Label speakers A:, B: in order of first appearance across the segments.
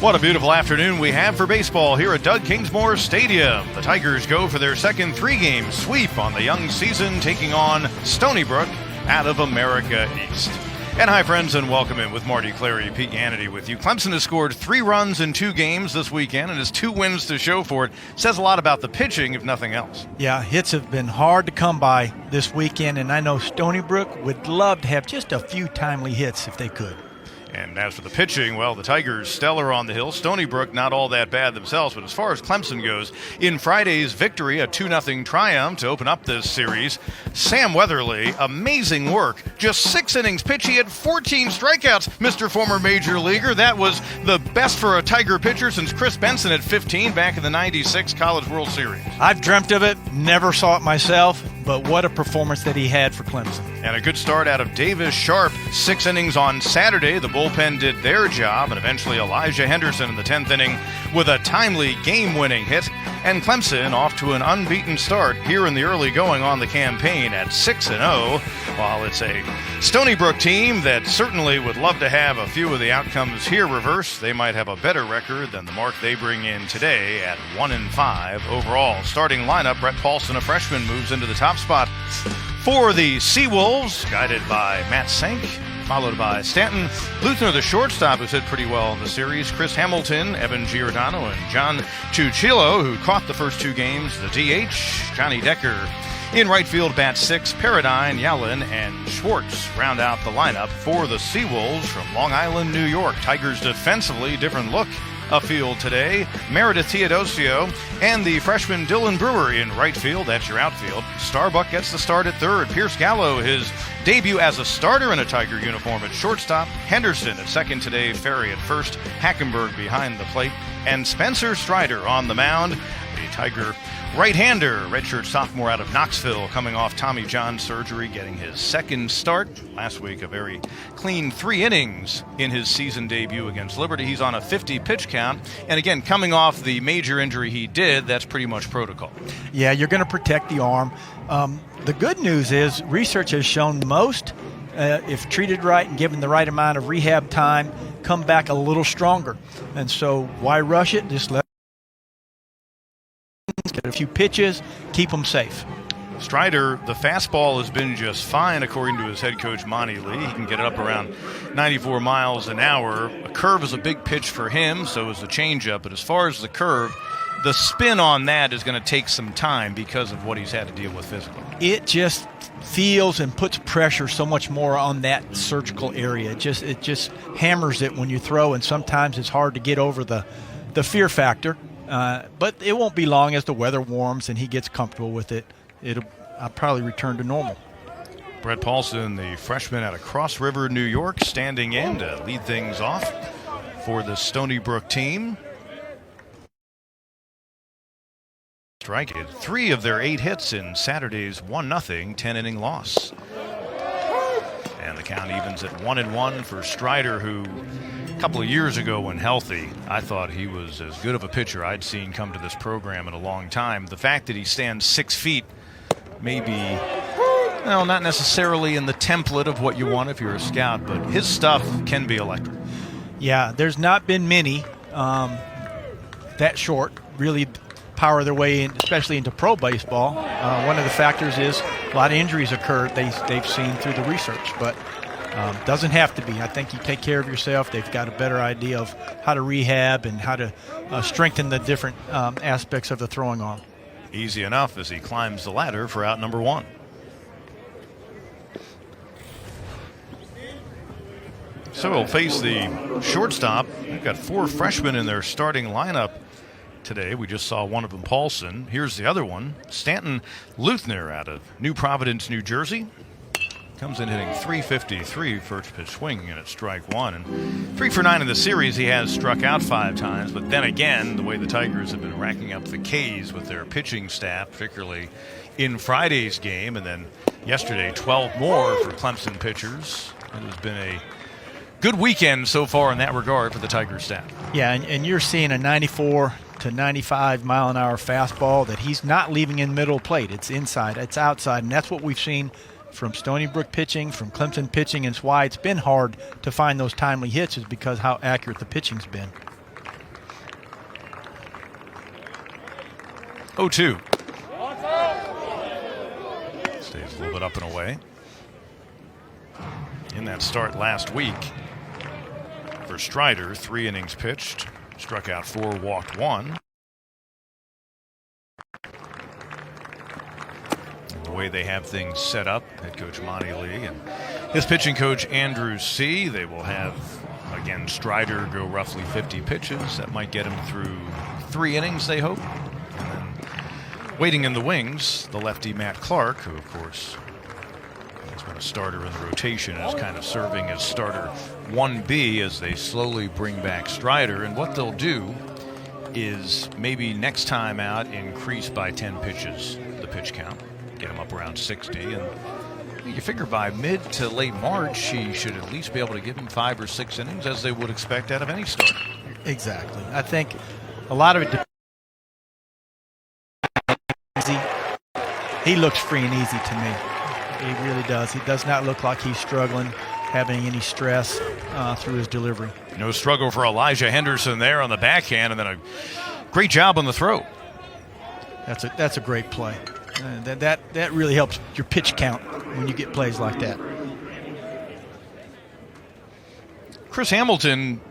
A: What a beautiful afternoon we have for baseball here at Doug Kingsmore Stadium. The Tigers go for their second three-game sweep on the young season, taking on Stony Brook out of America East. And hi, friends, and welcome in with Marty Clary, Pete Hannity with you. Clemson has scored 3 runs in 2 games this weekend and has 2 wins to show for it. Says a lot about the pitching, if nothing else.
B: Yeah, hits have been hard to come by this weekend, and I know Stony Brook would love to have just a few timely hits if they could.
A: And as for the pitching, well, the Tigers stellar on the hill. Stony Brook not all that bad themselves, but as far as Clemson goes, in Friday's victory, a 2-0 triumph to open up this series, Sam Weatherly, amazing work. Just 6 innings pitch. He had 14 strikeouts, Mr. Former Major Leaguer. That was the best for a Tiger pitcher since Chris Benson at 15 back in the 96 College World Series.
B: I've dreamt of it, never saw it myself, but what a performance that he had for Clemson.
A: And a good start out of Davis Sharp. 6 innings on Saturday. The bullpen did their job, and eventually Elijah Henderson in the 10th inning with a timely game-winning hit. And Clemson off to an unbeaten start here in the early going on the campaign at 6-0. While it's a Stony Brook team that certainly would love to have a few of the outcomes here reversed, they might have a better record than the mark they bring in today at 1-5 overall. Starting lineup, Brett Paulson, a freshman, moves into the top spot for the Seawolves, guided by Matt Sank, followed by Stanton Luthner, the shortstop, who's hit pretty well in the series, Chris Hamilton, Evan Giordano, and John Chuchillo, who caught the first 2 games, the DH, Johnny Decker. In right field, bat 6, Paradine, Yellen, and Schwartz round out the lineup for the Seawolves from Long Island, New York. Tigers defensively, different look afield today. Meredith Teodosio and the freshman Dylan Brewer in right field. That's your outfield. Starbuck gets the start at third. Pierce Gallo, his debut as a starter in a Tiger uniform at shortstop. Henderson at second today. Ferry at first. Hackenberg behind the plate. And Spencer Strider on the mound. The Tiger right-hander, redshirt sophomore out of Knoxville, coming off Tommy John surgery, getting his second start. Last week, a very clean 3 innings in his season debut against Liberty. He's on a 50-pitch count. And again, coming off the major injury he did, that's pretty much protocol.
B: Yeah, you're going to protect the arm. The good news is research has shown most, if treated right and given the right amount of rehab time, come back a little stronger. And so why rush it? Just let get a few pitches, keep them safe.
A: Strider, the fastball has been just fine, according to his head coach, Monty Lee. He can get it up around 94 miles an hour. A curve is a big pitch for him, so is the changeup. But as far as the curve, the spin on that is going to take some time because of what he's had to deal with physically. It
B: just feels and puts pressure so much more on that surgical area. It just hammers it when you throw, and sometimes it's hard to get over the fear factor. But it won't be long as the weather warms and he gets comfortable with it. I'll probably return to normal.
A: Brett Paulson, the freshman out of Cross River, New York, standing in to lead things off for the Stony Brook team. Strike it 3 of their 8 hits in Saturday's 1-0 10-inning loss. And the count evens at 1-1 for Strider, who a couple of years ago when healthy, I thought he was as good of a pitcher I'd seen come to this program in a long time. The fact that he stands 6 feet may be, well, not necessarily in the template of what you want if you're a scout, but his stuff can be electric.
B: Yeah, there's not been many that short really power their way in, especially into pro baseball. One of the factors is a lot of injuries occurred they've seen through the research, but doesn't have to be. I think you take care of yourself. They've got a better idea of how to rehab and how to strengthen the different aspects of the throwing arm.
A: Easy enough as he climbs the ladder for out number 1. So he'll face the shortstop. They've got 4 freshmen in their starting lineup today. We just saw one of them, Paulson. Here's the other one, Stanton Luthner out of New Providence, New Jersey. Comes in hitting .353 first pitch swing, and it's strike 1. And 3 for 9 in the series. He has struck out 5 times. But then again, the way the Tigers have been racking up the Ks with their pitching staff, particularly in Friday's game, and then yesterday 12 more for Clemson pitchers. It has been a good weekend so far in that regard for the Tigers staff.
B: Yeah, and you're seeing a 94 to 95 mile an hour fastball that he's not leaving in middle plate. It's inside, it's outside, and that's what we've seen from Stony Brook pitching, from Clemson pitching, and it's why it's been hard to find those timely hits, is because how accurate the pitching's been.
A: 0-2. Stays a little bit up and away. In that start last week for Strider, 3 innings pitched, struck out 4, walked 1. And the way they have things set up, head coach Monty Lee and his pitching coach Andrew C., they will have, again, Strider go roughly 50 pitches. That might get him through 3 innings, they hope. And then waiting in the wings, the lefty Matt Clark, who, of course, has been a starter in the rotation, is kind of serving as starter 1B as they slowly bring back Strider. And what they'll do is maybe next time out increase by 10 pitches the pitch count, get him up around 60. And you figure by mid to late March, he should at least be able to give him 5 or 6 innings as they would expect out of any starter.
B: Exactly. I think a lot of it depends. He looks free and easy to me. He really does. He does not look like he's struggling, having any stress through his delivery.
A: No struggle for Elijah Henderson there on the backhand, and then a great job on the throw.
B: That's a great play. That really helps your pitch count when you get plays like that.
A: Chris Hamilton,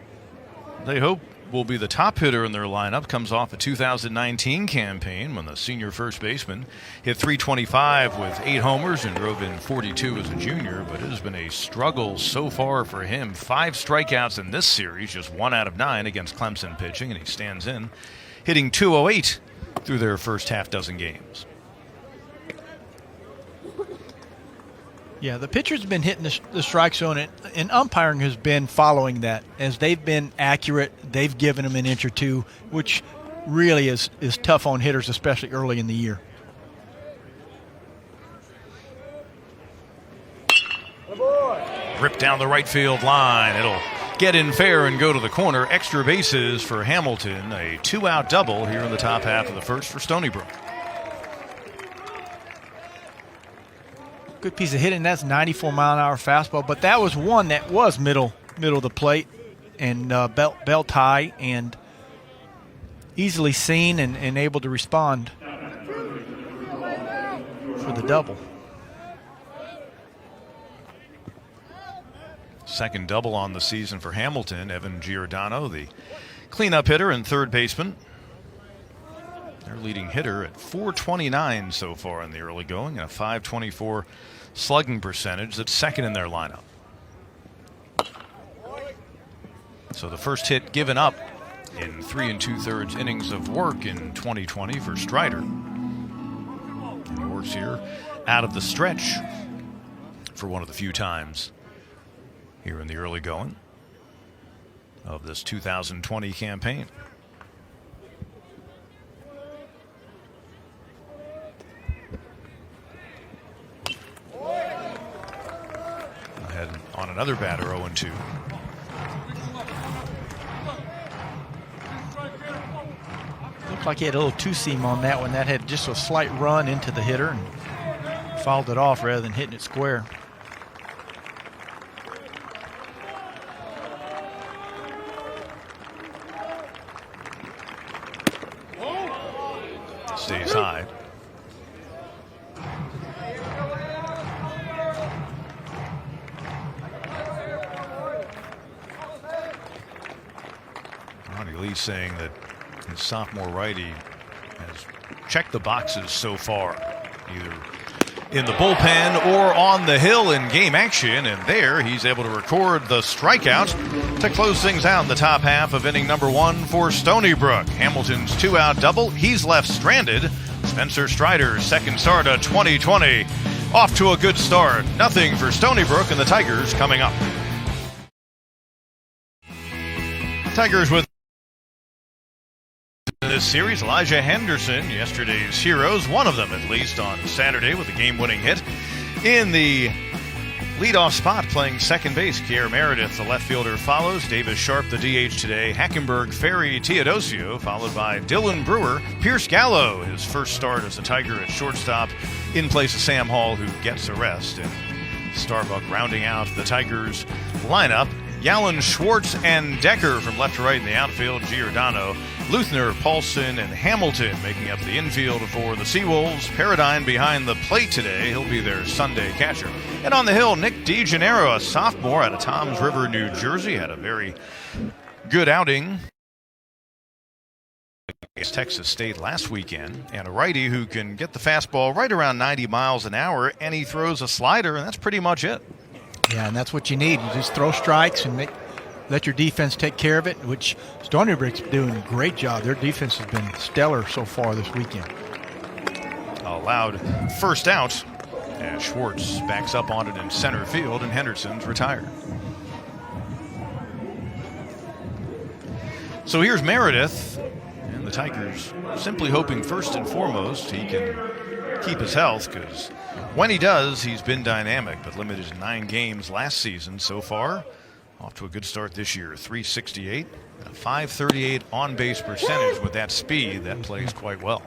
A: they hope, will be the top hitter in their lineup. Comes off a 2019 campaign when the senior first baseman hit .325 with 8 homers and drove in 42 as a junior, but it has been a struggle so far for him. 5 strikeouts in this series, just 1 out of 9 against Clemson pitching, and he stands in, hitting .208 through their first half dozen games.
B: Yeah, the pitchers have been hitting the strike zone, and umpiring has been following that. As they've been accurate, they've given them an inch or two, which really is tough on hitters, especially early in the year.
A: Ripped down the right field line. It'll get in fair and go to the corner. Extra bases for Hamilton. A 2-out double here in the top half of the first for Stony Brook.
B: Good piece of hitting. That's 94-mile-an-hour fastball, but that was one that was middle of the plate and belt high and easily seen and able to respond for the double.
A: Second double on the season for Hamilton. Evan Giordano, the cleanup hitter and third baseman. Their leading hitter at .429 so far in the early going, and a .524 slugging percentage. That's second in their lineup. So the first hit given up in 3 2/3 innings of work in 2020 for Strider. And he works here out of the stretch for one of the few times here in the early going of this 2020 campaign. Ahead on another batter, 0-2.
B: Looked like he had a little two-seam on that one. That had just a slight run into the hitter and fouled it off rather than hitting it square.
A: Stays high. Ronnie Lee saying that his sophomore righty has checked the boxes so far, either in the bullpen or on the hill in game action, and there he's able to record the strikeout to close things out in the top half of inning number 1 for Stony Brook. Hamilton's 2-out double. He's left stranded. Spencer Strider's second start of 2020 off to a good start. Nothing for Stony Brook and the Tigers coming up. Tigers with this series, Elijah Henderson, yesterday's heroes, one of them at least on Saturday with a game-winning hit. In the leadoff spot, playing second base, Kier Meredith, the left fielder, follows. Davis Sharp, the DH today. Hackenberg, Ferry, Teodosio, followed by Dylan Brewer. Pierce Gallo, his first start as a Tiger at shortstop, in place of Sam Hall, who gets a rest. And Starbuck rounding out the Tigers lineup. Yallen, Schwartz, and Decker from left to right in the outfield. Giordano, Luthner, Paulson, and Hamilton making up the infield for the Seawolves. Paradine behind the plate today. He'll be their Sunday catcher. And on the hill, Nick DeGennaro, a sophomore out of Toms River, New Jersey, had a very good outing against Texas State last weekend, and a righty who can get the fastball right around 90 miles an hour, and he throws a slider, and that's pretty much it.
B: Yeah, and that's what you need. You just throw strikes and let your defense take care of it, which Stony Brook's doing a great job. Their defense has been stellar so far this weekend.
A: Allowed first out as Schwartz backs up on it in center field, and Henderson's retired. So here's Meredith, and the Tigers simply hoping first and foremost he can keep his health, because when he does, he's been dynamic, but limited to 9 games last season so far. Off to a good start this year, 368, a 538 on-base percentage. With that speed, that plays quite well.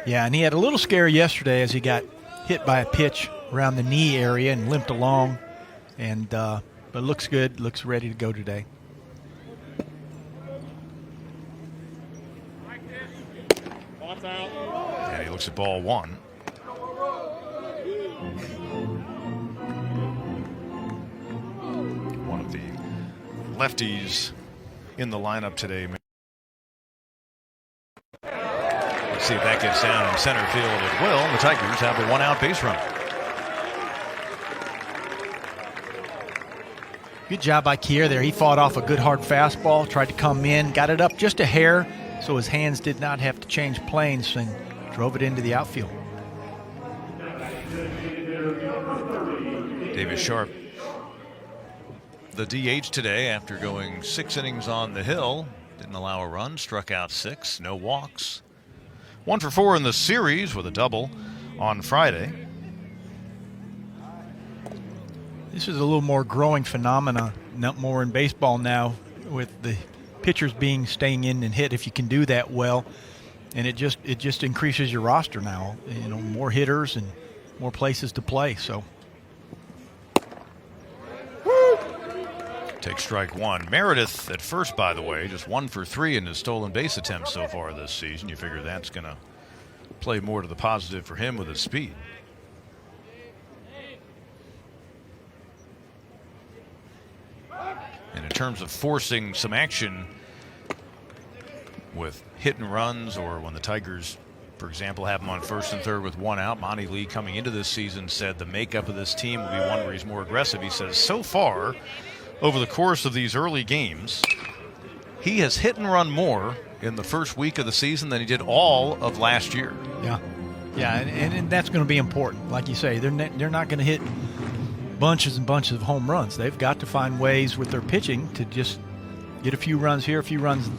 B: Yeah, and he had a little scare yesterday as he got hit by a pitch around the knee area and limped along, and but looks good, looks ready to go today.
A: And he looks at ball 1. One of the lefties in the lineup today. Let's see if that gets down in center field. It will. The Tigers have a 1-out base runner.
B: Good job by Kier there. He fought off a good hard fastball, tried to come in, got it up just a hair so his hands did not have to change planes, and drove it into the outfield.
A: Davis Sharp, the DH today after going 6 innings on the hill. Didn't allow a run, struck out 6, no walks. 1 for 4 in the series with a double on Friday.
B: This is a little more growing phenomena, not more in baseball now, with the pitchers staying in and hit if you can do that well, and it just increases your roster now. You know, more hitters and more places to play. So
A: take strike 1. Meredith at first, by the way, just 1 for 3 in his stolen base attempts so far this season. You figure that's going to play more to the positive for him with his speed. And in terms of forcing some action with hit and runs, or when the Tigers, for example, have him on first and third with 1 out, Monty Lee coming into this season said the makeup of this team will be one where he's more aggressive. He says so far over the course of these early games, he has hit and run more in the first week of the season than he did all of last year.
B: Yeah, and that's going to be important. Like you say, they're not going to hit bunches and bunches of home runs. They've got to find ways with their pitching to just get a few runs here, a few runs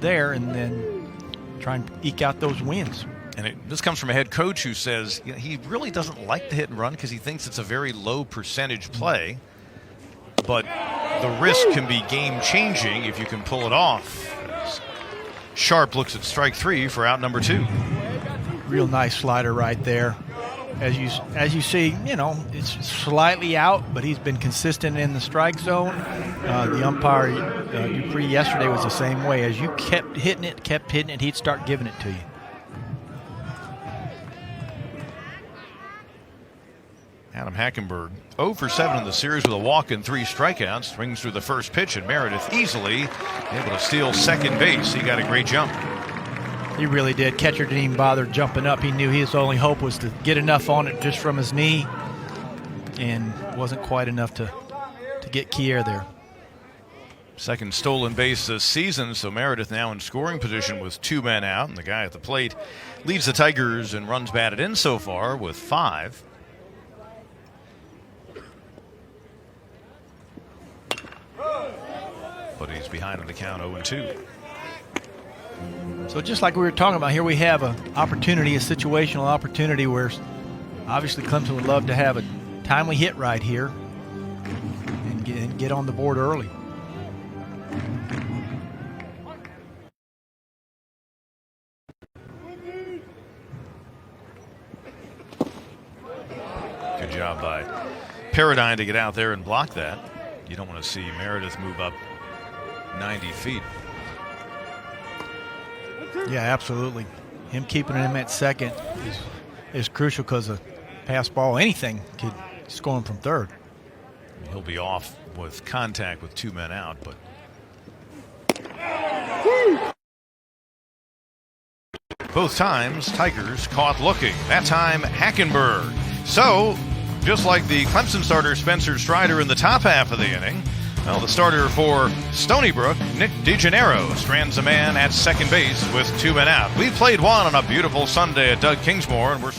B: there, and then try and eke out those wins.
A: And this comes from a head coach who says he really doesn't like the hit and run because he thinks it's a very low percentage play, but the risk can be game-changing if you can pull it off. Sharp looks at strike 3 for out number 2.
B: Real nice slider right there. As you see, you know, it's slightly out, but he's been consistent in the strike zone. The umpire, Dupree, yesterday was the same way. As you kept hitting it, he'd start giving it to you.
A: Adam Hackenberg, 0 for 7 in the series with a walk and 3 strikeouts. Swings through the first pitch, and Meredith easily able to steal second base. He got a great jump.
B: He really did. Catcher didn't even bother jumping up. He knew his only hope was to get enough on it just from his knee, and wasn't quite enough to get Kier there.
A: Second stolen base this season, so Meredith now in scoring position with 2 men out, and the guy at the plate leads the Tigers in runs batted in so far with 5. But he's behind on the count, 0-2.
B: So just like we were talking about, here we have an opportunity, a situational opportunity where obviously Clemson would love to have a timely hit right here and get on the board early.
A: Good job by Paradine to get out there and block that. you don't want to see Meredith move up 90 feet.
B: Yeah, absolutely. Him keeping him at second is crucial because a pass ball, anything, could score him from third.
A: He'll be off with contact with 2 men out, but both times Tigers caught looking. That time Hackenberg. So, just like the Clemson starter Spencer Strider in the top half of the inning, well, the starter for Stony Brook, Nick DeGennaro, strands a man at second base with 2 men out. We played one on a beautiful Sunday at Doug Kingsmore, and we're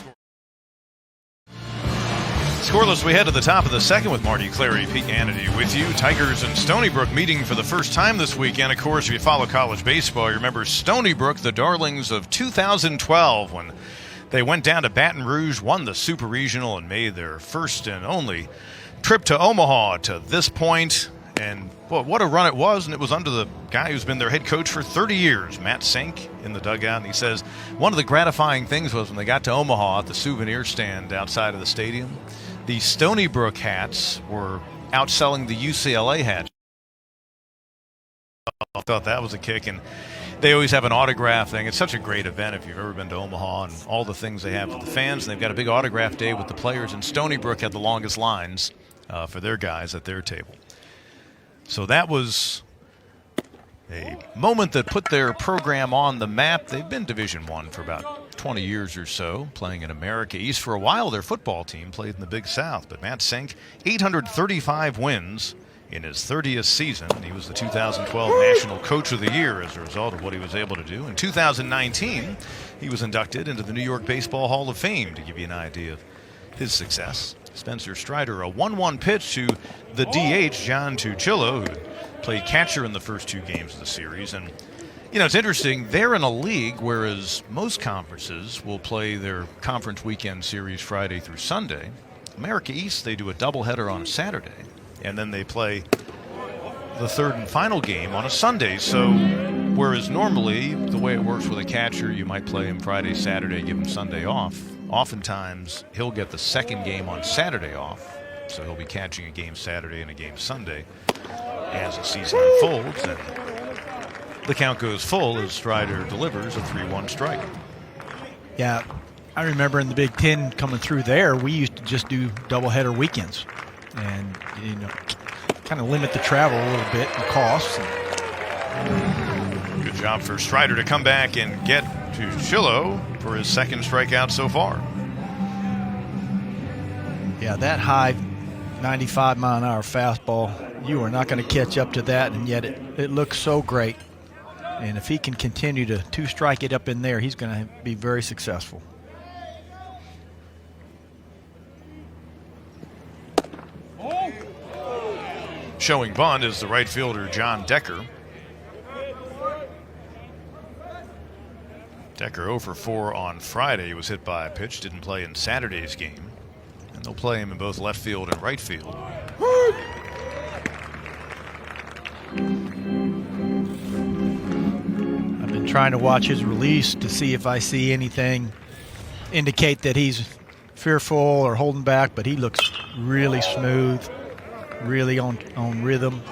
A: scoreless. We head to the top of the second with Marty Clary, Pete Hannity with you. Tigers and Stony Brook meeting for the first time this weekend. Of course, if you follow college baseball, you remember Stony Brook, the darlings of 2012, when they went down to Baton Rouge, won the Super Regional, and made their first and only trip to Omaha to this point. And boy, what a run it was, and it was under the guy who's been their head coach for 30 years, Matt Sink, in the dugout. And he says one of the gratifying things was when they got to Omaha at the souvenir stand outside of the stadium, the Stony Brook hats were outselling the UCLA hats. I thought that was a kick, and they always have an autograph thing. It's such a great event if you've ever been to Omaha and all the things they have for the fans. And they've got a big autograph day with the players, and Stony Brook had the longest lines for their guys at their table. So that was a moment that put their program on the map. They've been Division I for about 20 years or so, playing in America East. For a while, their football team played in the Big South. But Matt Sink, 835 wins in his 30th season. He was the 2012 National Coach of the Year as a result of what he was able to do. In 2019, he was inducted into the New York Baseball Hall of Fame, to give you an idea of his success. Spencer Strider, a 1-1 pitch to the DH, John Tuchillo, who played catcher in the first 2 games of the series. And, you know, it's interesting. They're in a league, whereas most conferences will play their conference weekend series Friday through Sunday. America East, they do a doubleheader on a Saturday, and then they play the third and final game on a Sunday. So whereas normally the way it works with a catcher, you might play him Friday, Saturday, give him Sunday off. Oftentimes he'll get the second game on Saturday off, so he'll be catching a game Saturday and a game Sunday as the season unfolds. And the count goes full as Strider delivers a 3-1 strike.
B: Yeah, I remember in the Big Ten coming through there, we used to just do doubleheader weekends, and you know, kind of limit the travel a little bit and costs.
A: Good job for Strider to come back and get to Tuchillo for his second strikeout so far.
B: Yeah, that high 95-mile-an-hour fastball, you are not going to catch up to that, and yet it looks so great. And if he can continue to strike it up in there, he's going to be very successful.
A: Showing bunt is the right fielder, John Decker. Decker 0 for 4 on Friday. He was hit by a pitch, didn't play in Saturday's game. And they'll play him in both left field and right field.
B: I've been trying to watch his release to see if I see anything indicate that he's fearful or holding back, but he looks really smooth, really on rhythm.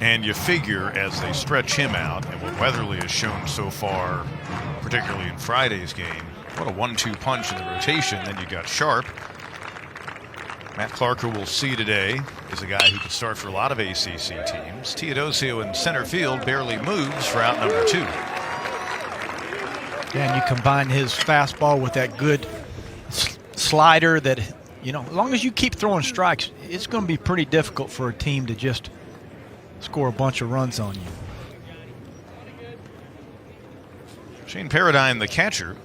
A: And you figure as they stretch him out, and what Weatherly has shown so far, particularly in Friday's game, what a 1-2 punch in the rotation. Then you got Sharp. Matt Clark, who we'll see today, is a guy who could start for a lot of ACC teams. Teodosio in center field barely moves for out number 2.
B: And you combine his fastball with that good slider that, you know, as long as you keep throwing strikes, it's going to be pretty difficult for a team to just score a bunch of runs on you.
A: Shane Paradine, the catcher,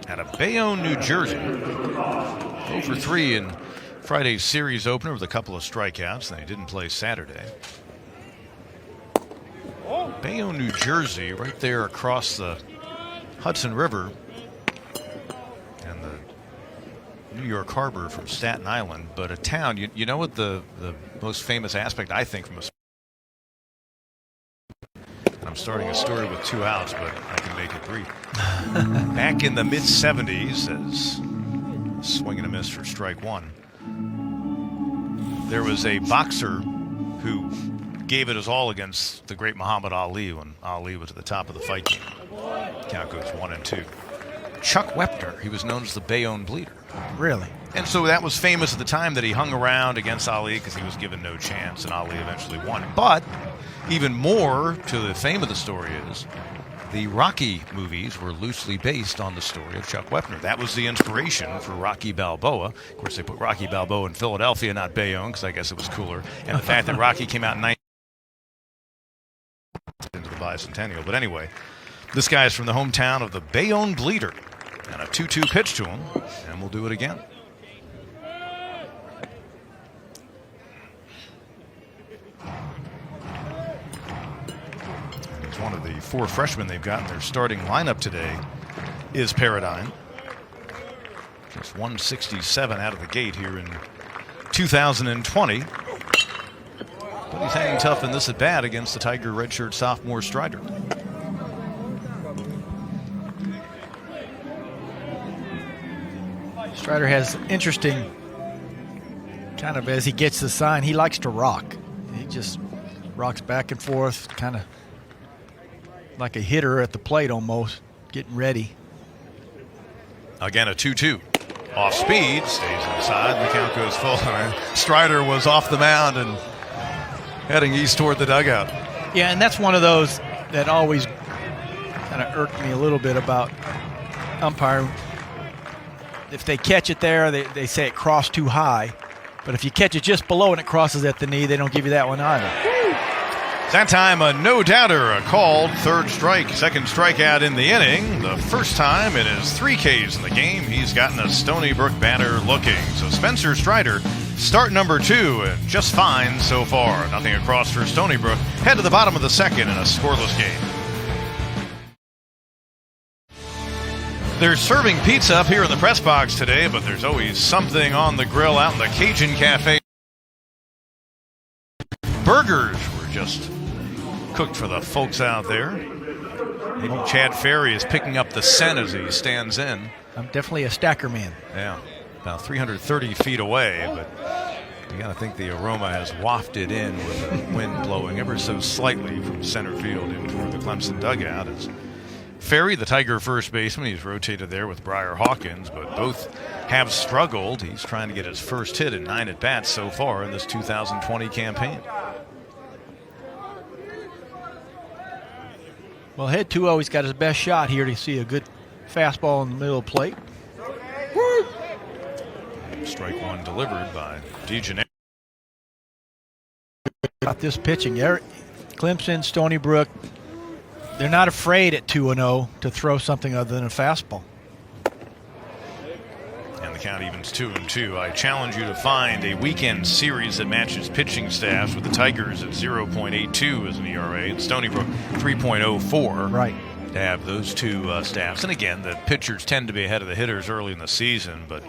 A: out of Bayonne, New Jersey. 0 for 3 in Friday's series opener with a couple of strikeouts, and they didn't play Saturday. Bayonne, New Jersey, right there across the Hudson River and the New York Harbor from Staten Island, but a town, you know what the most famous aspect, I think, from a I'm starting a story with 2 outs, but I can make it brief. Back in the mid-'70s, as swing and a miss for strike 1, there was a boxer who gave it his all against the great Muhammad Ali when Ali was at the top of the fight game. Count goes 1-2. Chuck Wepner, he was known as the Bayonne Bleeder.
B: Really?
A: And so that was famous at the time that he hung around against Ali because he was given no chance, and Ali eventually won. But even more to the fame of the story is the Rocky movies were loosely based on the story of Chuck Wepner. That was the inspiration for Rocky Balboa. Of course, they put Rocky Balboa in Philadelphia, not Bayonne, because I guess it was cooler. And the fact that Rocky came out in into the bicentennial. But anyway, this guy is from the hometown of the Bayonne Bleeder. And a 2-2 pitch to him, and we'll do it again. And he's one of the 4 freshmen they've got in their starting lineup today is Paradigm. Just 167 out of the gate here in 2020. But he's hanging tough in this at-bat against the Tiger redshirt sophomore Strider.
B: Strider has interesting kind of, as he gets the sign, he likes to rock. He just rocks back and forth, kind of like a hitter at the plate almost, getting ready.
A: Again, a 2-2. Off speed, stays inside, and the count goes full. Strider was off the mound and heading east toward the dugout.
B: Yeah, and that's one of those that always kind of irked me a little bit about umpiring. If they catch it there, they say it crossed too high. But if you catch it just below and it crosses at the knee, they don't give you that one either.
A: That time, a no-doubter, a called third strike, second strikeout in the inning. The first time in his 3 Ks in the game, he's gotten a Stony Brook batter looking. So Spencer Strider, start number 2, and just fine so far. Nothing across for Stony Brook. Head to the bottom of the second in a scoreless game. They're serving pizza up here in the press box today, but there's always something on the grill out in the Cajun Cafe. Burgers were just cooked for the folks out there. Maybe Chad Ferry is picking up the scent as he stands in.
B: I'm definitely a stacker man.
A: Yeah, about 330 feet away, but you got to think the aroma has wafted in with the wind blowing ever so slightly from center field in toward the Clemson dugout. It's Ferry, the Tiger first baseman, he's rotated there with Briar Hawkins, but both have struggled. He's trying to get his first hit in 9 at-bats so far in this 2020 campaign.
B: Well, head 2 always got his best shot here to see a good fastball in the middle of the plate.
A: Strike 1 delivered by DeGeneres.
B: About this pitching, Clemson, Stony Brook, they're not afraid at 2-0 to throw something other than a fastball.
A: And the count evens 2-2. I challenge you to find a weekend series that matches pitching staffs with the Tigers at 0.82 as an ERA and Stony Brook 3.04.
B: Right.
A: To have those 2 staffs. And again, the pitchers tend to be ahead of the hitters early in the season, but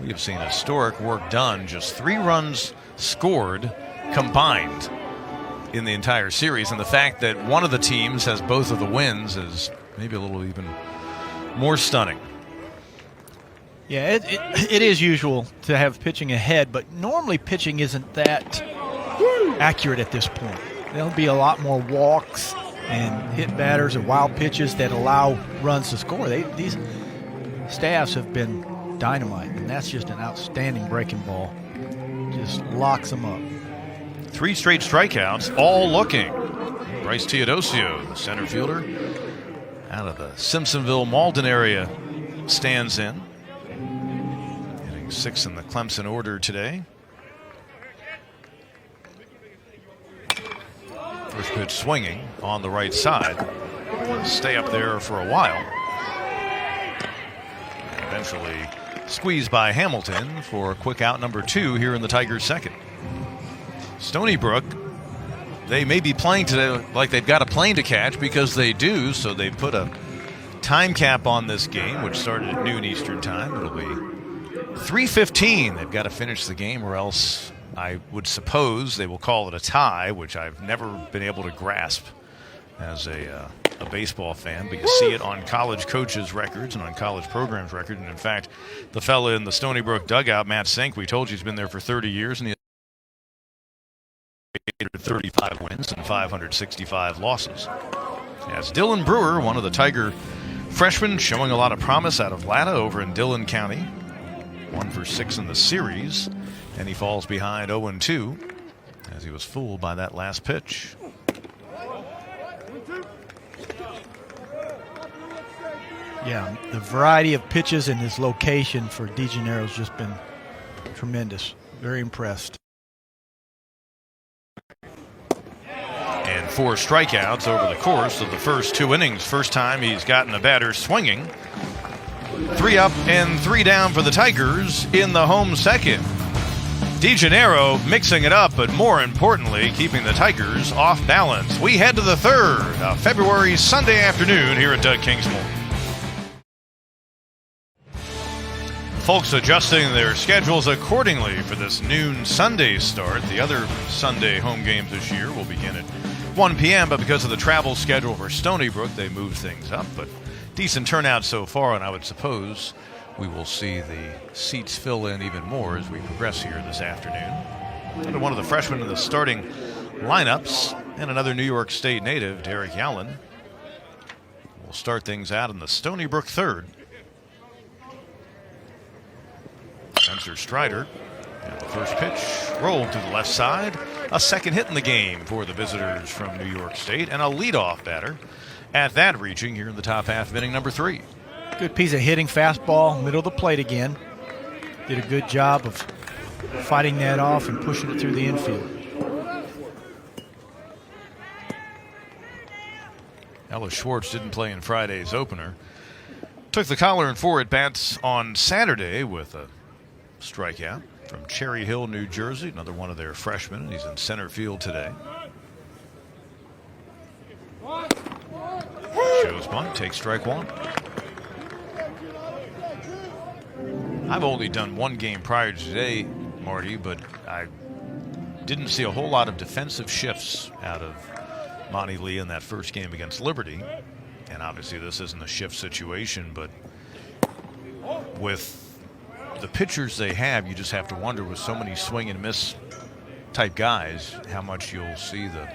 A: we have seen historic work done. Just 3 runs scored combined in the entire series, and the fact that one of the teams has both of the wins is maybe a little even more stunning.
B: Yeah, it is usual to have pitching ahead, but normally pitching isn't that accurate at this point. There'll be a lot more walks and hit batters and wild pitches that allow runs to score. These staffs have been dynamite, and that's just an outstanding breaking ball. Just locks them up.
A: 3 straight strikeouts, all looking. Bryce Teodosio, the center fielder, out of the Simpsonville, Malden area, stands in. Hitting 6th in the Clemson order today. First pitch swinging on the right side. Stay up there for a while. Eventually squeezed by Hamilton for quick out number 2 here in the Tigers' second. Stony Brook, they may be playing today like they've got a plane to catch, because they do, so they put a time cap on this game, which started at noon Eastern time. It'll be 3:15. They've got to finish the game, or else I would suppose they will call it a tie, which I've never been able to grasp as a baseball fan, but you see it on college coaches' records and on college programs' records. And in fact, the fella in the Stony Brook dugout, Matt Sink, we told you he's been there for 30 years, and he 35 wins and 565 losses. As Dylan Brewer, one of the Tiger freshmen, showing a lot of promise out of Latta over in Dillon County. 1 for 6 in the series, and he falls behind 0-2 as he was fooled by that last pitch.
B: Yeah, the variety of pitches and his location for DeGennaro's just been tremendous. Very impressed.
A: And 4 strikeouts over the course of the first 2 innings. First time he's gotten a batter swinging. 3 up and 3 down for the Tigers in the home second. DeGennaro mixing it up, but more importantly, keeping the Tigers off balance. We head to the third, February Sunday afternoon here at Doug Kingsmore. Folks adjusting their schedules accordingly for this noon Sunday start. The other Sunday home games this year will begin at 1 p.m., but because of the travel schedule for Stony Brook, they moved things up. But decent turnout so far, and I would suppose we will see the seats fill in even more as we progress here this afternoon. One of the freshmen in the starting lineups, and another New York State native, Derek Yallen, will start things out in the Stony Brook third. Spencer Strider, and the first pitch rolled to the left side. A second hit in the game for the visitors from New York State, and a leadoff batter at that reaching here in the top half of inning number 3.
B: Good piece of hitting, fastball, middle of the plate again. Did a good job of fighting that off and pushing it through the infield.
A: Ellis Schwartz didn't play in Friday's opener. Took the collar and 4 at-bats on Saturday with a strikeout from Cherry Hill, New Jersey, another one of their freshmen, and he's in center field today. Shows bunt, takes strike 1. I've only done 1 game prior to today, Marty, but I didn't see a whole lot of defensive shifts out of Monty Lee in that first game against Liberty. And obviously this isn't a shift situation, but with the pitchers they have, you just have to wonder, with so many swing and miss type guys, how much you'll see the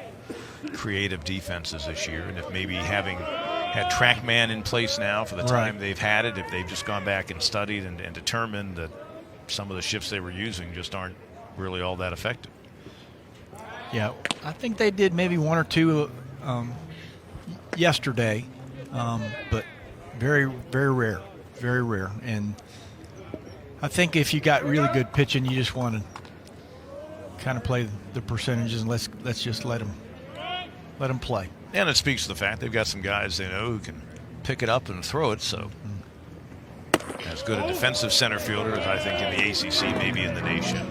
A: creative defenses this year. And if maybe having had TrackMan in place now for the time they've had it, if they've just gone back and studied and determined that some of the shifts they were using just aren't really all that effective.
B: Yeah, I think they did maybe 1 or 2 yesterday, but very, very rare, very rare. And I think if you got really good pitching, you just want to kind of play the percentages and let's just let them play.
A: And it speaks to the fact they've got some guys they know who can pick it up and throw it. So as good a defensive center fielder as I think in the ACC, maybe in the nation.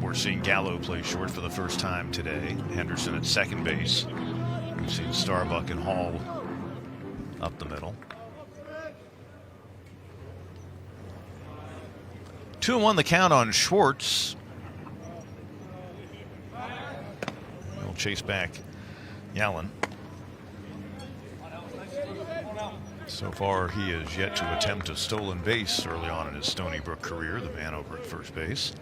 A: We're seeing Gallo play short for the first time today. Henderson at second base. We've seen Starbuck and Hall up the middle. 2-1 the count on Schwartz. He'll chase back Yallen. So far, he has yet to attempt a stolen base early on in his Stony Brook career, the man over at first base.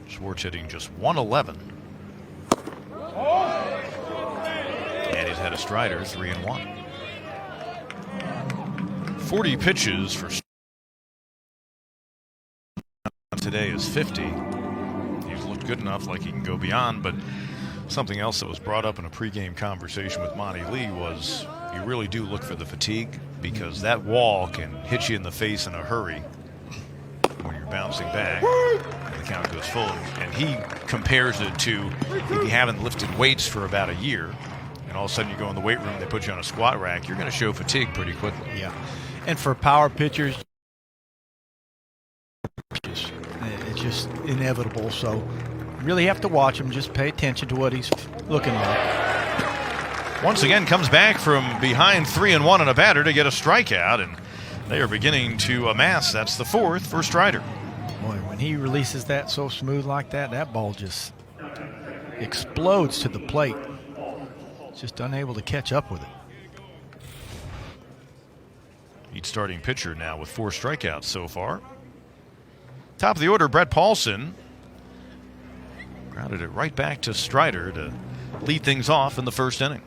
A: Schwartz hitting just 111. And he's had a Strider, 3-1. 40 pitches for today is 50. He's looked good enough like he can go beyond, but something else that was brought up in a pregame conversation with Monty Lee was you really do look for the fatigue, because that wall can hit you in the face in a hurry when you're bouncing back and the count goes full. And he compares it to if you haven't lifted weights for about a year and all of a sudden you go in the weight room, they put you on a squat rack, you're going to show fatigue pretty quickly.
B: Yeah. And for power pitchers, it's just inevitable. So you really have to watch him. Just pay attention to what he's looking like.
A: Once again, comes back from behind 3-1 on a batter to get a strikeout, and they are beginning to amass. That's the 4th for Strider.
B: Boy, when he releases that so smooth like that, that ball just explodes to the plate. Just unable to catch up with it.
A: Each starting pitcher now with 4 strikeouts so far. Top of the order, Brett Paulson. Grounded it right back to Strider to lead things off in the first inning.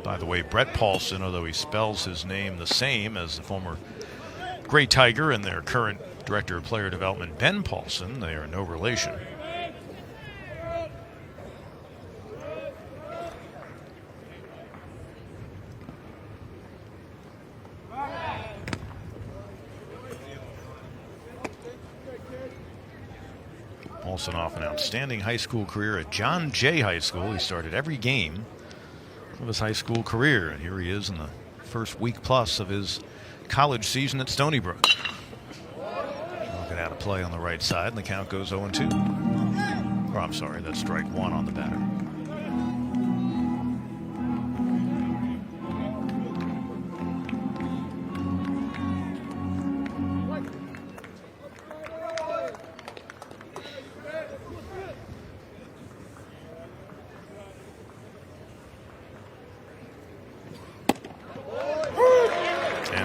A: By the way, Brett Paulson, although he spells his name the same as the former Gray Tiger and their current Director of Player Development, Ben Paulson, they are no relation. Paulson off an outstanding high school career at John Jay High School. He started every game of his high school career, and here he is in the first week plus of his college season at Stony Brook. Looking out of play on the right side, and the count goes 0-2. Or I'm sorry, that's strike one on the batter.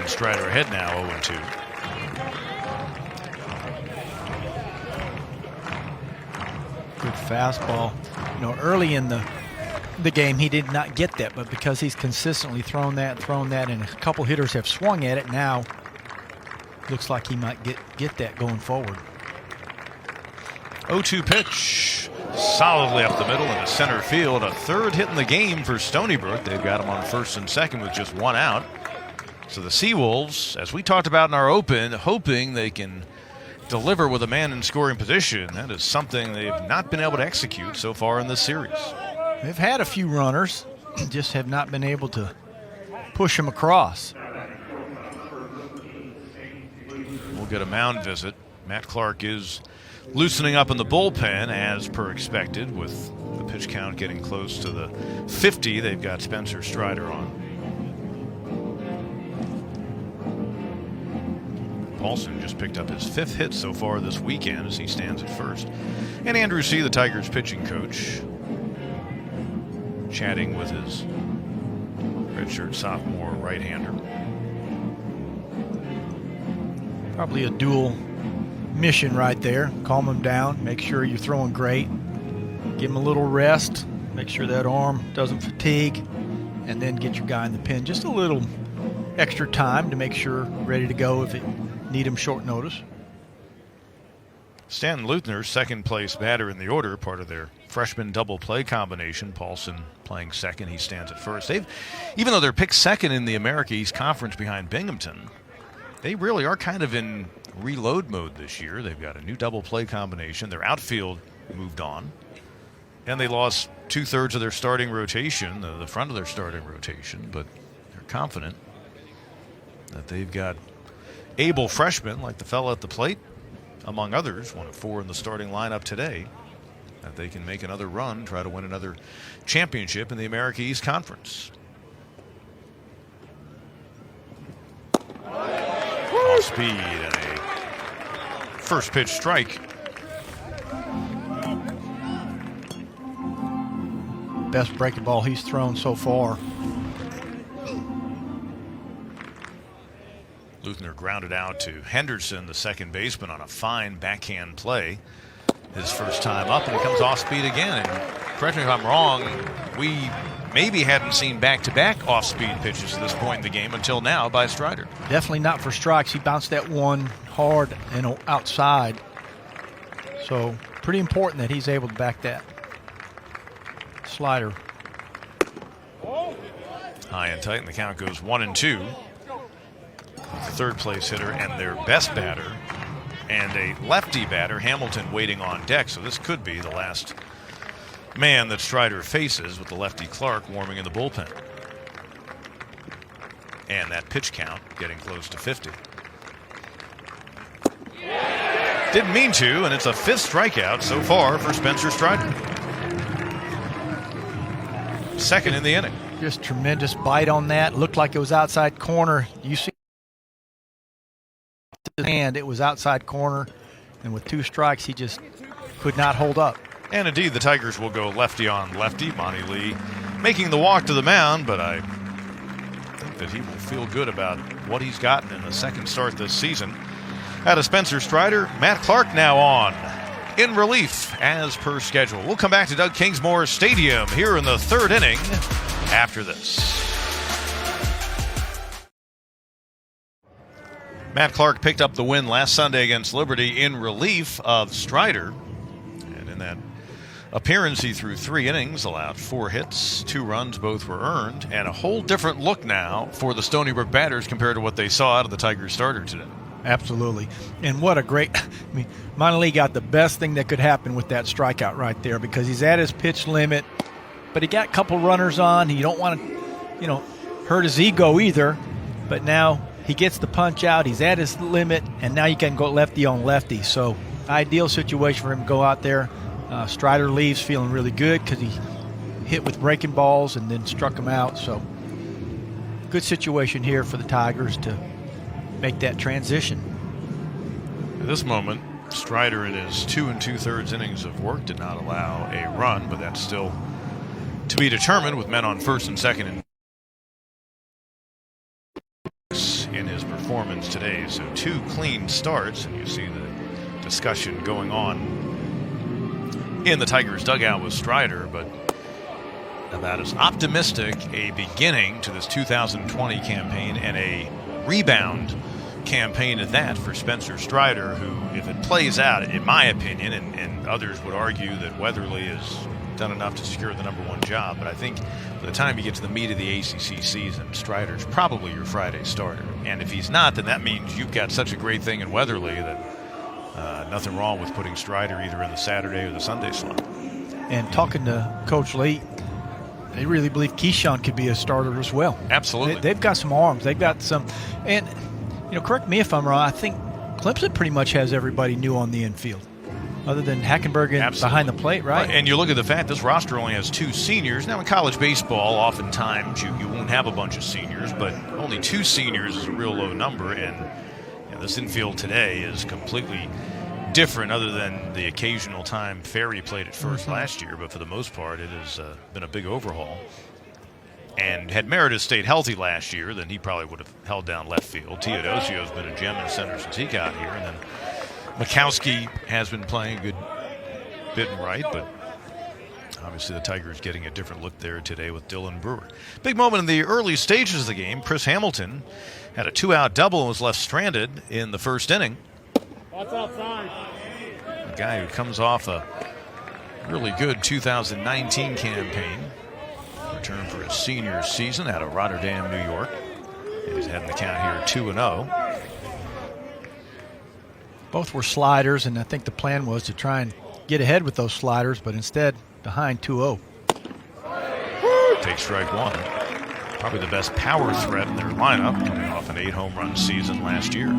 A: Strider ahead now, 0-2.
B: Good fastball. You know, early in the game, he did not get that, but because he's consistently thrown that, and a couple hitters have swung at it now, looks like he might get that going forward.
A: 0-2 pitch. Solidly up the middle into center field. A third hit in the game for Stony Brook. They've got him on first and second with just one out. So the Seawolves, as we talked about in our open, hoping they can deliver with a man in scoring position. That is something they've not been able to execute so far in this series.
B: They've had a few runners, just have not been able to push them across.
A: We'll get a mound visit. Matt Clark is loosening up in the bullpen as per expected, with the pitch count getting close to the 50. They've got Spencer Strider on. Paulson just picked up his fifth hit so far this weekend as he stands at first. And Andrew C., the Tigers pitching coach, chatting with his redshirt sophomore right-hander.
B: Probably a dual mission right there. Calm him down, make sure you're throwing great, give him a little rest, make sure that arm doesn't fatigue, and then get your guy in the pen. Just a little extra time to make sure ready to go if it need him short notice.
A: Stanton Luthner, second place batter in the order, part of their freshman double play combination. Paulson playing second, he stands at first. Even though they're picked second in the America East Conference behind Binghamton, they really are kind of in reload mode this year. They've got a new double play combination. Their outfield moved on, and they lost 2/3 of their starting rotation, the front of their starting rotation, but they're confident that they've got able freshmen like the fella at the plate, among others, one of four in the starting lineup today, that they can make another run, try to win another championship in the America East Conference. Off speed and a first pitch strike.
B: Best breaking ball he's thrown so far.
A: Luthner grounded out to Henderson, the second baseman, on a fine backhand play. His first time up, and it comes off speed again. And correct me if I'm wrong, we maybe hadn't seen back-to-back off-speed pitches at this point in the game until now by Strider.
B: Definitely not for strikes. He bounced that one hard and outside. So pretty important that he's able to back that slider.
A: High and tight, and the count goes 1-2. Third place hitter and their best batter and a lefty batter, Hamilton, waiting on deck. So this could be the last man that Strider faces, with the lefty Clark warming in the bullpen. And that pitch count getting close to 50. Didn't mean to, and it's a fifth strikeout so far for Spencer Strider. Second in the inning.
B: Just tremendous bite on that. Looked like it was outside corner. You see his hand, it was outside corner, and with two strikes, he just could not hold up.
A: And indeed, the Tigers will go lefty on lefty. Monty Lee making the walk to the mound, but I think that he will feel good about what he's gotten in the second start this season. Out of Spencer Strider, Matt Clark now on. in relief as per schedule. We'll come back to Doug Kingsmore Stadium here in the third inning after this. Matt Clark picked up the win last Sunday against Liberty in relief of Strider. And in that appearance, he threw 3 innings, allowed 4 hits, 2 runs, both were earned, and a whole different look now for the Stony Brook batters compared to what they saw out of the Tigers starter today.
B: Absolutely. And what a great, Montague got the best thing that could happen with that strikeout right there, because he's at his pitch limit, but he got a couple runners on. You don't want to, hurt his ego either, but now he gets the punch out. He's at his limit, and now you can go lefty on lefty. So ideal situation for him to go out there. Strider leaves feeling really good because he hit with breaking balls and then struck him out. So good situation here for the Tigers to make that transition.
A: At this moment, Strider in his 2 2/3 innings of work did not allow a run, but that's still to be determined with men on first and second in his performance today. So 2 clean starts, and you see the discussion going on in the Tigers dugout with Strider, but about as optimistic a beginning to this 2020 campaign and a rebound campaign at that for Spencer Strider, who, if it plays out, in my opinion, and others would argue that Weatherly has done enough to secure the #1 job, but I think by the time you get to the meat of the ACC season, Strider's probably your Friday starter. And if he's not, then that means you've got such a great thing in Weatherly that nothing wrong with putting Strider either in the Saturday or the Sunday slot.
B: And talking to Coach Lee, they really believe Keyshawn could be a starter as well.
A: Absolutely.
B: They've got some arms. They've got some, and correct me if I'm wrong, I think Clemson pretty much has everybody new on the infield, other than Hackenberg behind the plate, right?
A: And you look at the fact this roster only has 2 seniors. Now, in college baseball, oftentimes you won't have a bunch of seniors, but only 2 seniors is a real low number, and this infield today is completely different, other than the occasional time Ferry played at first last year, but for the most part, it has been a big overhaul. And had Meredith stayed healthy last year, then he probably would have held down left field. Teodosio's been a gem in center since he got here, and then Mikowski has been playing a good bit and right, but obviously the Tigers getting a different look there today with Dylan Brewer. Big moment in the early stages of the game. Chris Hamilton had a 2-out double and was left stranded in the first inning.
C: What's outside?
A: A guy who comes off a really good 2019 campaign. Returned for his senior season out of Rotterdam, New York. And he's having the count here 2-0.
B: Both were sliders, and I think the plan was to try and get ahead with those sliders, but instead behind 2-0.
A: Take strike 1. Probably the best power threat in their lineup, coming off an 8-home-run season last year.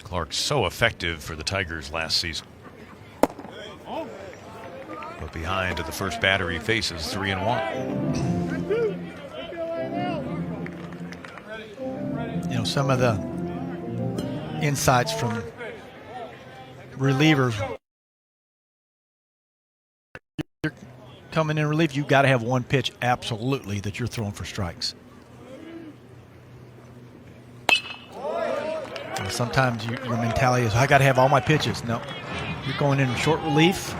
A: Clark so effective for the Tigers last season. But behind to the first batter he faces, 3-1.
B: Some of the insights from relievers. You're coming in relief, you've got to have one pitch absolutely that you're throwing for strikes. Sometimes your mentality is, I got to have all my pitches. No, you're going in short relief,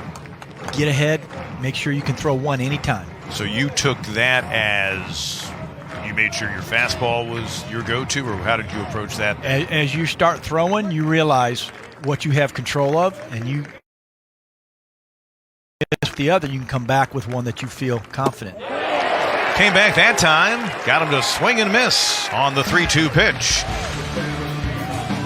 B: get ahead, make sure you can throw one anytime.
A: So you took that as you made sure your fastball was your go-to, or how did you approach that?
B: As you start throwing, you realize what you have control of, and you if the other, you can come back with one that you feel confident.
A: Came back that time, got him to swing and miss on the 3-2 pitch.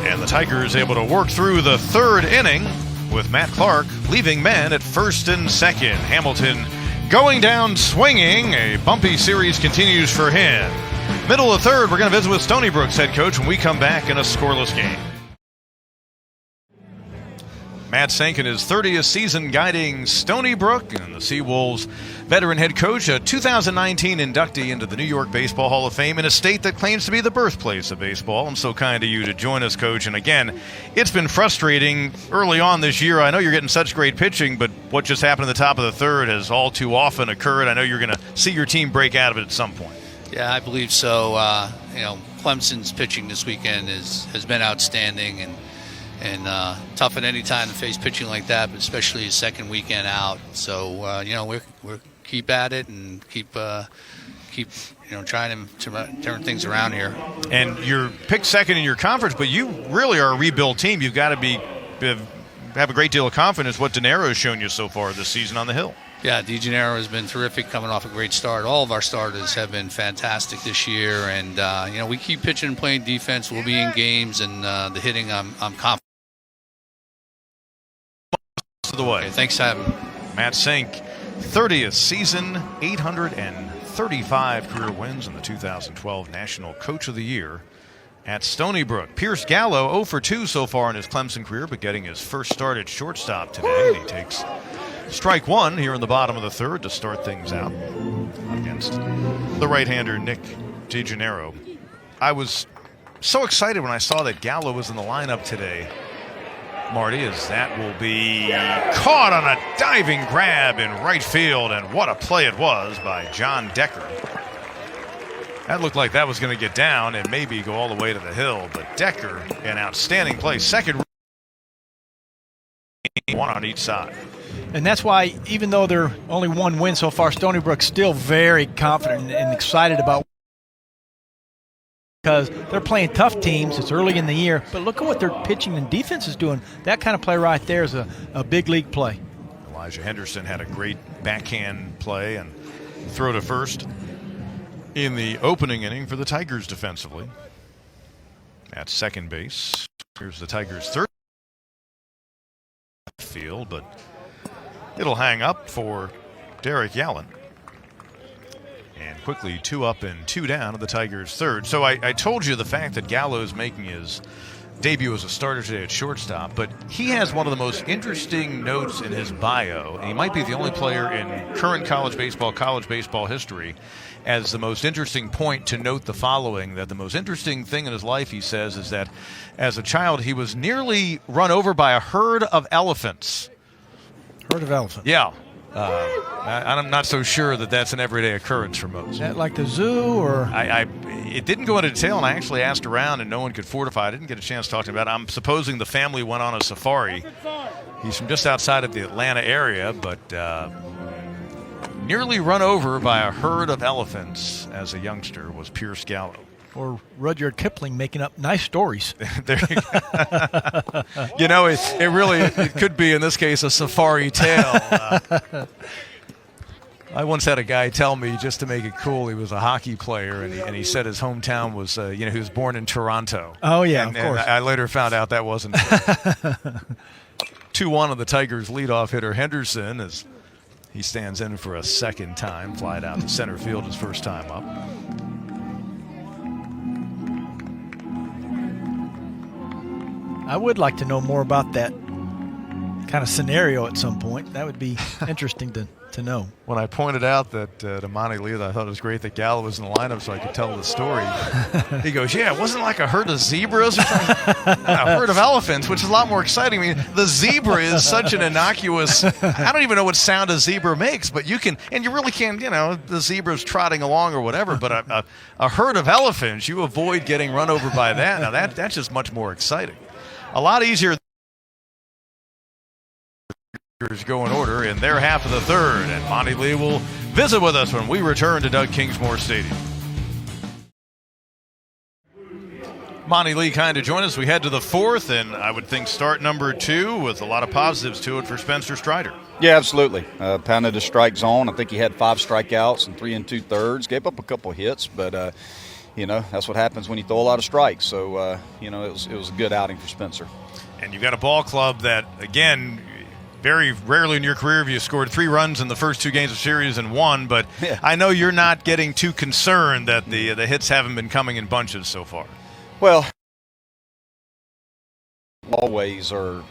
A: And the Tigers able to work through the third inning with Matt Clark leaving men at first and second. Hamilton going down swinging. A bumpy series continues for him. Middle of third, we're going to visit with Stony Brook's head coach when we come back in a scoreless game. Matt Sank in his 30th season guiding Stony Brook, and the Seawolves veteran head coach, a 2019 inductee into the New York Baseball Hall of Fame in a state that claims to be the birthplace of baseball. I'm so kind of you to join us, Coach. And again, it's been frustrating early on this year. I know you're getting such great pitching, but what just happened at the top of the third has all too often occurred. I know you're going to see your team break out of it at some point.
D: Yeah, I believe so. Clemson's pitching this weekend has been outstanding and tough at any time to face pitching like that, but especially his second weekend out. So we're keep at it and keep trying to turn things around here.
A: And you're picked second in your conference, but you really are a rebuild team. You've got to have a great deal of confidence what De Niro has shown you so far this season on the Hill.
D: Yeah, DeGennaro has been terrific, coming off a great start. All of our starters have been fantastic this year, and we keep pitching and playing defense. We'll be in games, and the hitting, I'm confident.
A: To the way.
D: Okay, thanks for having me.
A: Matt Sink, 30th season, 835 career wins, and the 2012 National Coach of the Year at Stony Brook. Pierce Gallo, 0 for 2 so far in his Clemson career, but getting his first start at shortstop today. He takes strike one here in the bottom of the third to start things out against the right-hander Nick DeGennaro. I was so excited when I saw that Gallo was in the lineup today, Marty, as that will be caught on a diving grab in right field, and what a play it was by John Decker. That looked like that was going to get down and maybe go all the way to the hill, but Decker, an outstanding play. Second, one on each side.
B: And that's why, even though they're only one win so far, Stony Brook's still very confident and excited about, because they're playing tough teams. It's early in the year, but look at what their pitching and defense is doing. That kind of play right there is a big league play.
A: Elijah Henderson had a great backhand play and throw to first in the opening inning for the Tigers defensively. At second base, here's the Tigers' third field, but it'll hang up for Derek Yallen. And quickly 2 up and 2 down to the Tigers' third. So I told you the fact that Gallo's making his debut as a starter today at shortstop, but he has one of the most interesting notes in his bio, and he might be the only player in current college baseball history as the most interesting point to note the following, that the most interesting thing in his life, he says, is that as a child he was nearly run over by a herd of elephants.
B: Herd of elephants?
A: Yeah. I'm not so sure that that's an everyday occurrence for most.
B: Is that like the zoo, or?
A: It didn't go into detail, and I actually asked around, and no one could fortify. I didn't get a chance to talk to him about it. I'm supposing the family went on a safari. He's from just outside of the Atlanta area, but nearly run over by a herd of elephants as a youngster was Pierce Gallo.
B: Or Rudyard Kipling making up nice stories.
A: There you go. It could be, in this case, a safari tale. I once had a guy tell me, just to make it cool, he was a hockey player, and he said his hometown was, he was born in Toronto.
B: Oh, yeah,
A: of
B: course.
A: And I later found out that wasn't true. 2-1 of the Tigers' leadoff hitter Henderson, as he stands in for a second time, flied out to center field his first time up.
B: I would like to know more about that kind of scenario at some point. That would be interesting to know.
A: When I pointed out that to Monty Lee, that I thought it was great that Gallo was in the lineup so I could tell the story, he goes, yeah, it wasn't like a herd of zebras or something. A herd of elephants, which is a lot more exciting. I mean, the zebra is such an innocuous, I don't even know what sound a zebra makes, but you can, and you really can, the zebra's trotting along or whatever, but a herd of elephants, you avoid getting run over by that. Now that's just much more exciting. A lot easier. Go in order in their half of the third, and Monty Lee will visit with us when we return to Doug Kingsmore Stadium. Monty Lee kind of joined us. We head to the fourth, and I would think start number 2 with a lot of positives to it for Spencer Strider.
E: Yeah, absolutely. Pounded the strike zone. I think he had 5 strikeouts and 3 2/3. Gave up a couple of hits, but that's what happens when you throw a lot of strikes. So it was a good outing for Spencer.
A: And you've got a ball club that, again, very rarely in your career have you scored 3 runs in the first 2 games of series and won, but yeah. I know you're not getting too concerned that the hits haven't been coming in bunches so far.
E: Well, always are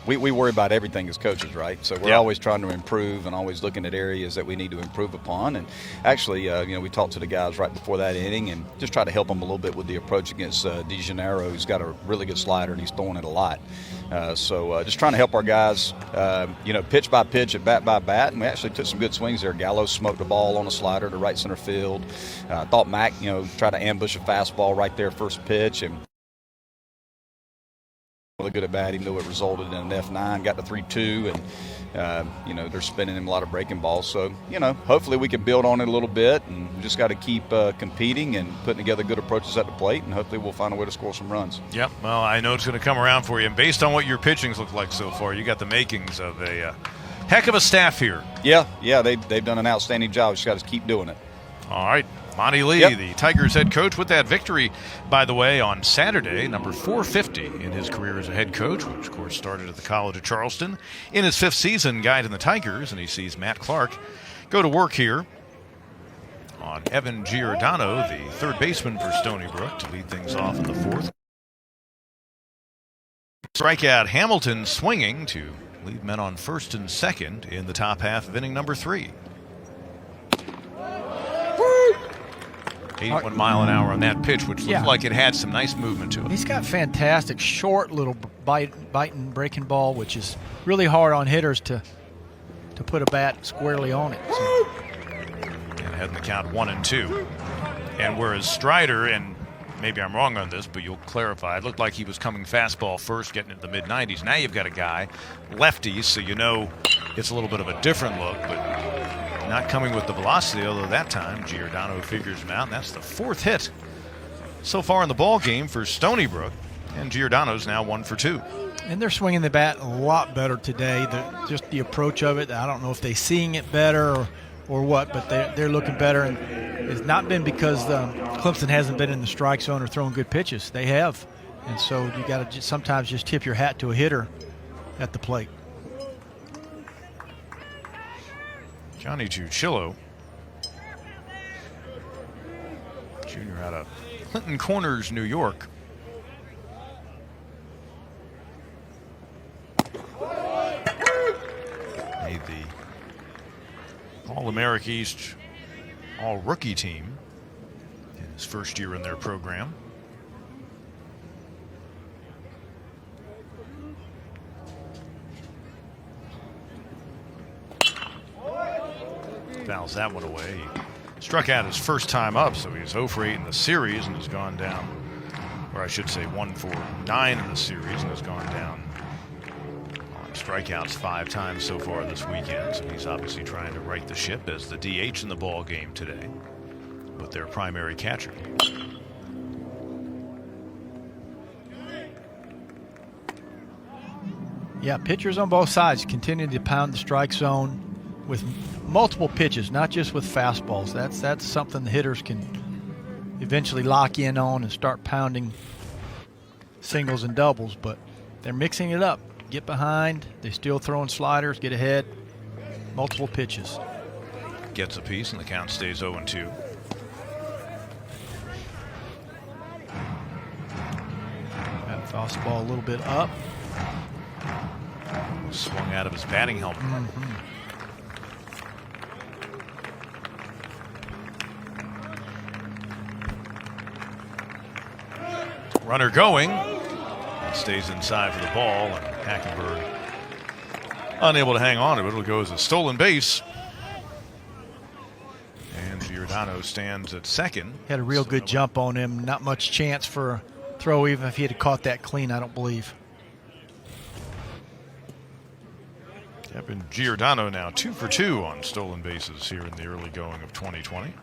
E: we worry about everything as coaches, right? So we're always trying to improve and always looking at areas that we need to improve upon. And actually, we talked to the guys right before that inning and just try to help them a little bit with the approach against DeGennaro, who's got a really good slider and he's throwing it a lot. So just trying to help our guys, pitch by pitch and bat by bat. And we actually took some good swings there. Gallo smoked the ball on a slider to right center field. I thought Mac, tried to ambush a fastball right there first pitch, and really good at bat, even though it resulted in an F9, got to 3-2, and they're spinning him a lot of breaking balls. So hopefully we can build on it a little bit, and we just got to keep competing and putting together good approaches at the plate, and hopefully we'll find a way to score some runs.
A: Yep. Well, I know it's going to come around for you, and based on what your pitchings look like so far, you got the makings of a heck of a staff here.
E: Yeah, they've done an outstanding job. Just got to keep doing it.
A: All right. Monty Lee, the Tigers head coach, with that victory, by the way, on Saturday, number 450 in his career as a head coach, which, of course, started at the College of Charleston. In his 5th season, guiding the Tigers, and he sees Matt Clark go to work here on Evan Giordano, the 3rd baseman for Stony Brook, to lead things off in the 4th. Strikeout Hamilton swinging to lead men on 1st and 2nd in the top half of inning number 3. 81 mile an hour on that pitch, which looked like it had some nice movement to it.
B: He's got fantastic short little biting breaking ball, which is really hard on hitters to put a bat squarely on it. So.
A: And ahead in the count 1-2. And whereas Strider, and maybe I'm wrong on this, but you'll clarify, it looked like he was coming fastball first, getting into the mid-90s. Now you've got a guy, lefties, so it's a little bit of a different look, but not coming with the velocity, although that time Giordano figures him out, and that's the 4th hit so far in the ball game for Stony Brook, and Giordano's now 1 for 2.
B: And they're swinging the bat a lot better today. Just the approach of it, I don't know if they're seeing it better or what, but they're looking better, and it's not been because Clemson hasn't been in the strike zone or throwing good pitches. They have, and so you got to sometimes just tip your hat to a hitter at the plate.
A: Johnny Giuchillo, junior out of Clinton Corners, New York. Made the All-America East All-Rookie team in his first year in their program. Fouls that one away. He struck out his first time up, so he's 0 for 8 in the series and has gone down, or I should say 1 for 9 in the series and has gone down on strikeouts 5 times so far this weekend. So he's obviously trying to right the ship as the DH in the ball game today with their primary catcher.
B: Yeah, pitchers on both sides continue to pound the strike zone with multiple pitches, not just with fastballs. That's something the hitters can eventually lock in on and start pounding singles and doubles, but they're mixing it up. Get behind, they're still throwing sliders, get ahead, multiple pitches.
A: Gets a piece and the count stays 0-2.
B: That fastball a little bit up.
A: Swung out of his batting helmet. Runner going. It stays inside for the ball, and Hackenberg unable to hang on to it. It'll go as a stolen base. And Giordano stands at 2nd.
B: Had a real good jump on him. Not much chance for a throw, even if he had caught that clean, I don't believe.
A: Kevin Giordano now 2 for 2 on stolen bases here in the early going of 2020.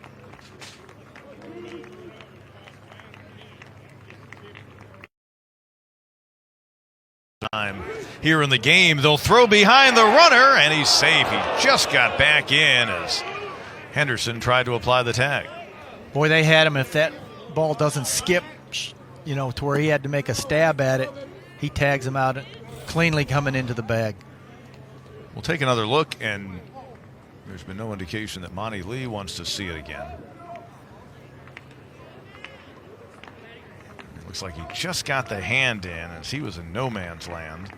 A: Time here in the game. They'll throw behind the runner, and he's safe. He just got back in as Henderson tried to apply the tag.
B: Boy, they had him. If that ball doesn't skip, to where he had to make a stab at it, he tags him out cleanly coming into the bag.
A: We'll take another look, and there's been no indication that Monty Lee wants to see it again. Looks like he just got the hand in as he was in no man's land.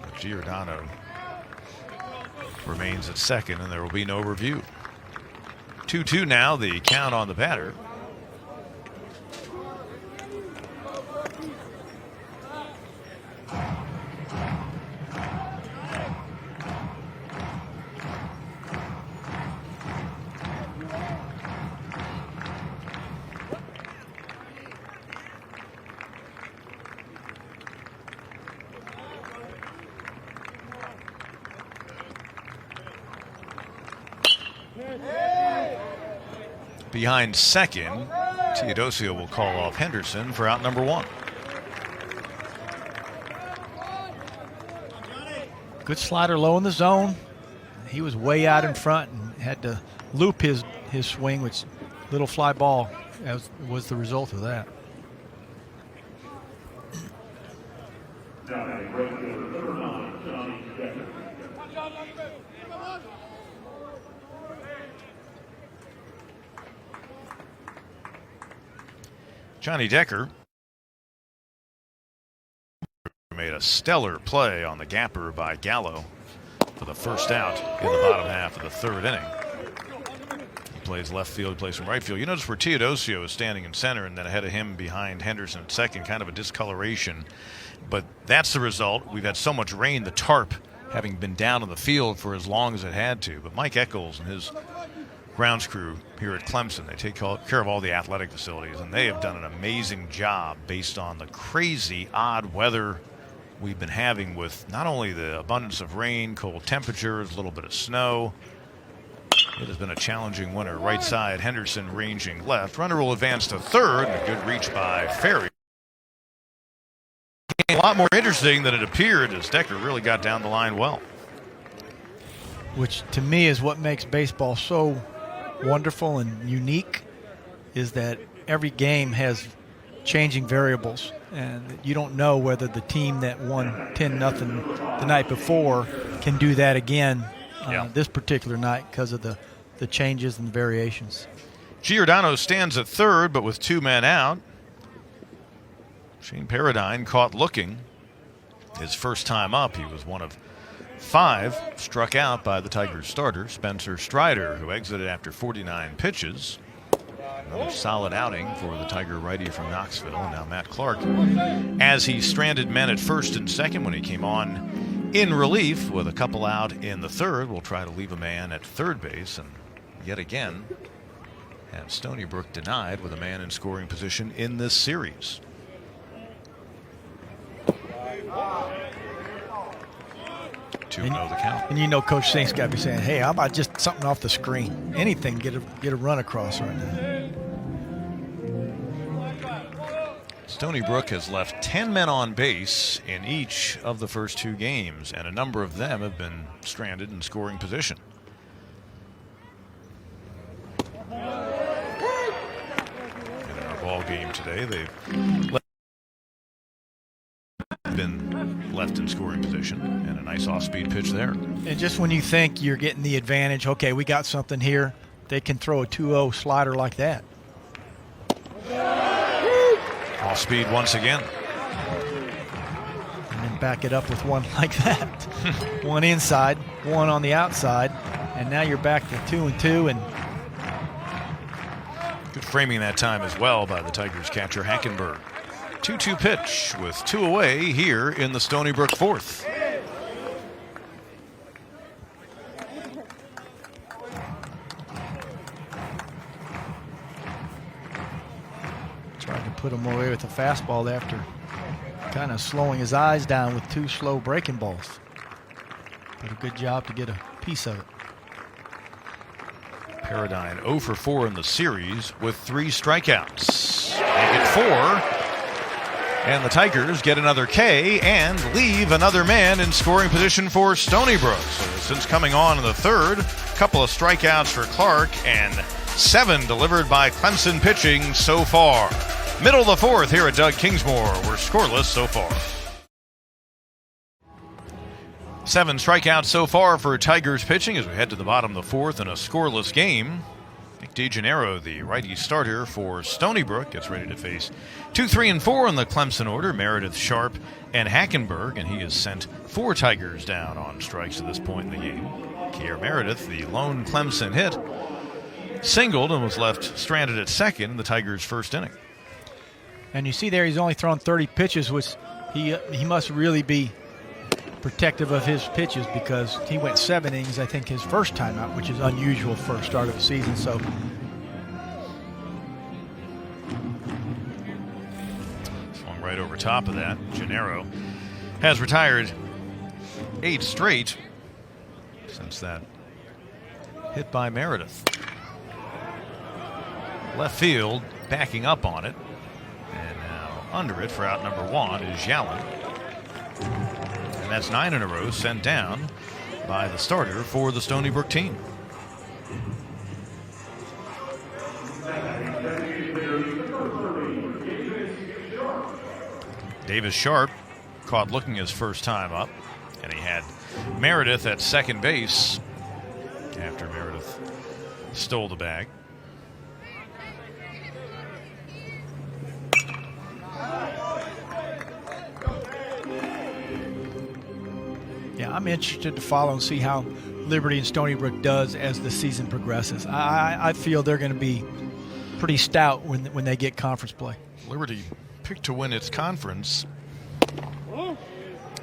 A: But Giordano remains at second, and there will be no review. 2-2 now, the count on the batter. Behind second, Teodosio will call off Henderson for out number 1.
B: Good slider low in the zone. He was way out in front and had to loop his swing, which little fly ball was the result of that.
A: Johnny Decker made a stellar play on the gapper by Gallo for the first out in the bottom half of the 3rd inning. He plays left field, plays from right field. You notice where Teodosio is standing in center, and then ahead of him behind Henderson at second, kind of a discoloration. But that's the result. We've had so much rain, the tarp having been down on the field for as long as it had to. But Mike Eccles and his grounds crew here at Clemson, they take care of all the athletic facilities, and they have done an amazing job based on the crazy odd weather we've been having, with not only the abundance of rain, cold temperatures, a little bit of snow. It has been a challenging winter. Right side, Henderson ranging left. Runner will advance to third. A good reach by Ferry. A lot more interesting than it appeared, as Decker really got down the line well.
B: Which to me is what makes baseball so wonderful and unique, is that every game has changing variables, and you don't know whether the team that won 10-0 the night before can do that again this particular night because of the changes and the variations.
A: Giordano stands at third, but with 2 men out. Shane Paradine caught looking. His first time up, he was one of 5 struck out by the Tigers starter, Spencer Strider, who exited after 49 pitches. Another solid outing for the Tiger righty from Knoxville. And now Matt Clark, as he stranded men at first and second when he came on in relief with a couple out in the 3rd, will try to leave a man at third base, and yet again have Stony Brook denied with a man in scoring position in this series. To know the count.
B: And you know Coach Sink's got to be saying, hey, how about just something off the screen? Anything, get a run across right now.
A: Stony Brook has left 10 men on base in each of the first 2 games, and a number of them have been stranded in scoring position. In our ball game today, they've been left in scoring position, and a nice off-speed pitch there.
B: And just when you think you're getting the advantage, okay, we got something here, they can throw a 2-0 slider like that.
A: Off-speed once again.
B: And then back it up with one like that. One inside, one on the outside, and now you're back to 2-2. And
A: good framing that time as well by the Tigers catcher Hackenberg. 2-2 pitch with 2 away here in the Stony Brook 4th.
B: Tried to put him away with a fastball after kind of slowing his eyes down with 2 slow breaking balls. Did a good job to get a piece of it.
A: Paradine 0 for 4 in the series with 3 strikeouts. Make it 4. And the Tigers get another K and leave another man in scoring position for Stony Brook. So since coming on in the 3rd, a couple of strikeouts for Clark and 7 delivered by Clemson pitching so far. Middle of the 4th here at Doug Kingsmore. We're scoreless so far. 7 strikeouts so far for Tigers pitching as we head to the bottom of the 4th in a scoreless game. I think Brook DeGennaro, the righty starter for Stony Brook, gets ready to face 2, 3, and 4 in the Clemson order, Meredith, Sharp, and Hackenberg, and he has sent 4 Tigers down on strikes at this point in the game. Kier Meredith, the lone Clemson hit, singled and was left stranded at second in the Tigers' first inning.
B: And you see there he's only thrown 30 pitches, which he must really be protective of his pitches because he went 7 innings, I think, his first time out, which is unusual for a start of the season. So
A: swung right over top of that. Gennaro has retired 8 straight since that hit by Meredith. Left field backing up on it, and now under it for out number 1 is Yallen. And that's 9 in a row sent down by the starter for the Stony Brook team. Davis Sharp caught looking his first time up, and he had Meredith at second base after Meredith stole the bag.
B: yeah, I'm interested to follow and see how Liberty and Stony Brook does as the season progresses. I feel they're going to be pretty stout when they get conference play.
A: Liberty picked to win its conference.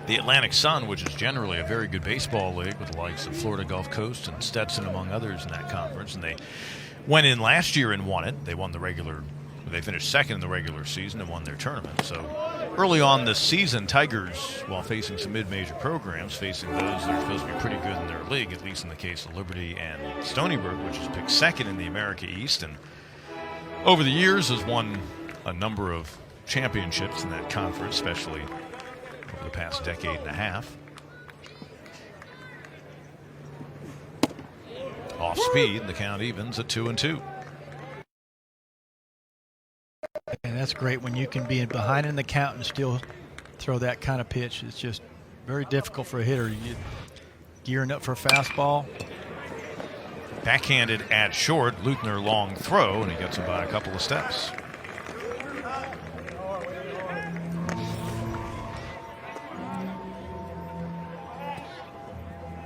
A: The Atlantic Sun, which is generally a very good baseball league with the likes of Florida Gulf Coast and Stetson among others in that conference, and they went in last year and won it. They finished second in the regular season and won their tournament. So early on this season, Tigers, while facing some mid-major programs, facing those that are supposed to be pretty good in their league, at least in the case of Liberty and Stony Brook, which is picked second in the America East, and over the years has won a number of championships in that conference, especially over the past decade and a half. Off speed, the count evens at 2-2.
B: And that's great when you can be behind in the count and still throw that kind of pitch. It's just very difficult for a hitter. You're gearing up for a fastball.
A: Backhanded at short, Lutner long throw, and he gets him by a couple of steps.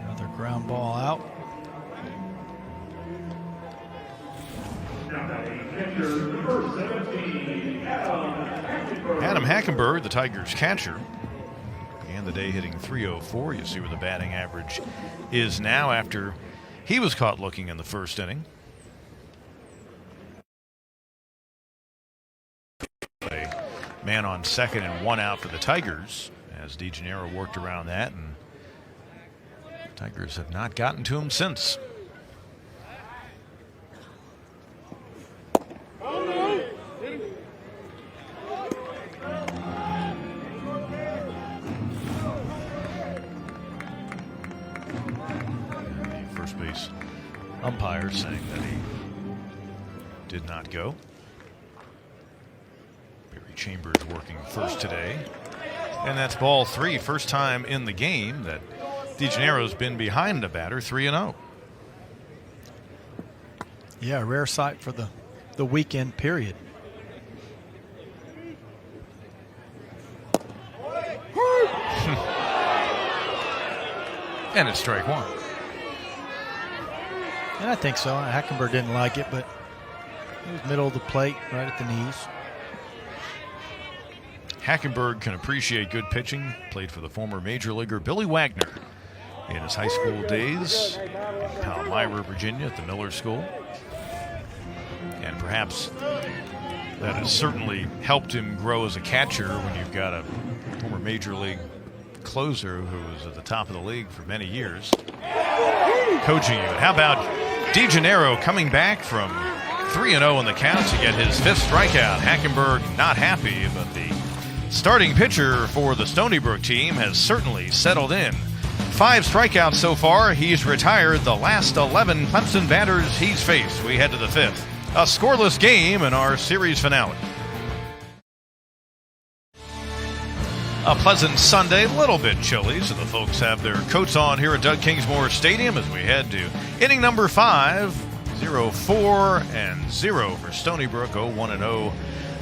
B: Another ground ball out.
A: Adam Hackenberg, the Tigers catcher, began the day hitting .304. You see where the batting average is now after he was caught looking in the first inning. A man on second and 1 out for the Tigers as DeGennaro worked around that, and Tigers have not gotten to him since. First base umpire saying that he did not go. Barry Chambers working first today. And that's ball 3. First time in the game that DeGennaro's been behind a batter 3-0.
B: Yeah, a rare sight for the weekend period.
A: And it's strike 1.
B: And I think so. Hackenberg didn't like it, but it was middle of the plate, right at the knees.
A: Hackenberg can appreciate good pitching. Played for the former major leaguer Billy Wagner in his high school days in Palmyra, Virginia at the Miller School. And perhaps that has certainly helped him grow as a catcher when you've got a former major league closer who was at the top of the league for many years coaching you. How about DeGennaro coming back from 3-0 in the count to get his 5th strikeout? Hackenberg not happy, but the starting pitcher for the Stony Brook team has certainly settled in. 5 strikeouts so far. He's retired the last 11 Clemson batters he's faced. We head to the 5th. A scoreless game in our series finale. A pleasant Sunday, a little bit chilly, so the folks have their coats on here at Doug Kingsmore Stadium as we head to inning number 5 0-4 and 0 for Stony Brook. 0-1-0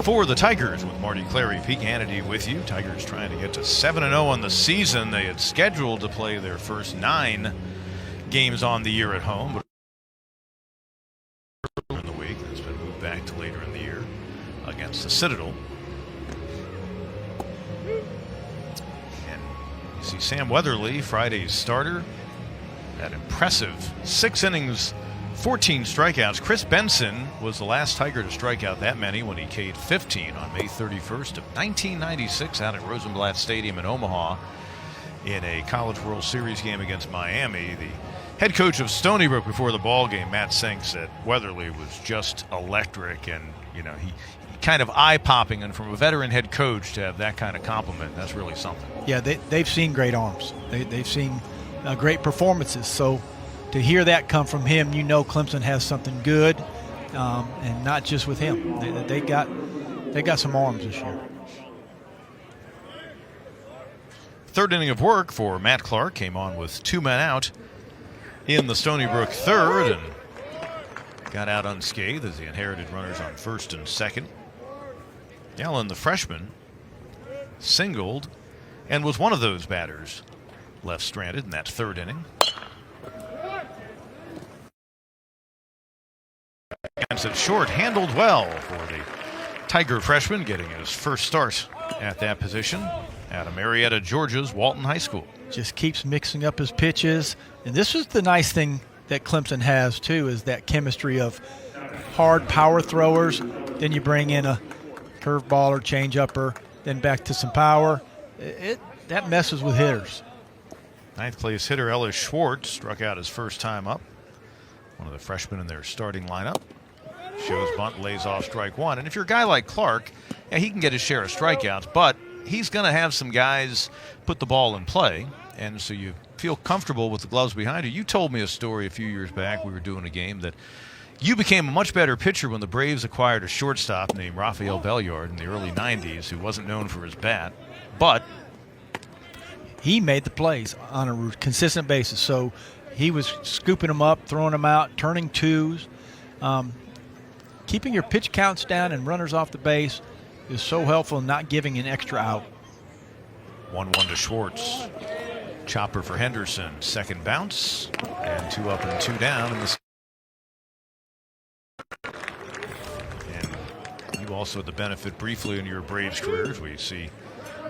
A: for the Tigers with Marty Clary, Pete Hannity with you. Tigers trying to get to 7-0 on the season. They had scheduled to play their first 9 games on the year at home, but in the week it's been moved back to later in the year against the Citadel. And you see Sam Weatherly, Friday's starter, that impressive 6 innings, 14 strikeouts. Chris Benson was the last Tiger to strike out that many when he K'd 15 on May 31st of 1996 out at Rosenblatt Stadium in Omaha in a College World Series game against Miami. The head coach of Stony Brook before the ball game, Matt Sink, said Weatherly was just electric, and he kind of eye-popping, and from a veteran head coach to have that kind of compliment, that's really something.
B: Yeah, they've seen great arms. They've seen great performances. So to hear that come from him, Clemson has something good, and not just with him. They got some arms this year.
A: Third inning of work for Matt Clark came on with 2 men out in the Stony Brook third, and got out unscathed as he inherited runners on first and second. Gallen, the freshman, singled and was one of those batters left stranded in that third inning. Against it short, handled well for the Tiger freshman, getting his first start at that position out of Marietta, Georgia's Walton High School.
B: Just keeps mixing up his pitches. And this is the nice thing that Clemson has, too, is that chemistry of hard power throwers. Then you bring in a curveball or change-upper, then back to some power. That messes with hitters.
A: Ninth place hitter Ellis Schwartz struck out his first time up. One of the freshmen in their starting lineup. Shows bunt, lays off strike one. And if you're a guy like Clark, he can get his share of strikeouts, but he's going to have some guys put the ball in play, and so you feel comfortable with the gloves behind you. You told me a story a few years back. We were doing a game that you became a much better pitcher when the Braves acquired a shortstop named Rafael Belliard in the early 90s who wasn't known for his bat, but
B: he made the plays on a consistent basis. So he was scooping them up, throwing them out, turning twos. Keeping your pitch counts down and runners off the base is so helpful in not giving an extra out.
A: 1-1 to Schwartz. Chopper for Henderson. Second bounce. And 2 up and 2 down. And you also had the benefit briefly in your Braves careers, where you see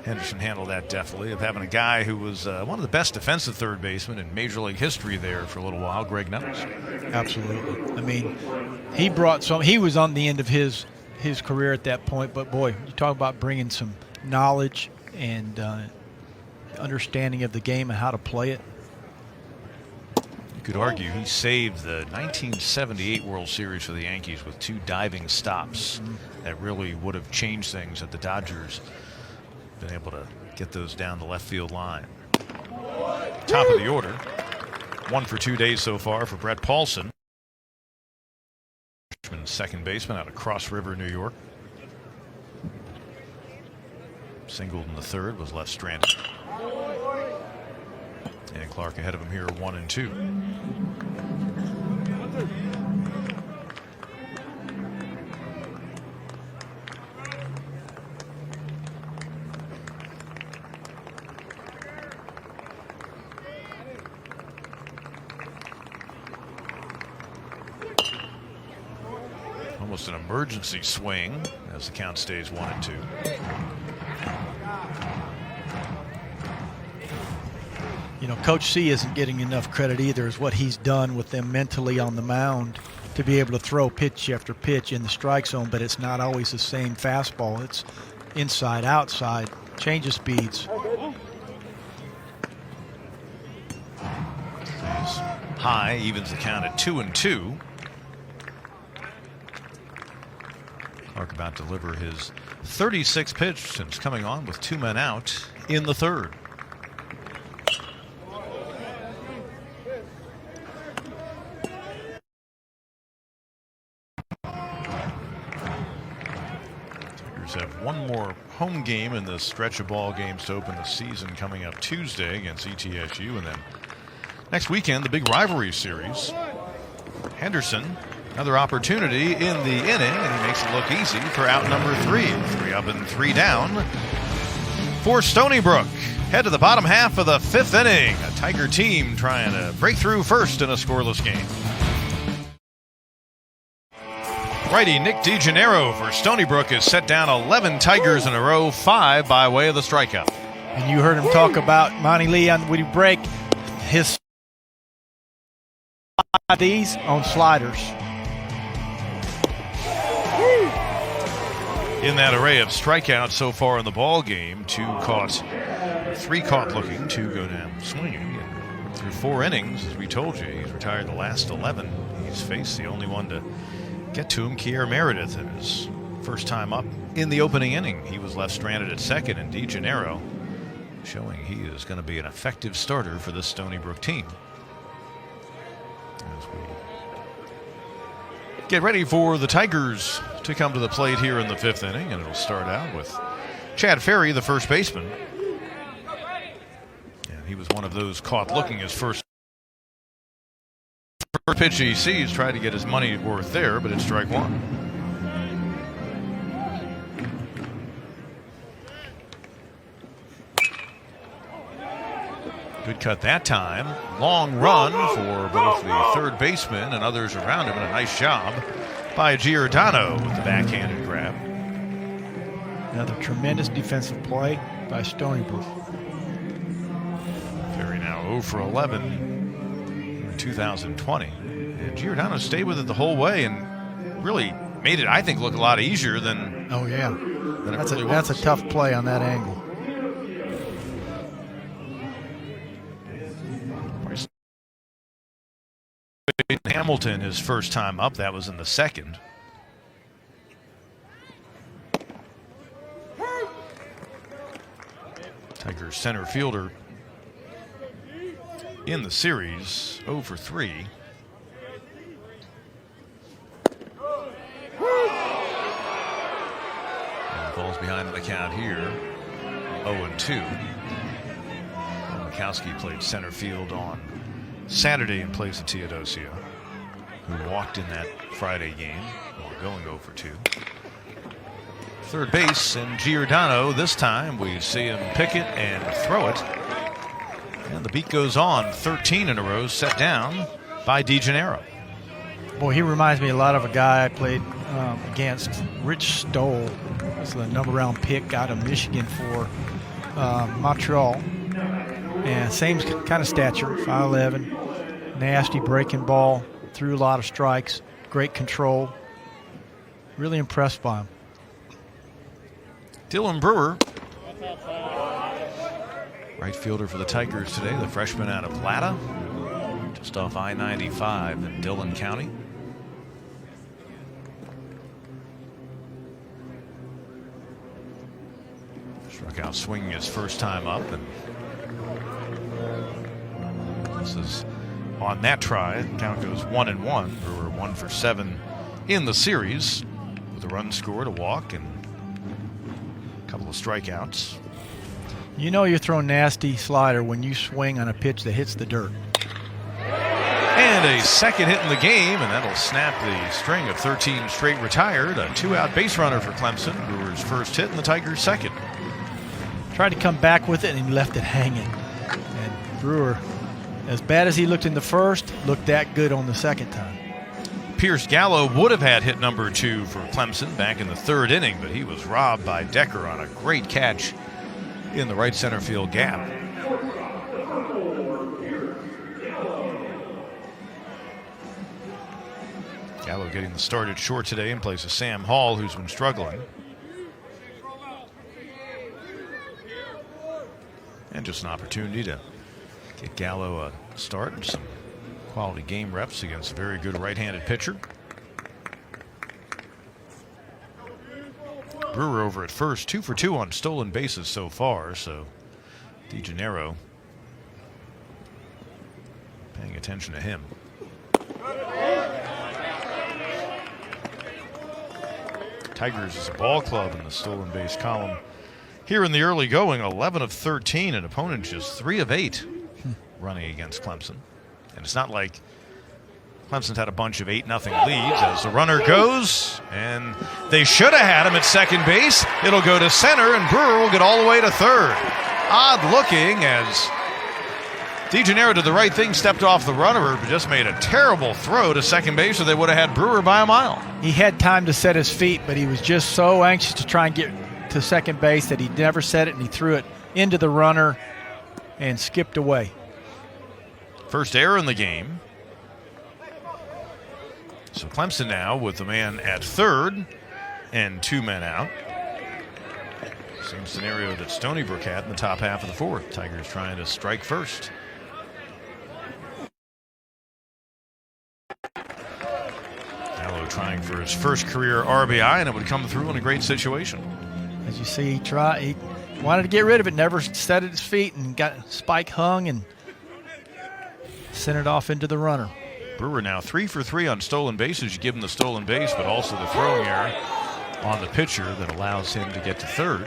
A: Henderson handle that deftly, of having a guy who was one of the best defensive third basemen in Major League history there for a little while, Greg Nettles.
B: Absolutely. I mean, he brought some. He was on the end of his career at that point, but boy, you talk about bringing some knowledge and understanding of the game and how to play it.
A: You could argue he saved the 1978 World Series for the Yankees with 2 diving stops that really would have changed things at the Dodgers. Been able to get those down the left field line. Top of the order. 1 for 2 days so far for Brett Paulson. Second baseman out of Cross River, New York. Singled in the third, was left stranded. And Clark ahead of him here, 1 and 2. Almost an emergency swing as the count stays 1 and 2.
B: Coach C isn't getting enough credit either, as what he's done with them mentally on the mound to be able to throw pitch after pitch in the strike zone, but it's not always the same fastball. It's inside, outside, change of speeds.
A: Stays high, evens the count at 2 and 2. Clark about to deliver his 36th pitch since coming on with 2 men out in the third. Tigers have one more home game in the stretch of ball games to open the season coming up Tuesday against ETSU, and then next weekend the big rivalry series. Henderson Another opportunity in the inning, and he makes it look easy for out number 3. 3 up and 3 down for Stony Brook. Head to the bottom half of the 5th inning. A Tiger team trying to break through first in a scoreless game. Righty Nick DeGennaro for Stony Brook has set down 11 Tigers in a row, 5 by way of the strikeout.
B: And you heard him talk about Monty Lee on when he break his IDs on sliders.
A: In that array of strikeouts so far in the ball game, 3 caught looking, 2 go down swinging. And through 4 innings, as we told you, he's retired the last 11. He's faced the only one to get to him, Kier Meredith, in his first time up in the opening inning. He was left stranded at second, and DeGennaro showing he is going to be an effective starter for this Stony Brook team. As we get ready for the Tigers to come to the plate here in the 5th inning, and it'll start out with Chad Ferry, the first baseman. And he was one of those caught looking his first pitch he sees, tried to get his money worth there, but it's strike 1. Good cut that time. Long run for both the third baseman and others around him, and a nice job by Giordano with the backhanded grab.
B: Another tremendous defensive play by Stony Brook.
A: Ferry now 0 for 11 in 2020. And Giordano stayed with it the whole way and really made it, I think, look a lot easier than.
B: Oh yeah,
A: than
B: that's a tough play on that angle.
A: Hamilton, his first time up, that was in the 2nd. Tigers center fielder in the series, 0 for 3. And falls behind in the count here, 0-2. Mikowski played center field on Saturday in place of Teodosio, who walked in that Friday game while going 0 for 2. Third base, and Giordano, this time we see him pick it and throw it. And the beat goes on. 13 in a row set down by DeGennaro.
B: Boy, he reminds me a lot of a guy I played against, Rich Stoll. This is the number round pick out of Michigan for Montreal. And same kind of stature, 5'11", nasty breaking ball, threw a lot of strikes, great control. Really impressed by him.
A: Dylan Brewer, right fielder for the Tigers today, the freshman out of Latta, just off I-95 in Dillon County. Struck out swinging his first time up, and this is on that try. Count goes 1-1. Brewer 1 for 7 in the series with a run scored, a walk, and a couple of strikeouts.
B: You know you're throwing nasty slider when you swing on a pitch that hits the dirt.
A: And a second hit in the game, and that'll snap the string of 13 straight retired. A 2-out base runner for Clemson. Brewer's first hit and the Tigers' second.
B: Tried to come back with it and he left it hanging. And Brewer, as bad as he looked in the first, looked that good on the second time.
A: Pierce Gallo would have had hit number 2 for Clemson back in the 3rd inning, but he was robbed by Decker on a great catch in the right center field gap. Gallo getting the start at short today in place of Sam Hall, who's been struggling. And just an opportunity to get Gallo a start and some quality game reps against a very good right-handed pitcher. Brewer over at first, 2 for 2 on stolen bases so far, so DeGennaro paying attention to him. Tigers is a ball club in the stolen base column. Here in the early going, 11 of 13, and opponent just 3 of 8 running against Clemson. And it's not like Clemson's had a bunch of 8-0 leads as the runner goes, and they should have had him at second base. It'll go to center, and Brewer will get all the way to third. Odd looking as DeGennaro did the right thing, stepped off the runner, but just made a terrible throw to second base, so they would have had Brewer by a mile.
B: He had time to set his feet, but he was just so anxious to try and get to second base that he never set it, and he threw it into the runner and skipped away.
A: First error in the game. So Clemson now with the man at third and 2 men out. Same scenario that Stony Brook had in the top half of the fourth. Tigers trying to strike first. Gallo trying for his first career RBI, and it would come through in a great situation.
B: As you see, he wanted to get rid of it, never set at his feet, and got spike hung and sent it off into the runner.
A: Brewer now 3 for 3 on stolen bases. You give him the stolen base, but also the throwing error on the pitcher that allows him to get to third.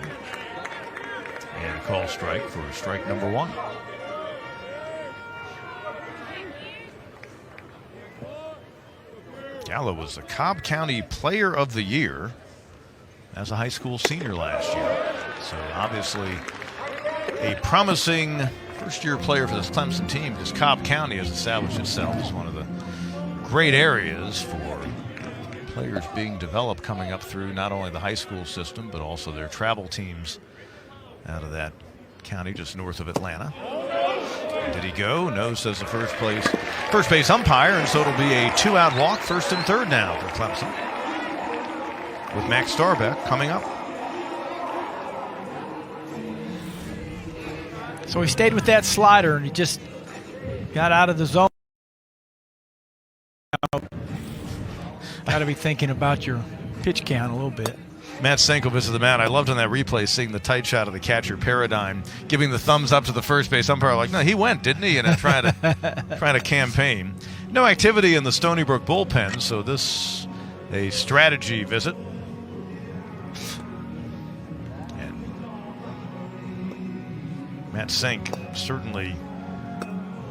A: And a call strike for strike number 1. Gallo was the Cobb County Player of the Year as a high school senior last year. So obviously a promising first-year player for this Clemson team, because Cobb County has established itself as one of the great areas for players being developed coming up through not only the high school system, but also their travel teams out of that county just north of Atlanta. Did he go? No, says the first base umpire, and so it'll be a 2-out walk, first and third now for Clemson, with Max Starbeck coming up.
B: So he stayed with that slider, and he just got out of the zone. Got to be thinking about your pitch count a little bit.
A: Matt Senkel visited the mound. I loved on that replay seeing the tight shot of the catcher Paradigm giving the thumbs up to the first base umpire, like, no, he went, didn't he? And trying to campaign. No activity in the Stony Brook bullpen, so this a strategy visit. And Matt Senk certainly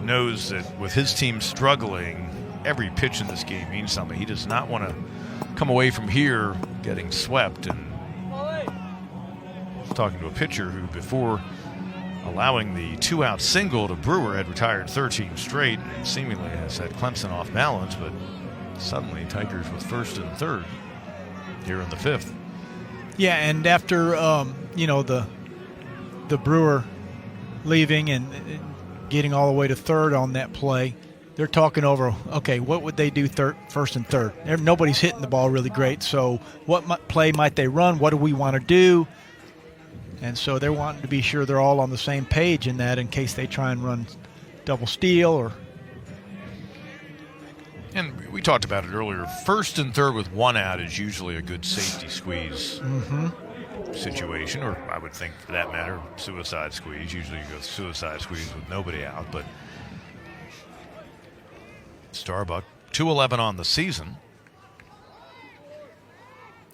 A: knows that with his team struggling, every pitch in this game means something. He does not want to come away from here getting swept. And talking to a pitcher who, before allowing the 2-out single to Brewer, had retired 13 straight and seemingly has had Clemson off balance, but suddenly Tigers with first and third here in the fifth.
B: Yeah, and after the Brewer leaving and getting all the way to third on that play, they're talking over, okay, what would they do first and third? Nobody's hitting the ball really great, so what play might they run? What do we want to do? And so they're wanting to be sure they're all on the same page in that, in case they try and run double steal or.
A: And we talked about it earlier. First and third with 1 out is usually a good safety squeeze situation, or I would think for that matter, suicide squeeze. Usually you go suicide squeeze with nobody out, but Starbuck, 211 on the season.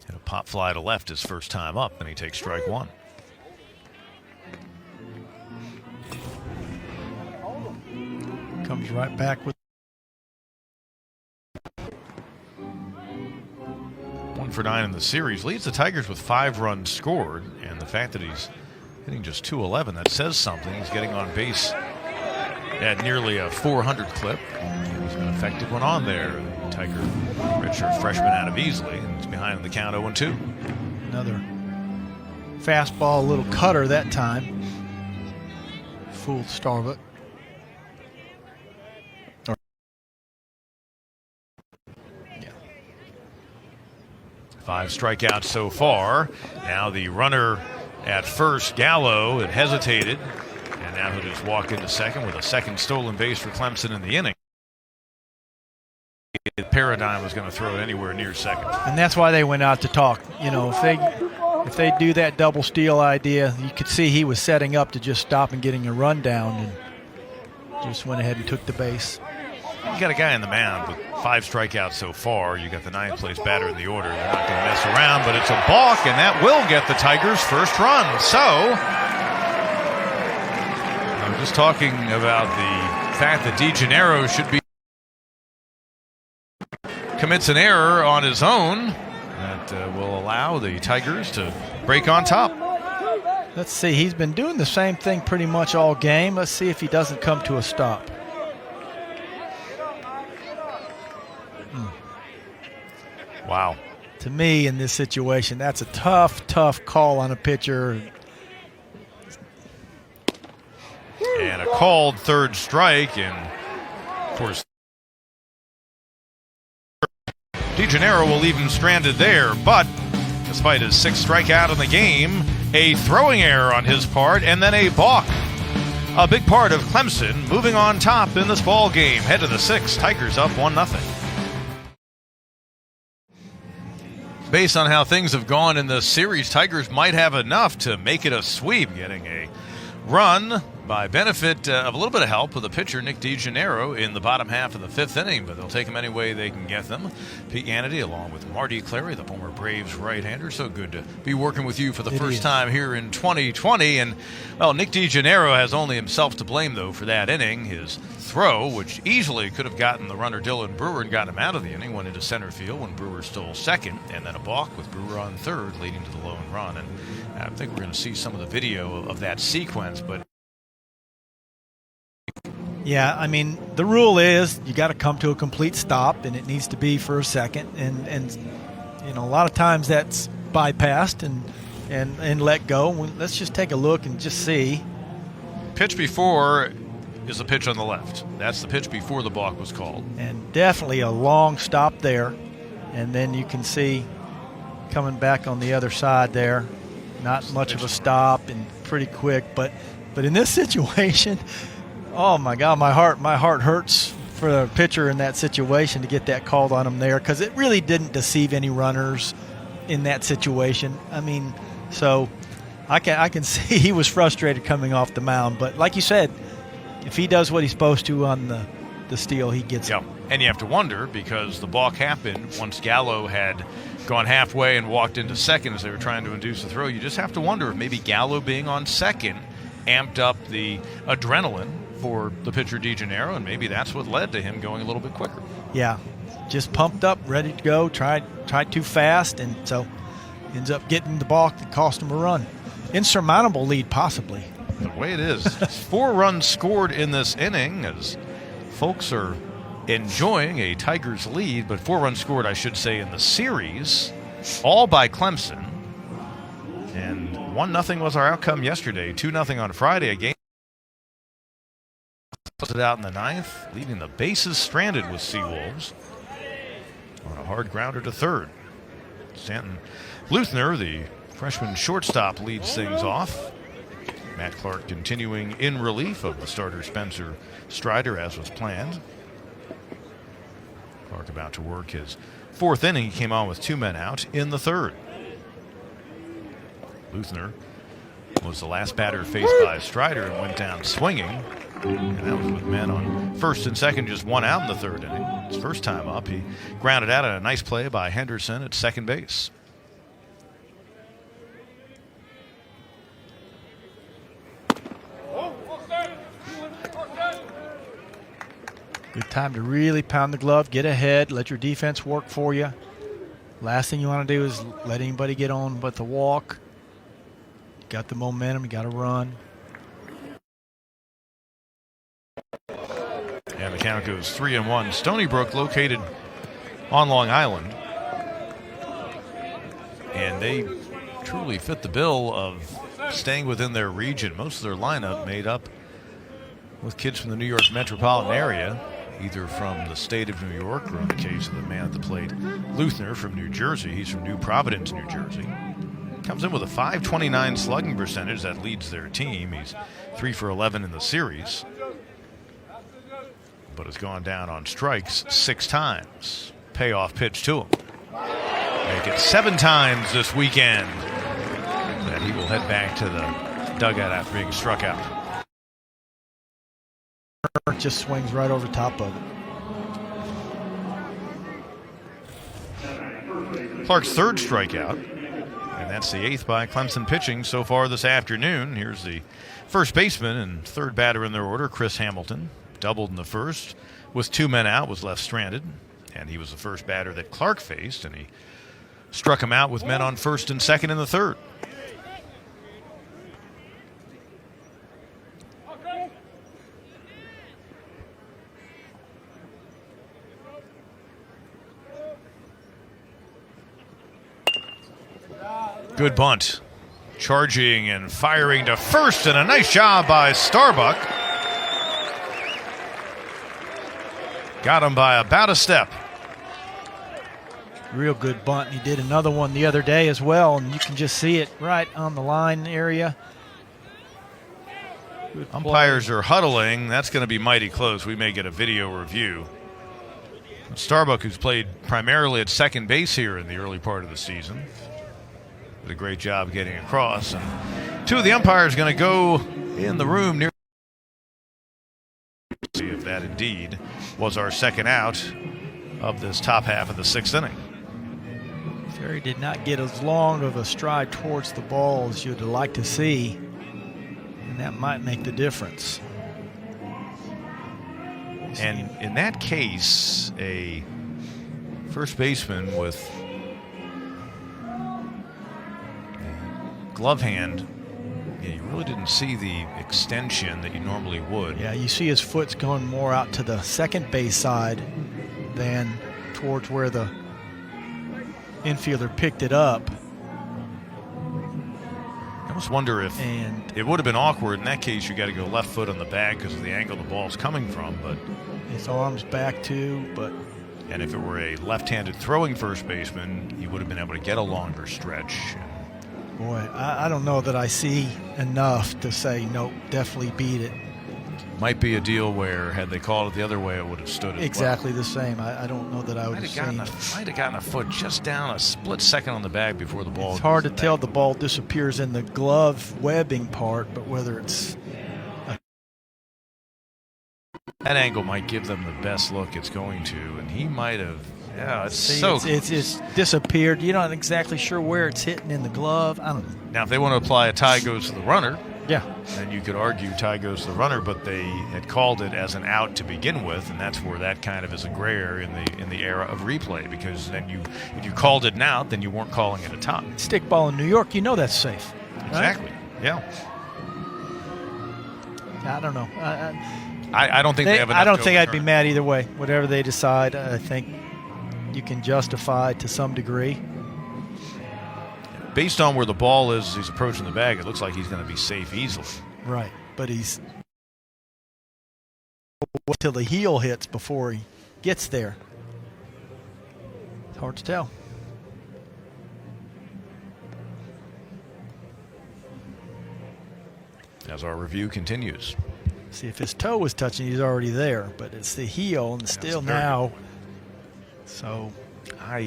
A: Hit a pop fly to left his first time up, and he takes strike 1.
B: Comes right back with
A: 1 for 9 in the series. Leads the Tigers with 5 runs scored, and the fact that he's hitting just 211, that says something. He's getting on base at nearly a 400 clip. He's an effective one on there. Tiger, redshirt freshman out of Easley, and he's behind in the count 0-2.
B: Another fastball, a little cutter that time. Fooled Starbuck.
A: 5 strikeouts so far. Now the runner at first, Gallo, had hesitated, and now he'll just walk into second with a second stolen base for Clemson in the inning. Paradigm was going to throw it anywhere near second.
B: And that's why they went out to talk. If they do that double steal idea, you could see he was setting up to just stop and getting a run down, and just went ahead and took the base.
A: You got a guy in the mound with 5 strikeouts so far. You got the 9th place batter in the order. They're not going to mess around, but it's a balk, and that will get the Tigers' first run. So I'm just talking about the fact that DeGennaro should be commits an error on his own that will allow the Tigers to break on top.
B: Let's see. He's been doing the same thing pretty much all game. Let's see if he doesn't come to a stop.
A: Wow.
B: To me, in this situation, that's a tough call on a pitcher.
A: And a called third strike, and of course DeGennaro will leave him stranded there, but despite his 6th strikeout in the game, a throwing error on his part, and then a balk. A big part of Clemson moving on top in this ball game. Head to the 6th, Tigers up 1-0. Based on how things have gone in the series, Tigers might have enough to make it a sweep, getting a run by benefit of a little bit of help with the pitcher, Nick DeGennaro, in the bottom half of the 5th inning, but they'll take him any way they can get them. Pete Hannity, along with Marty Clary, the former Braves right-hander. So good to be working with you for the first time here in 2020. And, well, Nick DeGennaro has only himself to blame, though, for that inning. His throw, which easily could have gotten the runner Dylan Brewer and gotten him out of the inning, went into center field when Brewer stole second, and then a balk with Brewer on third, leading to the lone run. And I think we're going to see some of the video of that sequence, but
B: yeah, I mean, the rule is you got to come to a complete stop, and it needs to be for a second. And you know, a lot of times that's bypassed and let go. Let's just take a look and just see.
A: Pitch before is the pitch on the left. That's the pitch before the balk was called.
B: And definitely a long stop there. And then you can see coming back on the other side there, not much of a stop and pretty quick. But in this situation, oh my God, my heart hurts for the pitcher in that situation to get that called on him there, because it really didn't deceive any runners in that situation. I mean, so I can see he was frustrated coming off the mound. But like you said, if he does what he's supposed to on the steal, he gets it.
A: And you have to wonder, because the balk happened once Gallo had gone halfway and walked into second as they were trying to induce the throw. You just have to wonder if maybe Gallo being on second amped up the adrenaline for the pitcher DeGennaro, and maybe that's what led to him going a little bit quicker.
B: Yeah, just pumped up, ready to go, tried too fast, and so ends up getting the balk that cost him a run. Insurmountable lead, possibly.
A: The way it is, 4 runs scored in this inning as folks are enjoying a Tigers lead, but 4 runs scored, I should say, in the series, all by Clemson. And 1-0 was our outcome yesterday, 2-0 on Friday. A game puts it out in the 9th, leaving the bases stranded with Seawolves on a hard grounder to third. Stanton Luthner, the freshman shortstop, leads things off. Matt Clark continuing in relief of the starter Spencer Strider, as was planned. Clark about to work his 4th inning. He came on with 2 men out in the 3rd. Luthner was the last batter faced by Strider and went down swinging. And that was with men on first and second, just 1 out in the 3rd inning. His first time up, he grounded out at a nice play by Henderson at second base.
B: Good time to really pound the glove, get ahead, let your defense work for you. Last thing you want to do is let anybody get on but the walk. You got the momentum, you got to run.
A: And the count goes 3-1. Stony Brook, located on Long Island. And they truly fit the bill of staying within their region. Most of their lineup made up with kids from the New York metropolitan area, either from the state of New York, or in the case of the man at the plate, Luthner, from New Jersey. He's from New Providence, New Jersey. Comes in with a .529 slugging percentage that leads their team. He's 3 for 11 in the series, but has gone down on strikes 6 times. Payoff pitch to him. Make it 7 times this weekend. Then he will head back to the dugout after being struck out.
B: Just swings right over top of
A: it. Clark's 3rd strikeout, and that's the 8th by Clemson pitching so far this afternoon. Here's the first baseman and 3rd batter in their order, Chris Hamilton. Doubled in the 1st with 2 men out, was left stranded. And he was the first batter that Clark faced, and he struck him out with men on first and second in the third. Good bunt. Charging and firing to first, and a nice job by Starbuck. Got him by about a step.
B: Real good bunt. He did another one the other day as well, and you can just see it right on the line area. Good
A: Umpires are huddling. That's going to be mighty close. We may get a video review. Starbuck, who's played primarily at second base here in the early part of the season, did a great job getting across. And two of the umpires going to go in the room near. See if that indeed was our second out of this top half of the sixth inning.
B: Ferry did not get as long of a stride towards the ball as you'd like to see, and that might make the difference.
A: And in that case, a first baseman with a glove hand, you really didn't see the extension that you normally would.
B: Yeah, you see his foot's going more out to the second base side than towards where the infielder picked it up.
A: I almost wonder if it would have been awkward. In that case, you got to go left foot on the bag because of the angle the ball's coming from. But
B: his arm's back too.
A: And if it were a left-handed throwing first baseman, he would have been able to get a longer stretch.
B: Boy, I don't know that I see enough to say, nope, definitely beat it.
A: Might be a deal where, had they called it the other way, it would have stood as
B: exactly the same. I don't know that I would have seen.
A: Might have gotten a foot just down a split second on the bag before the ball.
B: It's hard to tell. The ball disappears in the glove webbing part, but whether it's
A: that angle might give them the best look it's going to, and he might have. Yeah,
B: it's disappeared. You're not exactly sure where it's hitting in the glove. I don't know.
A: Now, if they want to apply a tie goes to the runner,
B: yeah,
A: then you could argue tie goes to the runner, but they had called it as an out to begin with, and that's where that kind of is a gray area in the era of replay, because then if you called it an out, then you weren't calling it a tie.
B: Stick ball in New York, you know that's safe.
A: Exactly.
B: Right?
A: Yeah.
B: I don't know.
A: I don't think they have enough.
B: I don't think I'd be mad either way. Whatever they decide, I think you can justify to some degree.
A: Based on where the ball is as he's approaching the bag, it looks like he's going to be safe easily.
B: Right, but he's till the heel hits before he gets there. It's hard to tell.
A: As our review continues.
B: See, if his toe was touching, he's already there, but it's the heel and still now. So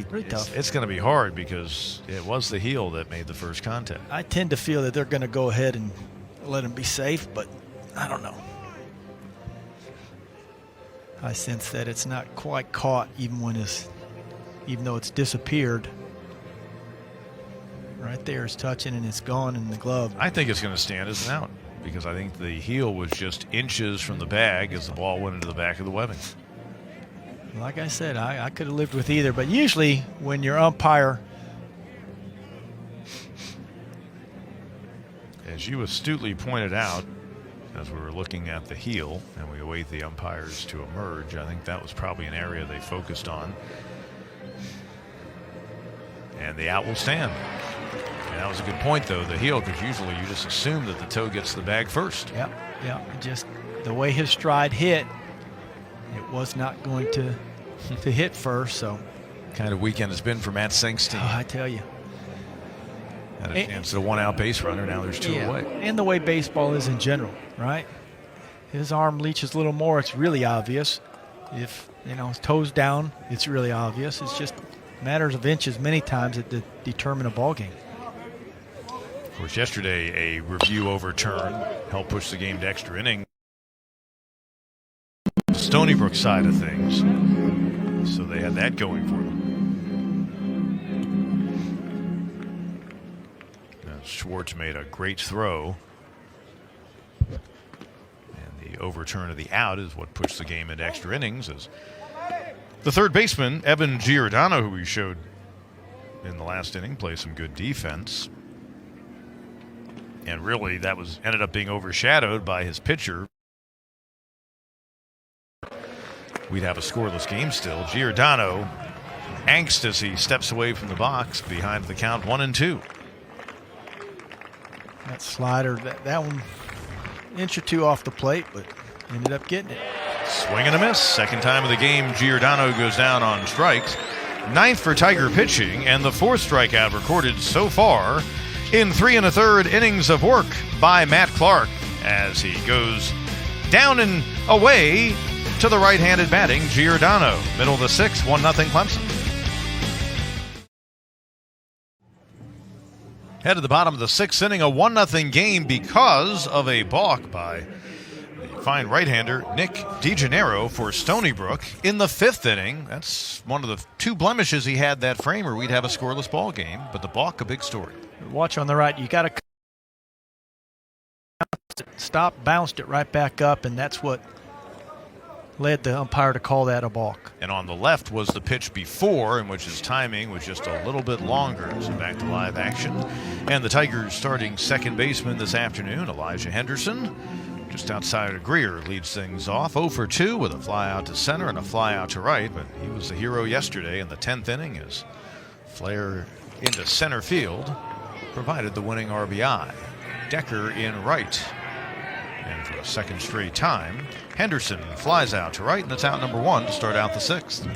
B: pretty tough.
A: It's going to be hard because it was the heel that made the first contact.
B: I tend to feel that they're going to go ahead and let him be safe, but I don't know. I sense that it's not quite caught even though it's disappeared. Right there is touching and it's gone in the glove.
A: I think it's going to stand as an out because I think the heel was just inches from the bag as the ball went into the back of the webbing.
B: Like I said, I could have lived with either, but usually when your umpire,
A: as you astutely pointed out, as we were looking at the heel and we await the umpires to emerge, I think that was probably an area they focused on. And the out will stand. And that was a good point, though, the heel, because usually you just assume that the toe gets to the bag first.
B: Yeah. Just the way his stride hit, it was not going to hit first. So,
A: kind of weekend it's been for Matt Sink's team.
B: Oh, I tell you.
A: Had a chance at a one-out base runner. Now there's two away.
B: And the way baseball is in general, right? His arm reaches a little more. It's really obvious. If his toes down, it's really obvious. It's just matters of inches many times that determine a ball game.
A: Of course, yesterday a review overturn helped push the game to extra inning. Stony Brook side of things, so they had that going for them. Now, Schwartz made a great throw, and the overturn of the out is what pushed the game into extra innings as The third baseman, Evan Giordano, who we showed in the last inning, plays some good defense. And really, that ended up being overshadowed by his pitcher. We'd have a scoreless game still. Giordano, angst as he steps away from the box behind the count 1-2.
B: That slider, that one, inch or two off the plate, but ended up getting it.
A: Swing and a miss. Second time of the game, Giordano goes down on strikes. Ninth for Tiger pitching, and the fourth strikeout recorded so far in 3 1/3 innings of work by Matt Clark as he goes down and away to the right-handed batting Giordano. Middle of the sixth, 1-0 Clemson. Head to the bottom of the sixth inning, a 1-0 game because of a balk by the fine right-hander Nick DeGennaro for Stony Brook in the fifth inning. That's one of the two blemishes he had that frame, or we'd have a scoreless ball game. But the balk, a big story.
B: Watch on the right. You got to stop, bounced it right back up, and that's what led the umpire to call that a balk.
A: And on the left was the pitch before, in which his timing was just a little bit longer. So back to live action. And the Tigers starting second baseman this afternoon, Elijah Henderson, just outside of Greer, leads things off 0 for 2 with a fly out to center and a fly out to right. But he was the hero yesterday in the 10th inning as flare into center field provided the winning RBI. Decker in right. And for a second straight time, Henderson flies out to right, and it's out number 1 to start out the sixth.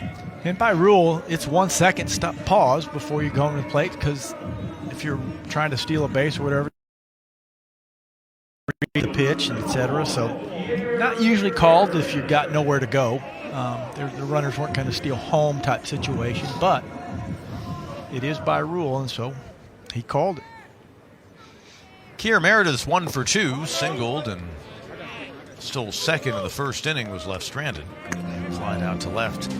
B: And by rule, it's 1 second pause before you go into the plate, because if you're trying to steal a base or whatever, the pitch, and etc. So not usually called if you've got nowhere to go. The runners weren't going to steal home type situation, but it is by rule, and so he called it.
A: Kier Meredith 1 for 2, singled, and still second in the first inning, was left stranded. Flying out to left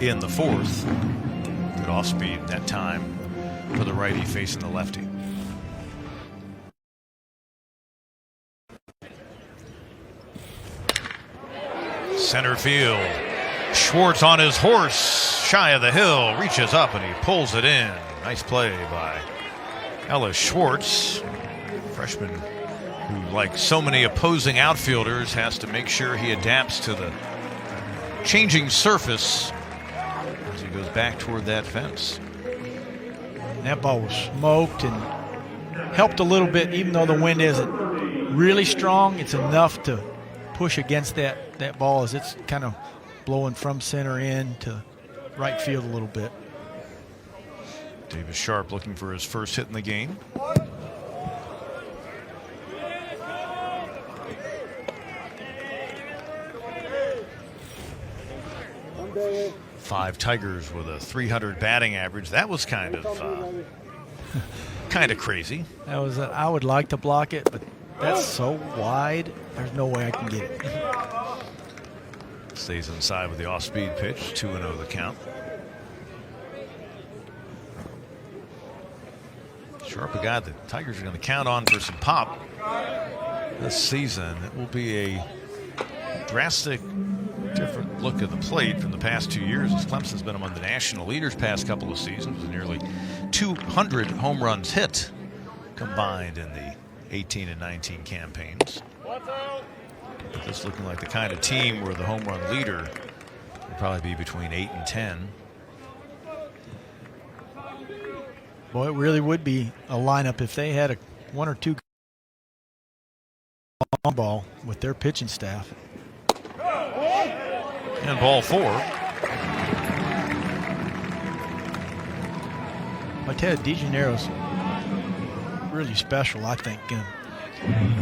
A: in the fourth. Good off speed that time for the righty facing the lefty. Center field. Schwartz on his horse, shy of the hill, reaches up and he pulls it in. Nice play by Ellis Schwartz. Freshman who, like so many opposing outfielders, has to make sure he adapts to the changing surface as he goes back toward that fence.
B: That ball was smoked and helped a little bit, even though the wind isn't really strong. It's enough to push against that ball as it's kind of blowing from center in to right field a little bit.
A: Davis Sharp looking for his first hit in the game. Five Tigers with a .300 batting average. That was kind of crazy.
B: That was I would like to block it, but that's so wide. There's no way I can get it.
A: Stays inside with the off-speed pitch. 2-0 the count. Sharp, a guy the Tigers are going to count on for some pop this season. It will be a drastic different look at the plate from the past 2 years, as Clemson's been among the national leaders past couple of seasons with nearly 200 home runs hit combined in the 18 and 19 campaigns. But this looking like the kind of team where the home run leader would probably be between 8 and 10.
B: Boy, it really would be a lineup if they had one or two on ball with their pitching staff.
A: And ball 4.
B: I tell you, DeGennaro's really special, I think.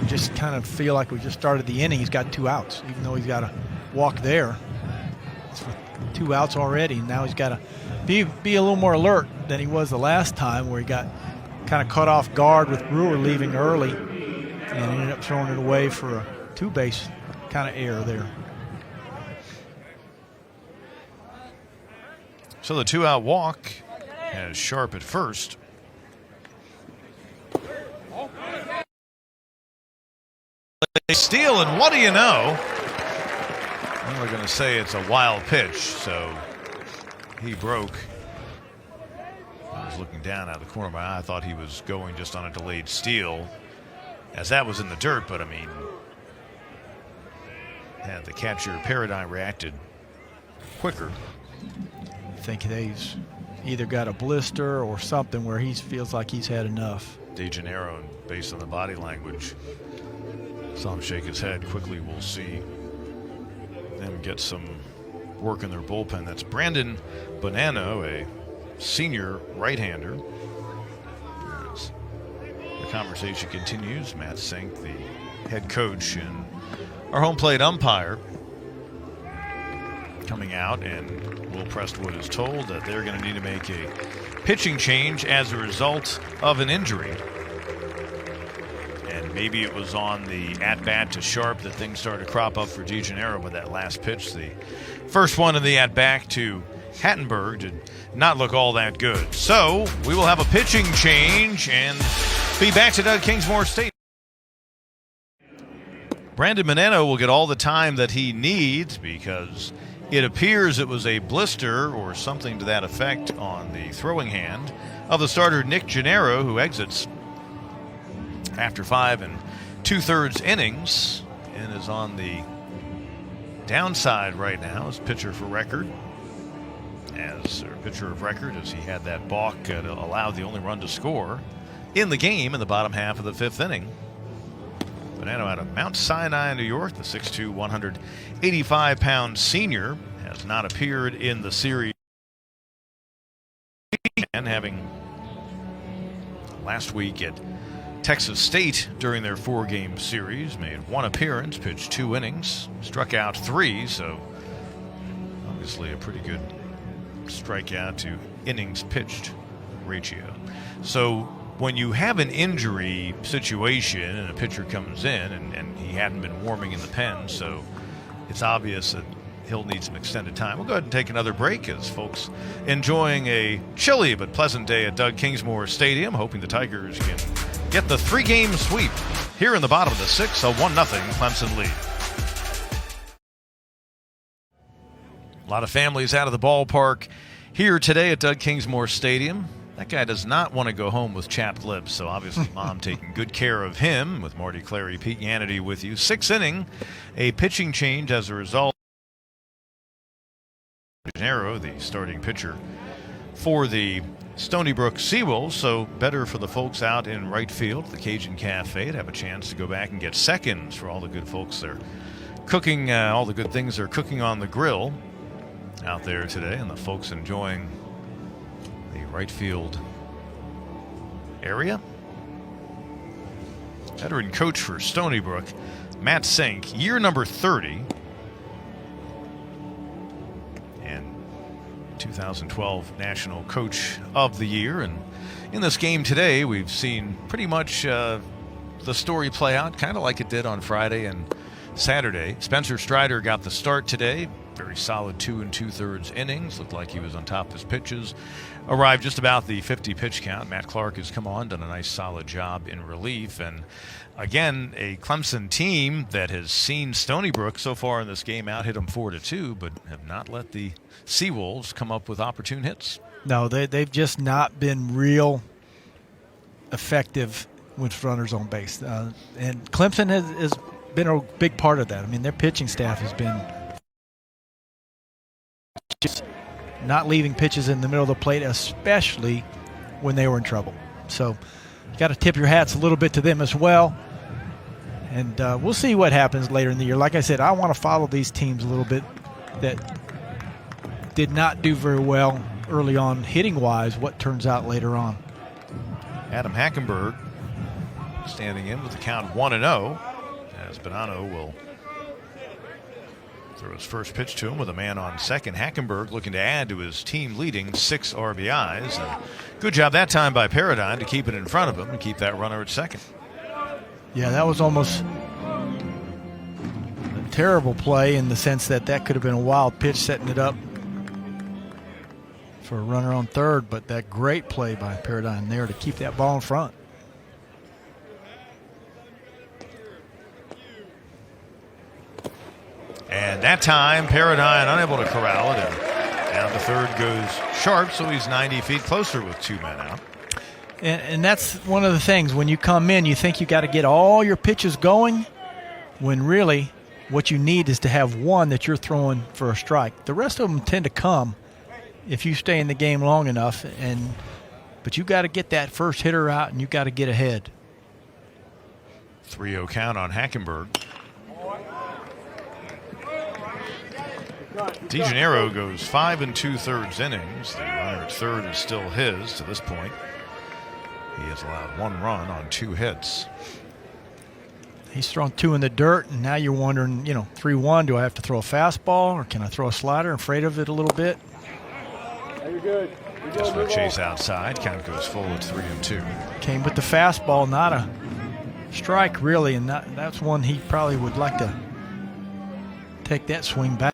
B: We just kind of feel like we just started the inning. He's got 2 outs, even though he's got to walk there. It's with 2 outs already. Now he's got to be a little more alert than he was the last time, where he got kind of caught off guard with Brewer leaving early and ended up throwing it away for a 2-base kind of error there.
A: So the 2-out walk has Sharp at first. They steal, and what do you know? Well, we're going to say it's a wild pitch, so he broke. I was looking down out of the corner of my eye. I thought he was going just on a delayed steal, as that was in the dirt, but I mean, had the catcher Paradigm reacted quicker.
B: I think he's either got a blister or something where he feels like he's had enough.
A: DeGennaro, based on the body language, saw him shake his head. Quickly we'll see them get some work in their bullpen. That's Brandon Bonanno, a senior right-hander. As the conversation continues, Matt Sink, the head coach and our home plate umpire, coming out, and Will Prestwood is told that they're going to need to make a pitching change as a result of an injury. And maybe it was on the at-bat to Sharp that things started to crop up for DeGennaro with that last pitch. The first one in the at-bat to Hattenberg did not look all that good. So we will have a pitching change and be back to Doug Kingsmore Stadium. Brandon Bonanno will get all the time that he needs because it appears it was a blister or something to that effect on the throwing hand of the starter Nick Gennaro, who exits after 5 2/3 innings and is on the downside right now as pitcher of record, as he had that balk that allowed the only run to score in the game in the bottom half of the 5th inning. Bonanno out of Mount Sinai, New York, the 6'2", 185-pound senior, has not appeared in the series, and having last week at Texas State during their 4-game series, made 1 appearance, pitched 2 innings, struck out 3, so obviously a pretty good strikeout to innings pitched ratio. So when you have an injury situation and a pitcher comes in, and he hadn't been warming in the pen, so it's obvious that he'll need some extended time. We'll go ahead and take another break as folks enjoying a chilly but pleasant day at Doug Kingsmore Stadium, hoping the Tigers can get the 3-game sweep here in the bottom of the 6th, a 1-0 Clemson lead. A lot of families out of the ballpark here today at Doug Kingsmore Stadium. That guy does not want to go home with chapped lips, so obviously Mom taking good care of him. With Marty Clary, Pete Yannity with you. 6th inning, a pitching change as a result. Gennaro, the starting pitcher for the Stony Brook Seawolves, so better for the folks out in right field, the Cajun Cafe, to have a chance to go back and get seconds for all the good folks there cooking, all the good things they're cooking on the grill out there today, and the folks enjoying the right field area. Veteran coach for Stony Brook, Matt Sink, year number 30, and 2012 National Coach of the Year. And in this game today, we've seen pretty much the story play out kind of like it did on Friday and Saturday. Spencer Strider got the start today. Very solid 2 2/3 innings. Looked like he was on top of his pitches. Arrived just about the 50 pitch count. Matt Clark has come on, done a nice solid job in relief. And again, a Clemson team that has seen Stony Brook so far in this game out hit them 4-2, but have not let the Seawolves come up with opportune hits.
B: No, they've just not been real effective with runners on base. And Clemson has been a big part of that. I mean, their pitching staff has been just not leaving pitches in the middle of the plate, especially when they were in trouble. So you got to tip your hats a little bit to them as well. And we'll see what happens later in the year. Like I said, I want to follow these teams a little bit that did not do very well early on hitting-wise, what turns out later on.
A: Adam Hackenberg standing in with the count 1-0, as Bonanno will throw his first pitch to him with a man on second. Hackenberg looking to add to his team leading 6 RBIs. And good job that time by Paradigm to keep it in front of him and keep that runner at second.
B: Yeah, that was almost a terrible play in the sense that could have been a wild pitch setting it up for a runner on third, but that great play by Paradigm there to keep that ball in front. And
A: that time, Paradigm unable to corral it. And Down to third goes Sharp, so he's 90 feet closer with 2 men out.
B: And that's one of the things. When you come in, you think you got to get all your pitches going, when really what you need is to have one that you're throwing for a strike. The rest of them tend to come if you stay in the game long enough, but you got to get that first hitter out, and you got to get ahead.
A: 3-0 count on Hackenberg. DeGennaro goes 5 2/3 innings. The runner at third is still his to this point. He has allowed 1 run on 2 hits.
B: He's thrown 2 in the dirt, and now you're wondering, 3-1, do I have to throw a fastball, or can I throw a slider? I'm afraid of it a little bit.
C: You're good.
A: Just no chase outside. Count goes full at 3-2.
B: Came with the fastball, not a strike really, and that's one he probably would like to take that swing back.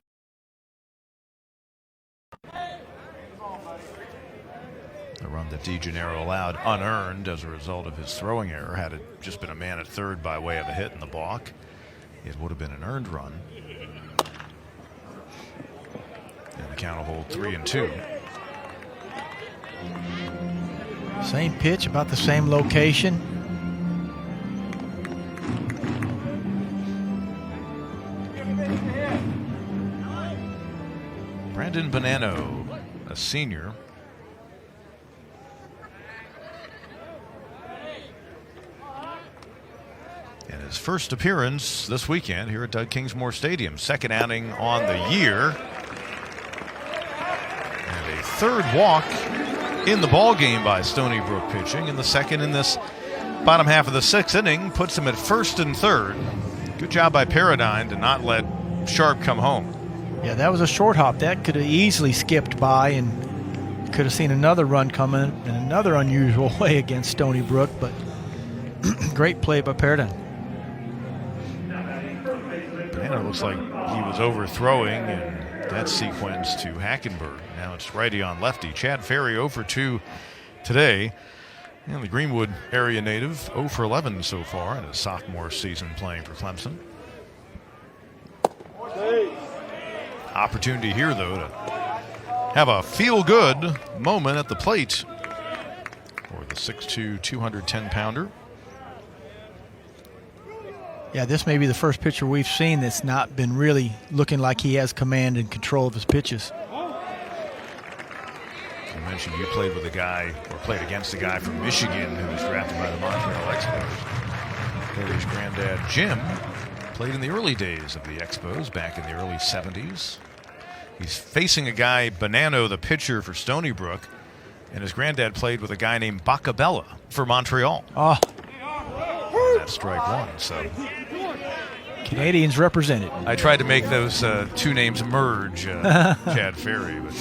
A: The run that DeGennaro allowed unearned as a result of his throwing error. Had it just been a man at third by way of a hit in the balk, it would have been an earned run. And the count will hold 3-2.
B: Same pitch, about the same location.
A: Brandon Bonanno, a senior. And his first appearance this weekend here at Doug Kingsmore Stadium. Second outing on the year. And a third walk in the ball game by Stony Brook pitching. And the second in this bottom half of the 6th inning puts him at first and third. Good job by Paradine to not let Sharp come home.
B: Yeah, that was a short hop. That could have easily skipped by, and could have seen another run coming in another unusual way against Stony Brook, but great play by Paradine.
A: And it looks like he was overthrowing in that sequence to Hackenberg. Now it's righty on lefty. Chad Ferry 0 for 2 today. And the Greenwood area native 0 for 11 so far in his sophomore season playing for Clemson. Opportunity here, though, to have a feel-good moment at the plate for the 6'2", 210-pounder.
B: Yeah, this may be the first pitcher we've seen that's not been really looking like he has command and control of his pitches.
A: You mentioned you played with a guy, or played against a guy from Michigan who was drafted by the Montreal Expos. His granddad, Jim, played in the early days of the Expos back in the early 70s. He's facing a guy, Bonanno, the pitcher for Stony Brook, and his granddad played with a guy named Bacabella for Montreal.
B: Oh.
A: That's strike one. So
B: Canadians represented.
A: I tried to make those two names merge, Chad Ferry, but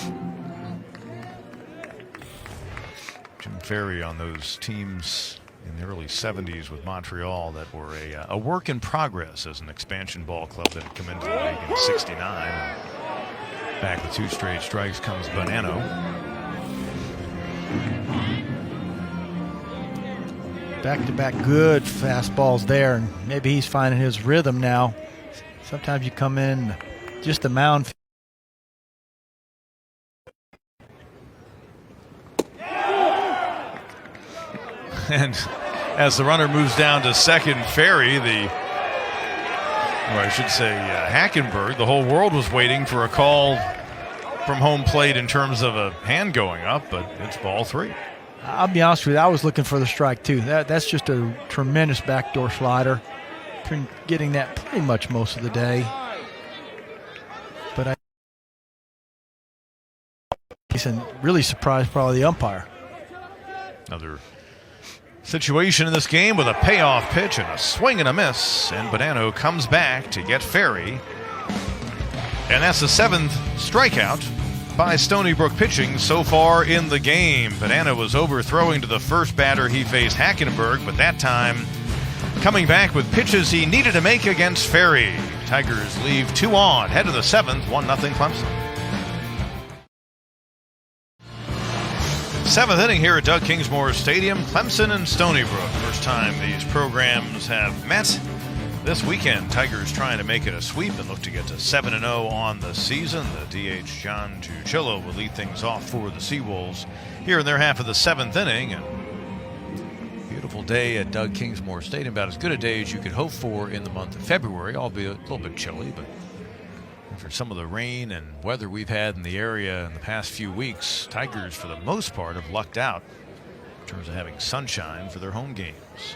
A: Jim Ferry on those teams in the early 70s with Montreal that were a work in progress as an expansion ball club that had come into the league in '69. Back with 2 straight strikes comes Bonanno.
B: Back-to-back good fastballs there, and maybe he's finding his rhythm now. Sometimes you come in just the mound.
A: And as the runner moves down to second, Ferry, Hackenberg, the whole world was waiting for a call from home plate in terms of a hand going up, but it's ball 3.
B: I'll be honest with you, I was looking for the strike too. That's just a tremendous backdoor slider. Been getting that pretty much most of the day. But I'm really surprised probably the umpire.
A: Another situation in this game with a payoff pitch and a swing and a miss, and Bonanno comes back to get Ferry. And that's the 7th strikeout by Stony Brook pitching so far in the game. Bonanno was overthrowing to the first batter he faced, Hackenberg, but that time coming back with pitches he needed to make against Ferry. Tigers leave 2 on, head to the 7th, 1-0 Clemson. 7th inning here at Doug Kingsmore Stadium, Clemson and Stony Brook. First time these programs have met This weekend, Tigers trying to make it a sweep and look to get to 7-0 on the season. The DH John Tuchillo will lead things off for the Seawolves here in their half of the 7th inning. And beautiful day at Doug Kingsmore Stadium, about as good a day as you could hope for in the month of February, albeit a little bit chilly, but for some of the rain and weather we've had in the area in the past few weeks, Tigers, for the most part, have lucked out in terms of having sunshine for their home games.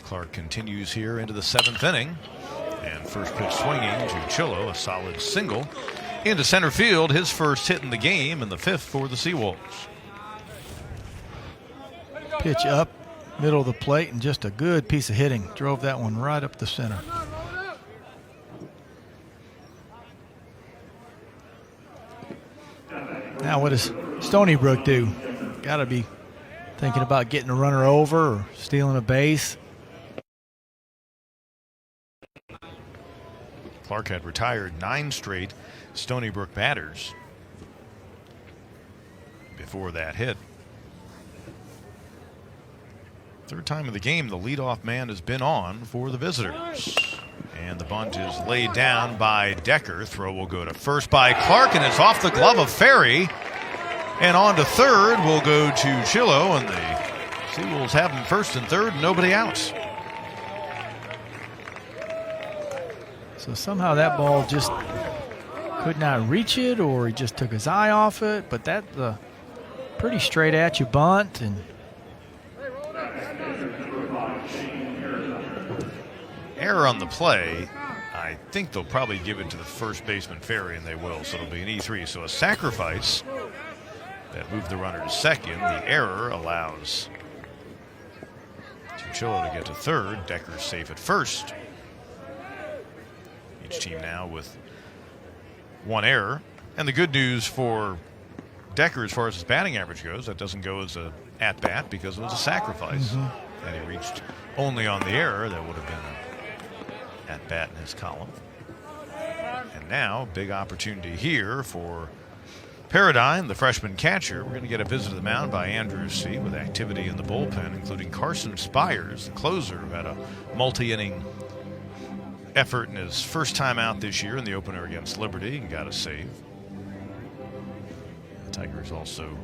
A: Clark continues here into the 7th inning, and first pitch swinging to Chillo, a solid single into center field, his first hit in the game, and the 5th for the Seawolves.
B: Pitch up, middle of the plate, and just a good piece of hitting. Drove that one right up the center. Now what does Stony Brook do? Got to be thinking about getting a runner over or stealing a base.
A: Clark had retired 9 straight Stony Brook batters before that hit. Third time of the game, the leadoff man has been on for the visitors. And the bunt is laid down by Decker. Throw will go to first by Clark, and it's off the glove of Ferry. And on to third will go to Chillo, and the Seawolves have him first and third, nobody out.
B: So somehow that ball just could not reach it, or he just took his eye off it. But that's a pretty straight at you bunt. And
A: error on the play. I think they'll probably give it to the first baseman Ferry, and they will. So it'll be an E3. So a sacrifice that moved the runner to second. The error allows Tuchillo to get to third. Decker's safe at first. Each team now with 1 error. And the good news for Decker as far as his batting average goes, that doesn't go as a at-bat because it was a sacrifice. And he reached only on the error. That would have been an at-bat in his column. And now, big opportunity here for Paradigm, the freshman catcher. We're going to get a visit to the mound by Andrew C. with activity in the bullpen, including Carson Spires, the closer, who had a multi-inning effort in his first time out this year in the opener against Liberty and got a save. The Tigers also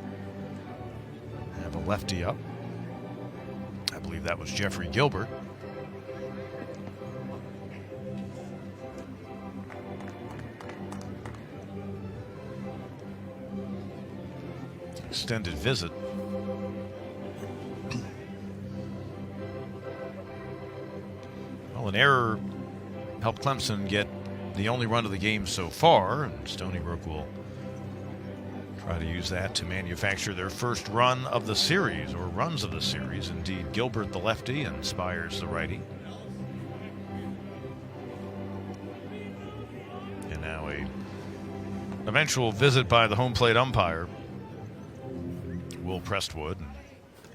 A: have a lefty up. I believe that was Jeffrey Gilbert. Extended visit. Well, an error helped Clemson get the only run of the game so far, and Stony Brook will try to use that to manufacture their first run of the series, or runs of the series. Indeed, Gilbert the lefty and Spires the righty. And now a eventual visit by the home plate umpire, Will Prestwood, and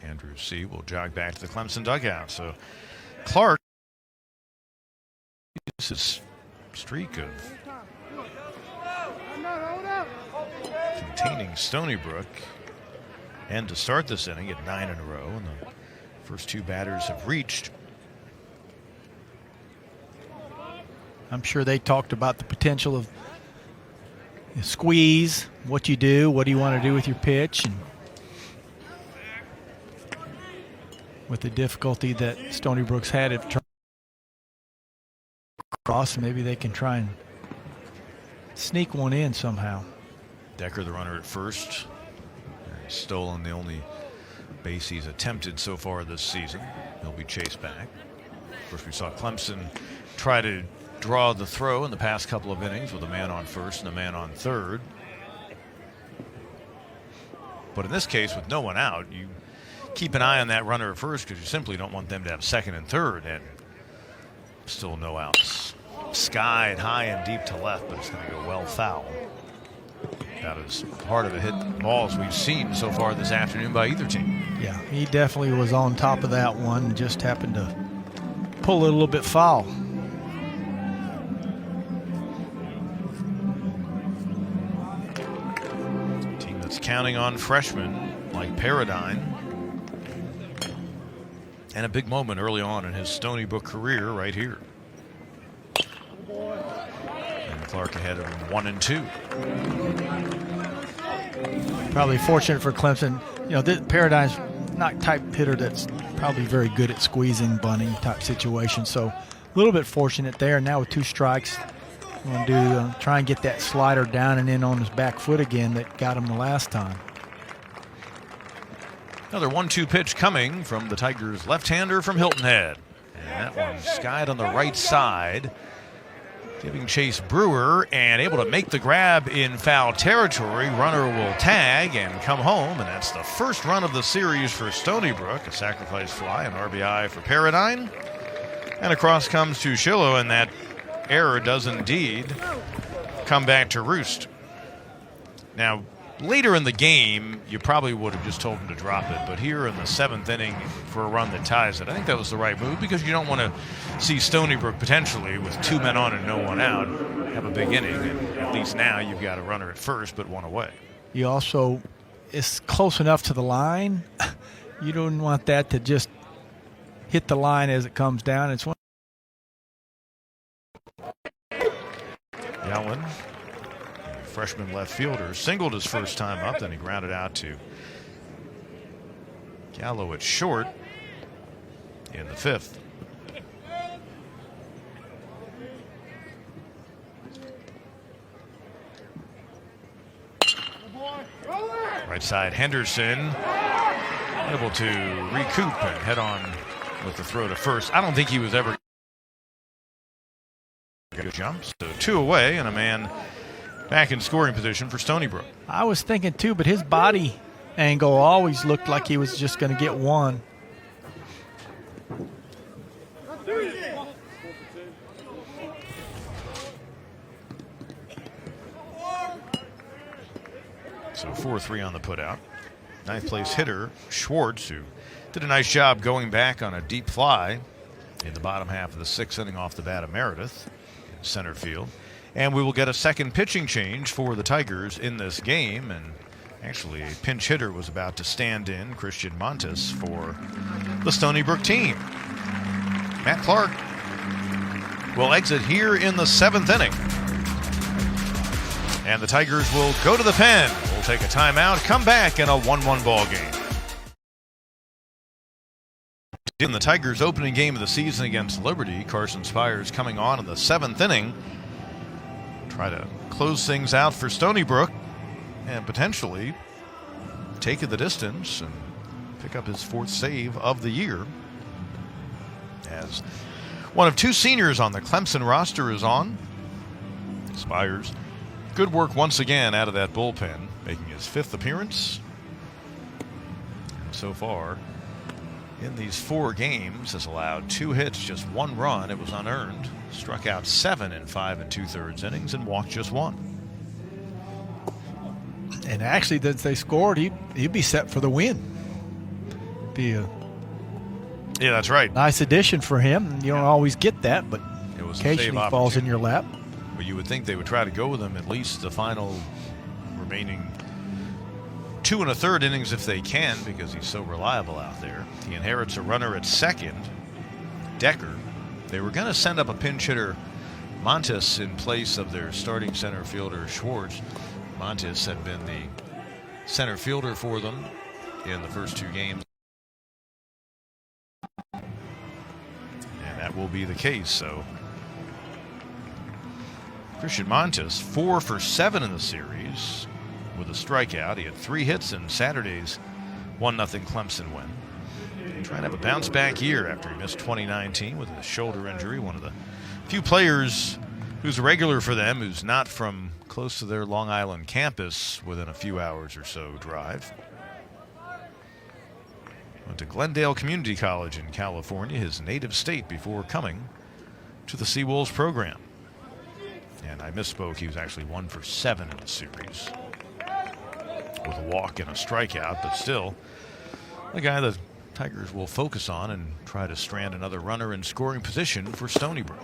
A: Andrew C. will jog back to the Clemson dugout. So Clark, his streak of containing Stony Brook, and to start this inning at 9 in a row, and the first 2 batters have reached.
B: I'm sure they talked about the potential of squeeze, what you do, what do you want to do with your pitch, and with the difficulty that Stony Brook's had at turn cross, maybe they can try and sneak one in somehow.
A: Decker, the runner at first, stolen the only base he's attempted so far this season. He'll be chased back. Of course, we saw Clemson try to draw the throw in the past couple of innings with a man on first and a man on third. But in this case, with no one out, you keep an eye on that runner at first because you simply don't want them to have second and third, and still no outs. Skied high and deep to left, but it's going to go well foul. About as hard of a hit ball as we've seen so far this afternoon by either team.
B: Yeah, he definitely was on top of that one, just happened to pull it a little bit foul.
A: Team that's counting on freshmen like Paradigm And a big moment early on in his Stony Brook career right here. And Clark ahead of him 1-2.
B: Probably fortunate for Clemson. This Paradigm's not type hitter that's probably very good at squeezing, bunting type situations. So a little bit fortunate there. Now with 2 strikes, we're going to try and get that slider down and in on his back foot again that got him the last time.
A: Another 1-2 pitch coming from the Tigers' left-hander from Hilton Head. And that one skied on the right side, giving chase Brewer, and able to make the grab in foul territory. Runner will tag and come home, and that's the first run of the series for Stony Brook. A sacrifice fly, an RBI for Paradine. And across comes Tushilo, and that error does indeed come back to roost. Now, later in the game, you probably would have just told him to drop it. But here in the 7th inning for a run that ties it, I think that was the right move, because you don't want to see Stony Brook potentially with 2 men on and no one out have a big inning. And at least now you've got a runner at first, but 1 away.
B: You also, it's close enough to the line. You don't want that to just hit the line as it comes down. It's one.
A: Allen, freshman left fielder, singled his first time up, then he grounded out to Gallo at short in the 5th. Right side, Henderson able to recoup and head on with the throw to first. I don't think he was ever good jump. So 2 away and a man back in scoring position for Stony Brook.
B: I was thinking too, but his body angle always looked like he was just going to get 1.
A: So 4-3 on the putout. 9th place hitter Schwartz, who did a nice job going back on a deep fly in the bottom half of the 6th inning off the bat of Meredith in center field. And we will get a second pitching change for the Tigers in this game. And actually, a pinch hitter was about to stand in, Christian Montes, for the Stony Brook team. Matt Clark will exit here in the 7th inning. And the Tigers will go to the pen. We'll take a timeout, come back in a 1-1 ball game. In the Tigers' opening game of the season against Liberty, Carson Spires coming on in the 7th inning. Try to close things out for Stony Brook and potentially take it the distance and pick up his 4th save of the year. As one of 2 seniors on the Clemson roster is on. Spires, good work once again out of that bullpen, making his 5th appearance. And so far, in these 4 games, has allowed 2 hits, just 1 run. It was unearned. Struck out 7 in 5 2/3 innings and walked just 1.
B: And actually, since they scored, he'd be set for the win. Be a
A: Yeah, that's right.
B: nice addition for him. You don't always get that, but
A: It was a
B: occasionally
A: save
B: falls in
A: opportunity.
B: your lap.
A: But you would think they would try to go with him at least the final remaining 2 1/3 innings if they can, because he's so reliable out there. He inherits a runner at second, Decker. They were going to send up a pinch hitter, Montes, in place of their starting center fielder, Schwartz. Montes had been the center fielder for them in the first 2 games. And that will be the case. So Christian Montes, 4 for 7 in the series with a strikeout. He had 3 hits in Saturday's 1-0 Clemson win. Trying to have a bounce back year after he missed 2019 with a shoulder injury. One of the few players who's a regular for them, who's not from close to their Long Island campus within a few hours or so drive. Went to Glendale Community College in California, his native state, before coming to the Seawolves program. And I misspoke, he was actually 1 for 7 in the series with a walk and a strikeout, but still the guy the Tigers will focus on and try to strand another runner in scoring position for Stony Brook.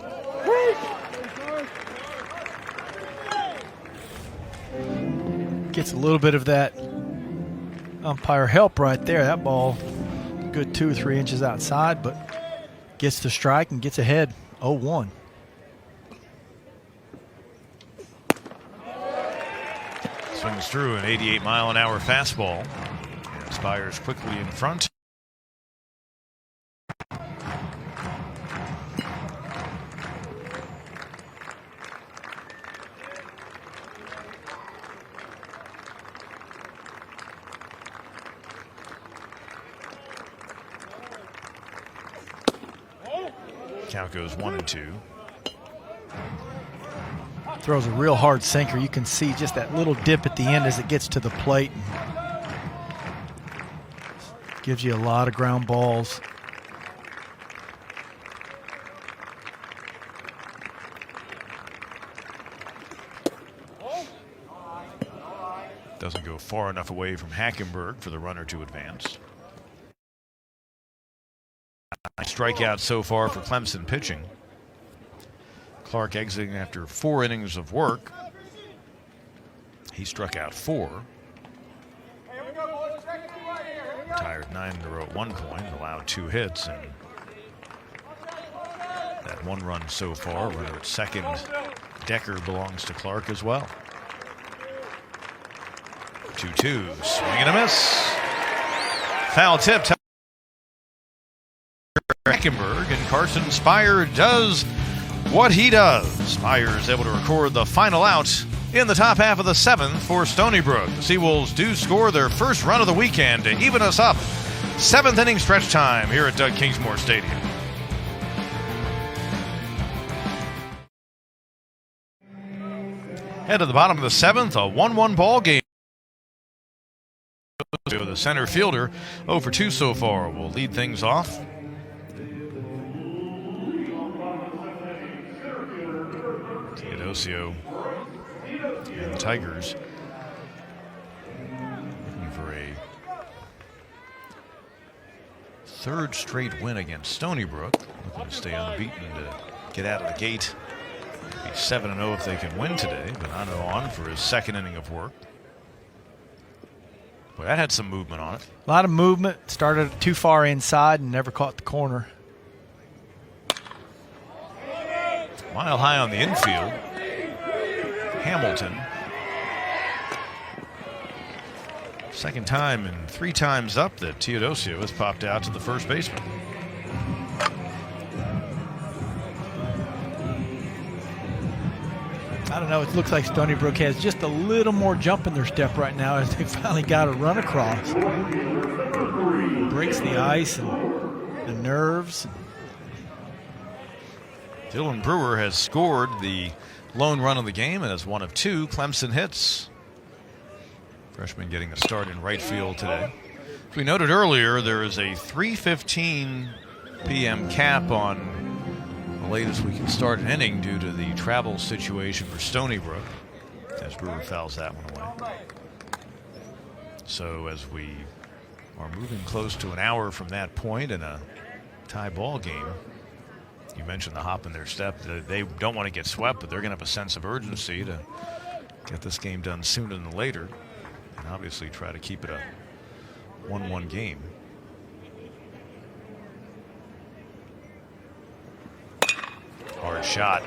B: Gets a little bit of that umpire help right there. That ball good 2 or 3 inches outside, but gets the strike and gets ahead 0-1.
A: Swings through an 88-mile-an-hour fastball. And Spires quickly in front. Count goes 1-2.
B: Throws a real hard sinker. You can see just that little dip at the end as it gets to the plate. Gives you a lot of ground balls.
A: Doesn't go far enough away from Hackenberg for the runner to advance. Strikeout so far for Clemson pitching. Clark exiting after 4 innings of work. He struck out 4. Retired 9 in a row at one point, allowed 2 hits, and that 1 run so far. Runner at second, Decker, belongs to Clark as well. 2-2, swing and a miss. Foul tip. Hackenberg, and Carson Spire does what he does. Spire is able to record the final out in the top half of the 7th for Stony Brook. The Seawolves do score their first run of the weekend to even us up. 7th inning stretch time here at Doug Kingsmore Stadium. Head to the bottom of the 7th, a 1-1 ball game. The center fielder 0 for 2 so far will lead things off. Teodosio and the Tigers looking for a 3rd straight win against Stony Brook. Looking to stay unbeaten to get out of the gate. Be 7-0 if they can win today. Bonanno on for his 2nd inning of work. Boy, that had some movement on it.
B: A lot of movement. Started too far inside and never caught the corner.
A: Mile high on the infield. Hamilton. 2nd time and 3 times up that Teodosio has popped out to the first baseman.
B: I don't know. It looks like Stony Brook has just a little more jump in their step right now as they finally got a run across. Breaks the ice and the nerves.
A: Dylan Brewer has scored the lone run of the game and is 1 of 2 Clemson hits. Freshman getting a start in right field today. As we noted earlier, there is a 3:15 p.m. cap on the latest we can start an inning due to the travel situation for Stony Brook, as Brewer fouls that one away. So as we are moving close to an hour from that point in a tie ball game, you mentioned the hop in their step. They don't want to get swept, but they're going to have a sense of urgency to get this game done sooner than later, and obviously try to keep it a 1-1 game. Hard shot.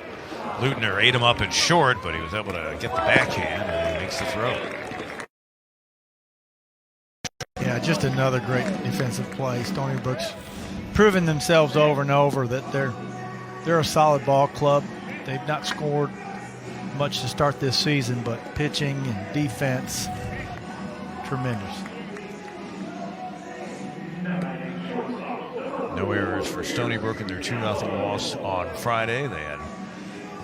A: Leutner ate him up at short, but he was able to get the backhand, and he makes the throw.
B: Yeah, just another great defensive play. Stony Brook's proven themselves over and over that they're a solid ball club. They've not scored much to start this season, but pitching and defense, tremendous.
A: No errors for Stony Brook in their 2-0 loss on Friday. They had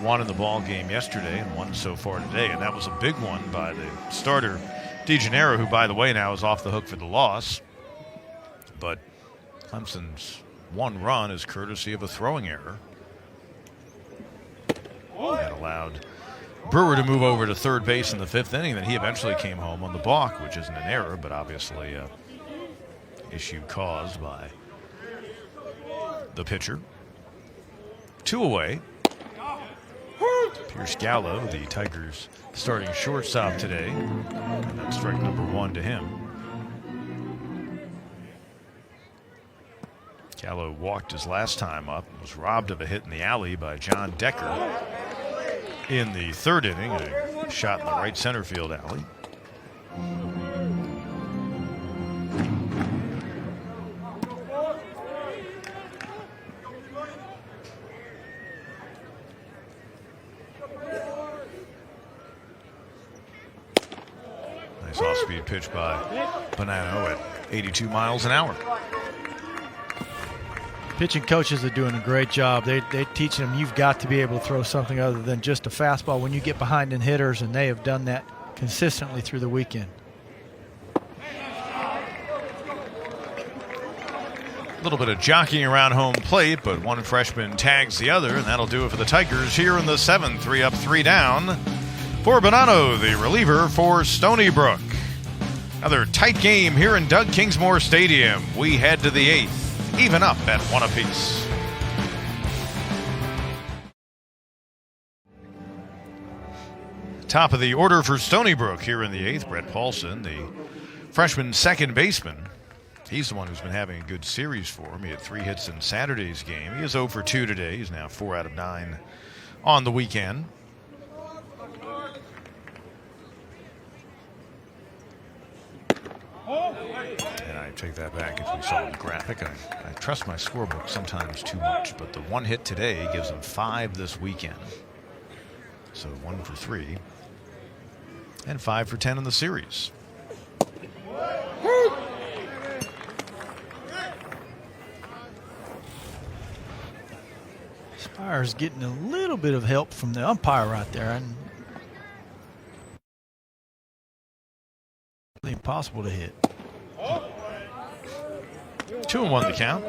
A: 1 in the ball game yesterday and 1 so far today, and that was a big one by the starter DeGennaro, who, by the way, now is off the hook for the loss. But Clemson's 1 run is courtesy of a throwing error. That allowed Brewer to move over to third base in the 5th inning. Then he eventually came home on the balk, which isn't an error, but obviously an issue caused by the pitcher. 2 away. Pierce Gallo, the Tigers' starting shortstop today. And that's strike number 1 to him. Gallo walked his last time up, was robbed of a hit in the alley by John Decker in the third inning, a shot in the right center field alley. Nice off-speed pitch by Bonanno at 82 miles an hour.
B: Pitching coaches are doing a great job. They're teaching them you've got to be able to throw something other than just a fastball when you get behind in hitters, and they have done that consistently through the weekend.
A: A little bit of jockeying around home plate, but one freshman tags the other, and that'll do it for the Tigers here in the 7th. 3 up, 3 down. For Bonanno, the reliever for Stony Brook. Another tight game here in Doug Kingsmore Stadium. We head to the 8th. Even up at 1 apiece. Top of the order for Stony Brook here in the 8th. Brett Paulson, the freshman second baseman. He's the one who's been having a good series for him. He had 3 hits in Saturday's game. He is 0 for 2 today. He's now 4 out of 9 on the weekend. And I take that back if we saw the graphic. I trust my scorebook sometimes too much, but the 1 hit today gives him 5 this weekend. So 1 for 3 and 5 for 10 in the series.
B: Spires getting a little bit of help from the umpire right there, and impossible to hit.
A: 2-1 the count.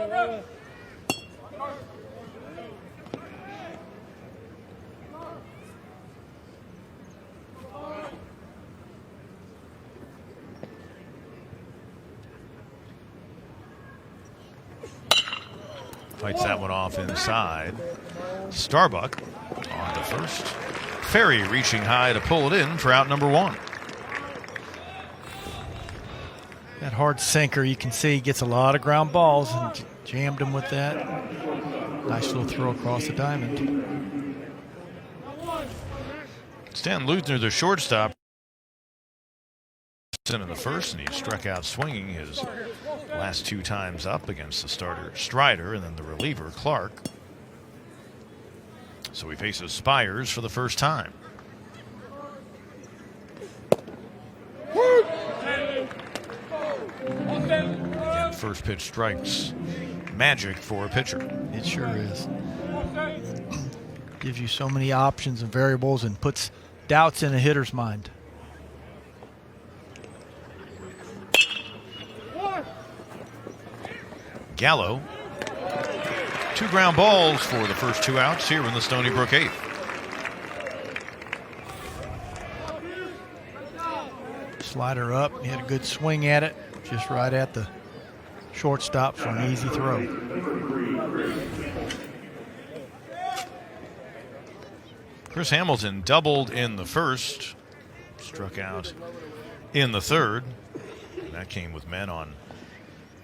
A: Fights that one off inside. Starbuck on to first. Ferry reaching high to pull it in for out number 1.
B: That hard sinker, you can see, gets a lot of ground balls, and jammed him with that. Nice little throw across the diamond.
A: Stan Luthner, the shortstop, in the first, and he struck out swinging his last 2 times up against the starter Strider and then the reliever Clark. So he faces Spires for the first time. Again, first pitch strikes magic for a pitcher.
B: It sure is. Gives you so many options and variables and puts doubts in a hitter's mind.
A: Gallo. 2 ground balls for the first 2 outs here in the Stony Brook 8th.
B: Slider up. He had a good swing at it, just right at the shortstop for an easy throw.
A: Chris Hamilton doubled in the first, struck out in the third. And that came with men on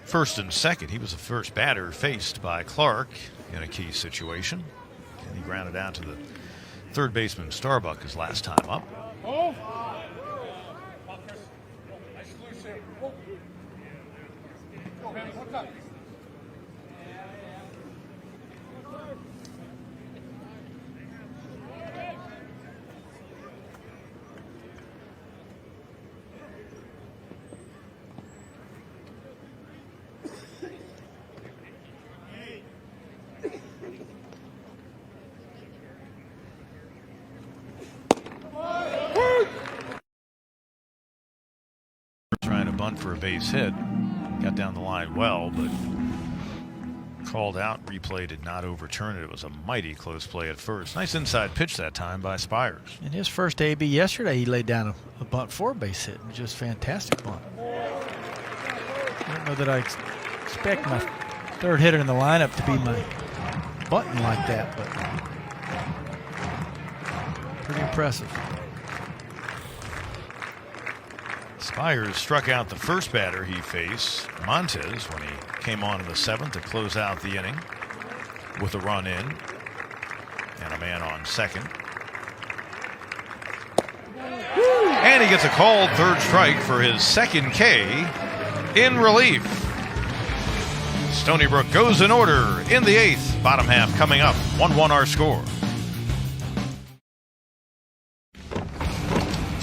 A: first and second. He was the first batter faced by Clark in a key situation. And he grounded out to the third baseman Starbuck his last time up. Bunt for a base hit. Got down the line well, but called out. Replay did not overturn it. It was a mighty close play at first. Nice inside pitch that time by Spires.
B: In his first AB yesterday, he laid down a bunt for a base hit. Just fantastic bunt. I don't know that I expect my third hitter in the lineup to be my bunting like that, but pretty impressive.
A: Spires struck out the first batter he faced, Montez, when he came on in the 7th to close out the inning with a run in and a man on second. And he gets a called third strike for his second K in relief. Stony Brook goes in order in the 8th. Bottom half coming up. 1-1 our score.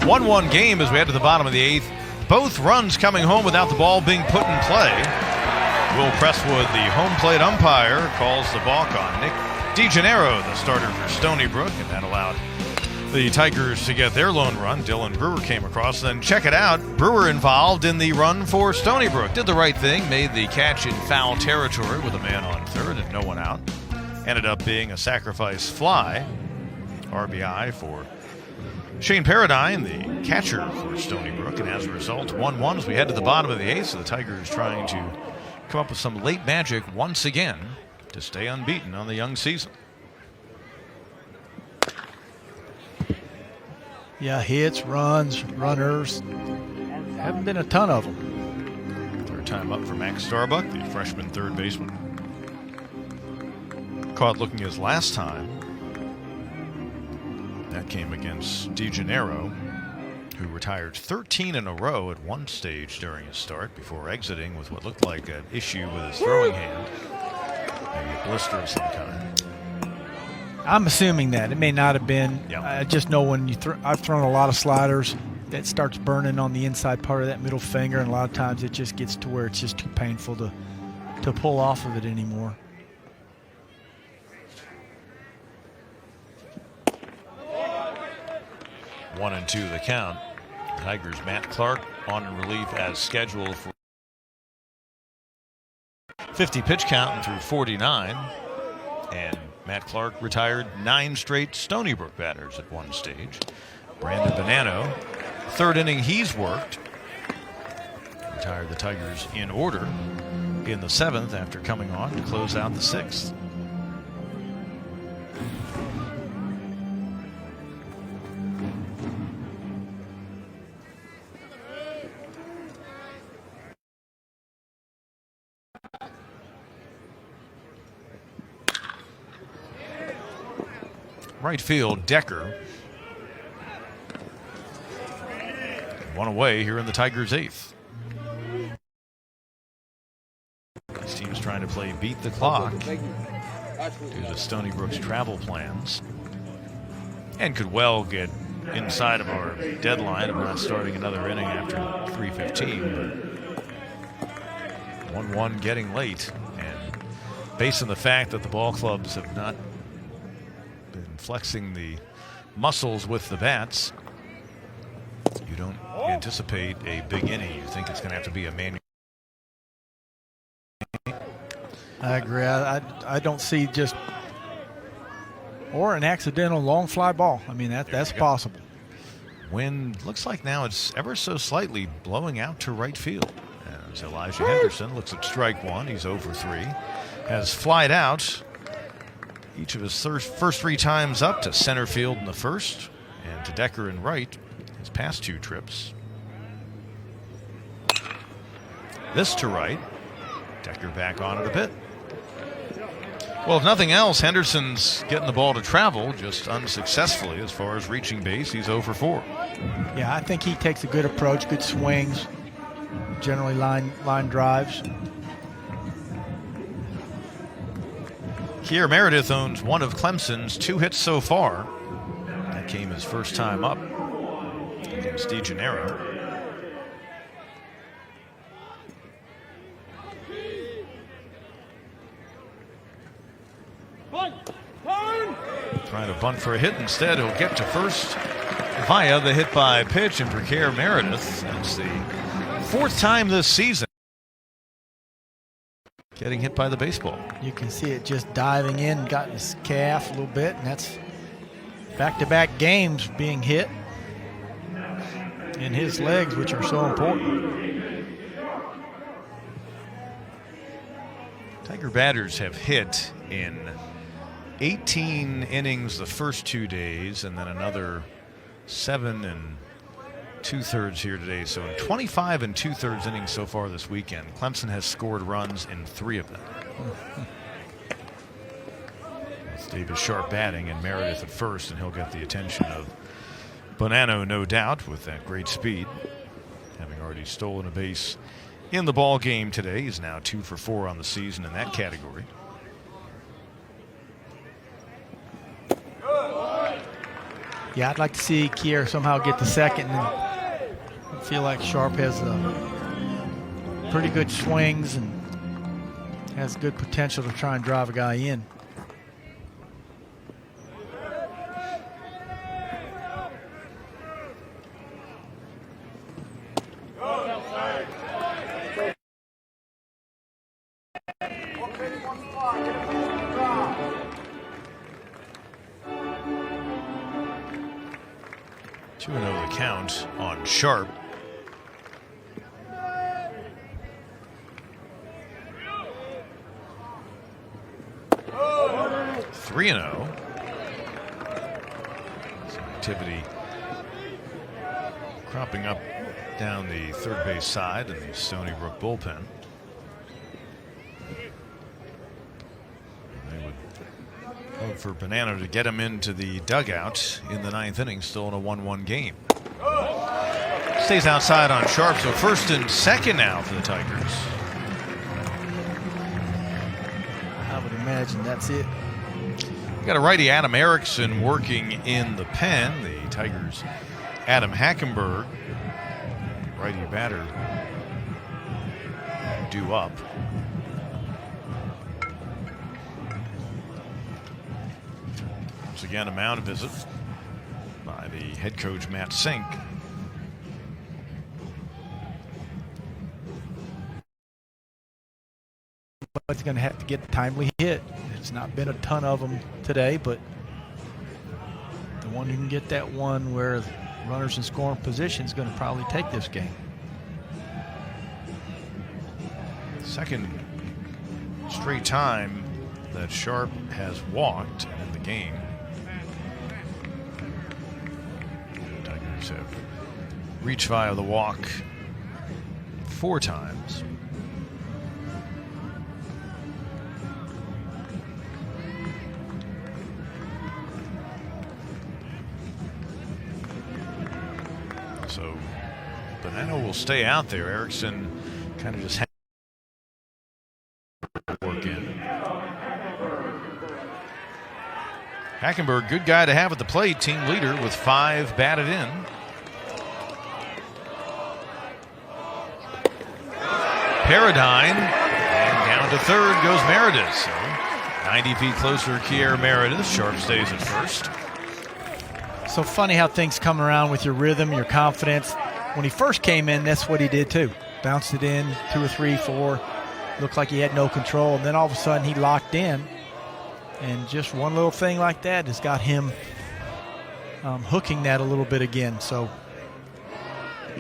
A: 1-1 game as we head to the bottom of the 8th. Both runs coming home without the ball being put in play. Will Presswood, the home plate umpire, calls the balk on Nick DeGennaro, the starter for Stony Brook, and that allowed the Tigers to get their lone run. Dylan Brewer came across. Then check it out. Brewer involved in the run for Stony Brook. Did the right thing, made the catch in foul territory with a man on third and no one out. Ended up being a sacrifice fly. RBI for Shane Paradine, the catcher for Stony Brook. And as a result, 1-1 as we head to the bottom of the 8th. So the Tigers trying to come up with some late magic once again to stay unbeaten on the young season.
B: Yeah, hits, runs, runners. Haven't been a ton of them.
A: Third time up for Max Starbuck, the freshman third baseman. Caught looking his last time. That came against DeGennaro, who retired 13 in a row at one stage during his start before exiting with what looked like an issue with his throwing hand. Maybe a blister of some kind.
B: I'm assuming that. It may not have been.
A: Yeah.
B: I just know when I've thrown a lot of sliders, that starts burning on the inside part of that middle finger, and a lot of times it just gets to where it's just too painful to pull off of it anymore.
A: One and two the count. Tigers Matt Clark on in relief as scheduled for 50 pitch count and through 49. And Matt Clark retired 9 straight Stony Brook batters at one stage. Brandon Bonanno, third inning he's worked. Retired the Tigers in order in the 7th after coming on to close out the 6th. Right field, Decker. One away here in the Tigers' 8th. This team's trying to play beat the clock due to Stony Brook's travel plans, and could well get inside of our deadline of not starting another inning after 3:15. But 1-1 getting late, and based on the fact that the ball clubs have not been flexing the muscles with the bats, you don't anticipate a big inning. You think it's going to have to be a manual.
B: I agree. I don't see just or an accidental long fly ball. I mean that's possible.
A: Wind looks like now it's ever so slightly blowing out to right field. As Elijah Henderson looks at strike one, he's 0 for 3, has flied out each of his first 3 times up to center field in the first, and to Decker in right his past 2 trips. This to right. Decker back onto the pit. Well, if nothing else, Henderson's getting the ball to travel just unsuccessfully as far as reaching base. He's 0 for 4.
B: Yeah, I think he takes a good approach, good swings, generally line drives.
A: Kier Meredith owns one of Clemson's 2 hits so far. That came his first time up against DeGennaro. Trying to bunt for a hit. Instead, he'll get to first via the hit by pitch. And for Kier Meredith, it's the 4th time this season getting hit by the baseball.
B: You can see it just diving in, got his calf a little bit, and that's back-to-back games being hit in his legs, which are so important.
A: Tiger batters have hit in 18 innings the first 2 days, and then another 7 and 2/3 here today. So in 25 and 2/3 innings so far this weekend, Clemson has scored runs in 3 of them. It's Davis Sharp batting and Meredith at first, and he'll get the attention of Bonanno, no doubt, with that great speed. Having already stolen a base in the ball game today, he's now 2 for 4 on the season in that category.
B: Yeah, I'd like to see Kier somehow get the second. And I feel like Sharp has pretty good swings and has good potential to try and drive a guy in.
A: The count on Sharp. Three and 0. Some activity cropping up down the third base side in the Stony Brook bullpen. They would hope for Bonanno to get him into the dugout in the 9th inning, still in a 1-1 game. Stays outside on Sharp, so first and second now for the Tigers.
B: I would imagine that's it.
A: We got a righty, Adam Erickson, working in the pen. The Tigers, Adam Hackenberg, righty batter, due up. Once again, a mound visit by the head coach, Matt Sink.
B: But he's going to have to get a timely hit. It's not been a ton of them today, but the one who can get that one where runners in scoring position is going to probably take this game.
A: Second straight time that Sharp has walked in the game. The Tigers have reached via the walk 4 times. So Bonanno will stay out there. Erickson kind of just work in. Hackenberg, good guy to have at the plate, team leader with 5 batted in. Paradine, and down to third goes Meredith. So 90 feet closer, Kier Meredith. Sharp stays at first.
B: So funny how things come around with your rhythm, your confidence. When he first came in, that's what he did too. Bounced it in 2 or 3, 4. Looked like he had no control. And then all of a sudden he locked in. And just one little thing like that has got him hooking that a little bit again. So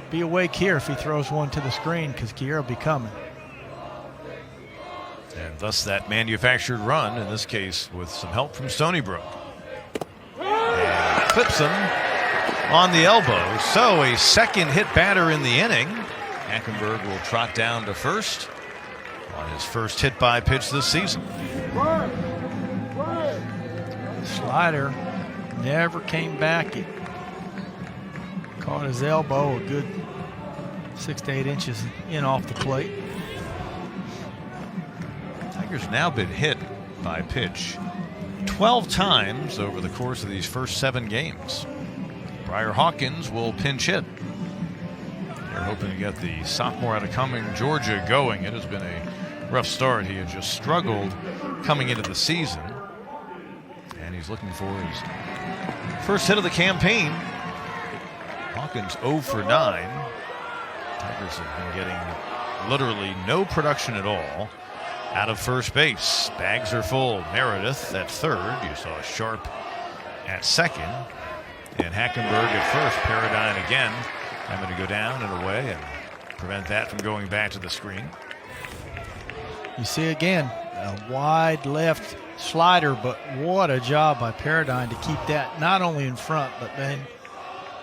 B: be awake here if he throws one to the screen, because Kier will be coming.
A: And thus that manufactured run, in this case with some help from Stony Brook. Clips him on the elbow. So a second hit batter in the inning. Hackenberg will trot down to first on his first hit by pitch this season.
B: Slider never came back. It caught his elbow a good 6 to 8 inches in off the plate.
A: Tigers now been hit by pitch 12 times over the course of these first 7 games. Briar Hawkins will pinch hit. They're hoping to get the sophomore out of Cumming, Georgia, going. It has been a rough start. He had just struggled coming into the season, and he's looking for his first hit of the campaign. Hawkins 0 for 9. Tigers have been getting literally no production at all out of first base. Bags are full. Meredith at third. You saw Sharp at second. And Hackenberg at first. Paradine again having to go down and away and prevent that from going back to the screen.
B: You see again, a wide left slider, but what a job by Paradine to keep that not only in front, but then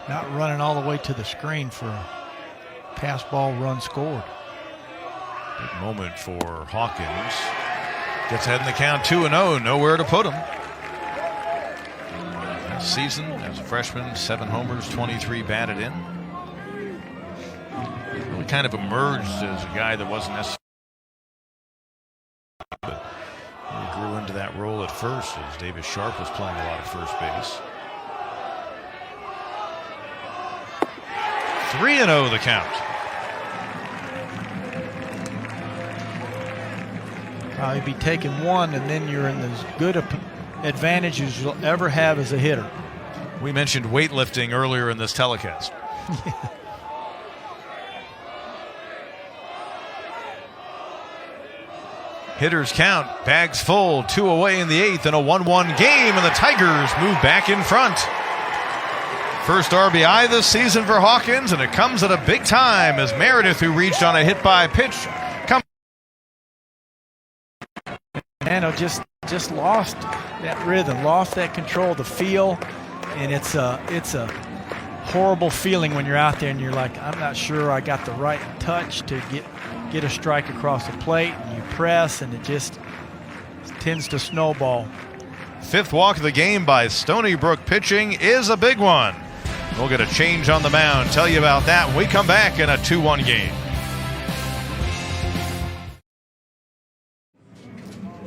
B: Not running all the way to the screen for a pass ball run scored.
A: Big moment for Hawkins. Gets ahead in the count 2-0. Nowhere to put him. Last season, as a freshman, 7 homers, 23 batted in. Really kind of emerged as a guy that wasn't necessarily, but he grew into that role at first as Davis Sharp was playing a lot of first base. 3-0 the count.
B: You'd be taking one, and then you're in as good a advantage as you'll ever have as a hitter.
A: We mentioned weightlifting earlier in this telecast. Hitters count, bags full, 2 away in the 8th, and a 1-1 game, and the Tigers move back in front. First RBI this season for Hawkins, and it comes at a big time as Meredith, who reached on a hit by pitch, comes.
B: Nano just lost that rhythm, lost that control, the feel, and it's a horrible feeling when you're out there and you're like, I'm not sure I got the right touch to get a strike across the plate, and you press, and it just tends to snowball.
A: 5th walk of the game by Stony Brook pitching is a big one. We'll get a change on the mound. Tell you about that when we come back in a 2-1 game.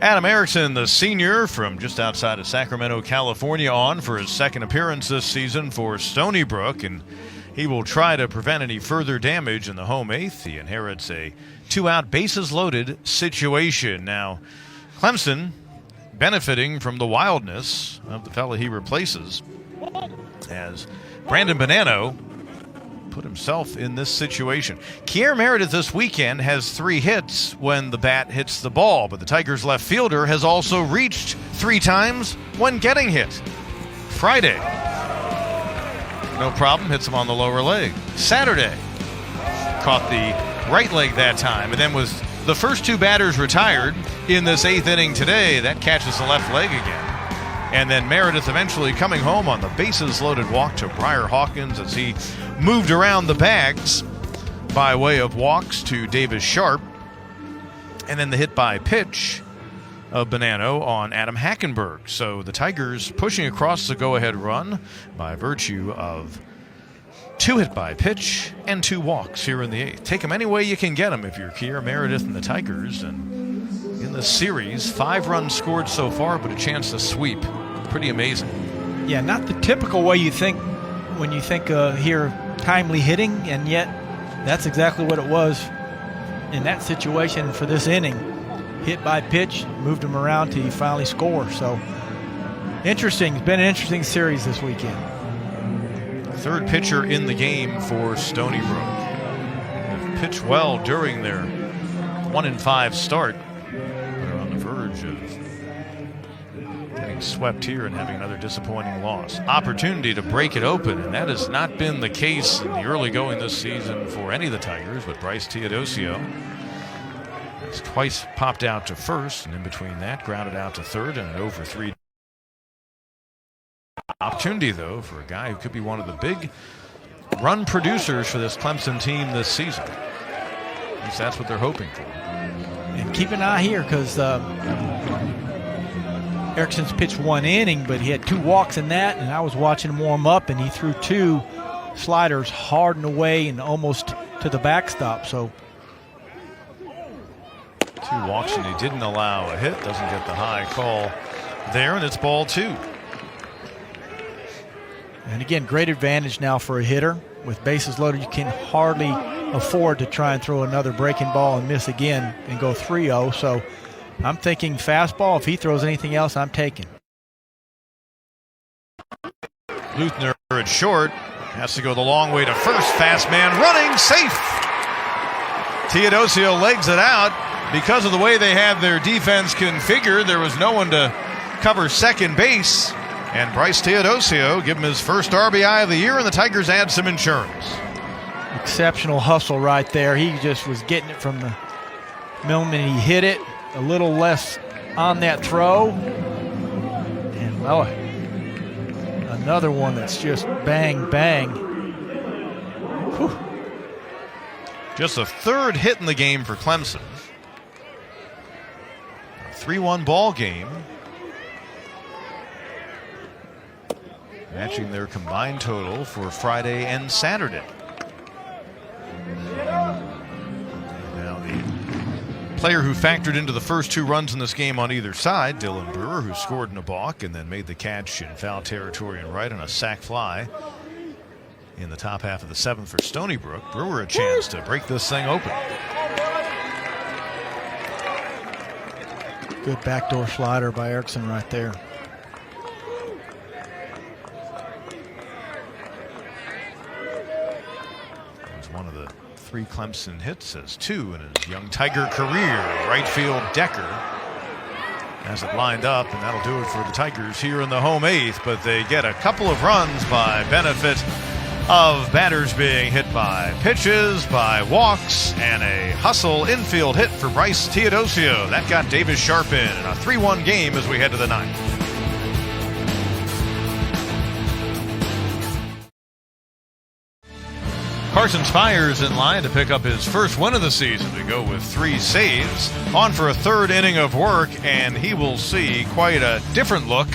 A: Adam Erickson, the senior from just outside of Sacramento, California, on for his 2nd appearance this season for Stony Brook, and he will try to prevent any further damage in the home 8th. He inherits a 2-out bases-loaded situation. Now, Clemson benefiting from the wildness of the fella he replaces, as Brandon Bonanno put himself in this situation. Kier Meredith this weekend has 3 hits when the bat hits the ball, but the Tigers left fielder has also reached 3 times when getting hit. Friday, no problem, hits him on the lower leg. Saturday, caught the right leg that time, and then was the first 2 batters retired in this 8th inning today. That catches the left leg again. And then Meredith eventually coming home on the bases-loaded walk to Briar Hawkins as he moved around the bags by way of walks to Davis Sharp. And then the hit by pitch of Bonanno on Adam Hackenberg. So the Tigers pushing across the go-ahead run by virtue of 2 hit by pitch and 2 walks here in the 8th. Take them any way you can get them if you're Kier Meredith and the Tigers. And in the series, 5 runs scored so far, but a chance to sweep. Pretty amazing.
B: Yeah, not the typical way you think when you think here timely hitting, and yet that's exactly what it was in that situation for this inning. Hit by pitch, moved him around till he finally scored. So interesting. It's been an interesting series this weekend.
A: 3rd pitcher in the game for Stony Brook. They've pitched well during their 1-5 start, but are on the verge of getting swept here and having another disappointing loss. Opportunity to break it open, and that has not been the case in the early going this season for any of the Tigers, but Bryce Teodosio has twice popped out to first, and in between that, grounded out to third, and an 0-for-3. Opportunity, though, for a guy who could be one of the big run producers for this Clemson team this season. At least that's what they're hoping for.
B: And keep an eye here, because Erickson's pitched 1 inning, but he had 2 walks in that, and I was watching him warm up, and he threw 2 sliders hard and away and almost to the backstop. So
A: 2 walks, and he didn't allow a hit. Doesn't get the high call there, and it's ball 2.
B: And again, great advantage now for a hitter. With bases loaded, you can hardly afford to try and throw another breaking ball and miss again and go 3-0. So I'm thinking fastball. If he throws anything else, I'm taking.
A: Luthner at short. Has to go the long way to first. Fast man running. Safe. Teodosio legs it out. Because of the way they have their defense configured, there was no one to cover second base. And Bryce Teodosio give him his first RBI of the year, and the Tigers add some insurance.
B: Exceptional hustle right there. He just was getting it from the moment he hit it. A little less on that throw. And, well, another one that's just bang, bang.
A: Just the third hit in the game for Clemson. A 3-1 ball game. Matching their combined total for Friday and Saturday. Now the player who factored into the first 2 runs in this game on either side, Dylan Brewer, who scored in a balk and then made the catch in foul territory and right on a sac fly in the top half of the 7th for Stony Brook. Brewer a chance to break this thing open.
B: Good backdoor slider by Erickson right there.
A: It was one of the 3 Clemson hits, as 2 in his young Tiger career. Right field Decker has it lined up, and that'll do it for the Tigers here in the home 8th, but they get a couple of runs by benefit of batters being hit by pitches, by walks, and a hustle infield hit for Bryce Teodosio. That got Davis Sharp in a 3-1 game as we head to the 9th. Carson Spires in line to pick up his first win of the season to go with 3 saves. On for a 3rd inning of work, and he will see quite a different look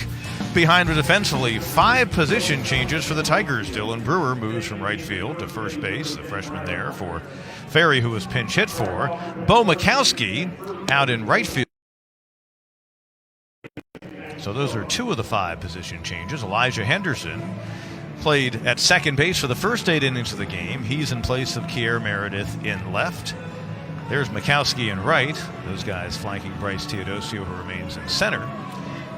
A: behind him defensively. 5 position changes for the Tigers. Dylan Brewer moves from right field to first base, the freshman there for Ferry, who was pinch hit for. Bo Mikowski out in right field. So those are 2 of the 5 position changes. Elijah Henderson played at second base for the first 8 innings of the game. He's in place of Kier Meredith in left. There's Mikowski in right. Those guys flanking Bryce Teodosio, who remains in center.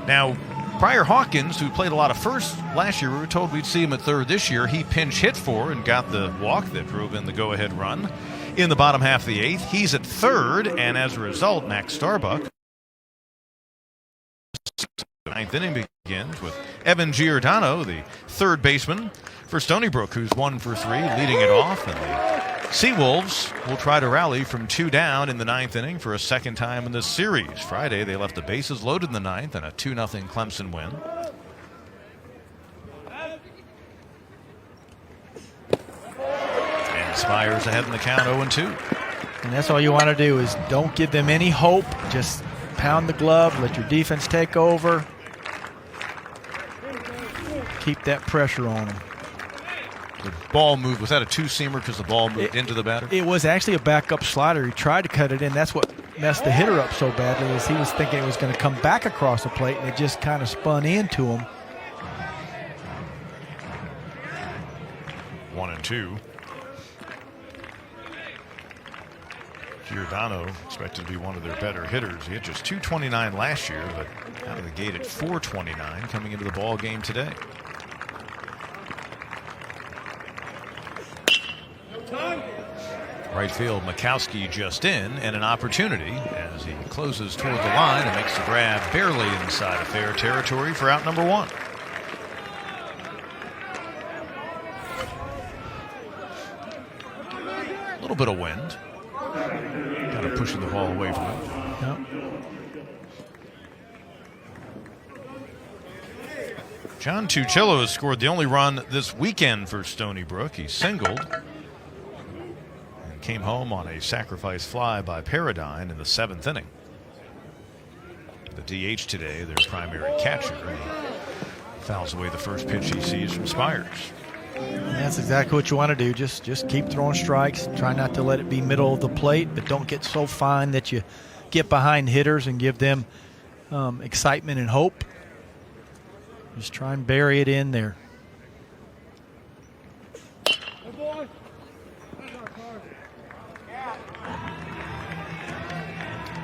A: Now, Pryor Hawkins, who played a lot of first last year, we were told we'd see him at third this year. He pinch hit for and got the walk that drove in the go-ahead run in the bottom half of the 8th. He's at third, and as a result, Max Starbuck. The 9th inning begins with Evan Giordano, the third baseman for Stony Brook, who's 1 for 3, leading it off. And the Seawolves will try to rally from 2 down in the 9th inning for a second time in this series. Friday, they left the bases loaded in the 9th and a 2-0 Clemson win. And Spires ahead in the count, 0-2.
B: And that's all you want to do is don't give them any hope. Just pound the glove, let your defense take over. Keep that pressure on them.
A: The ball moved. Was that a 2-seamer because the ball moved into the batter?
B: It was actually a backup slider. He tried to cut it in. That's what messed the hitter up so badly, is he was thinking it was going to come back across the plate, and it just kind of spun into him.
A: 1-2. Giordano expected to be one of their better hitters. He had just .229 last year, but out of the gate at .429 coming into the ball game today. Right field, Mikowski just in, and an opportunity as he closes toward the line and makes the grab barely inside of fair territory for out number 1. A little bit of wind. Kind of pushing the ball away from it.
B: Yep.
A: John Tuccillo has scored the only run this weekend for Stony Brook. He singled and came home on a sacrifice fly by Paradine in the 7th inning. The DH today, their primary catcher, and he fouls away the first pitch he sees from Spires.
B: And that's exactly what you want to do. Just keep throwing strikes. Try not to let it be middle of the plate, but don't get so fine that you get behind hitters and give them excitement and hope. Just try and bury it in there.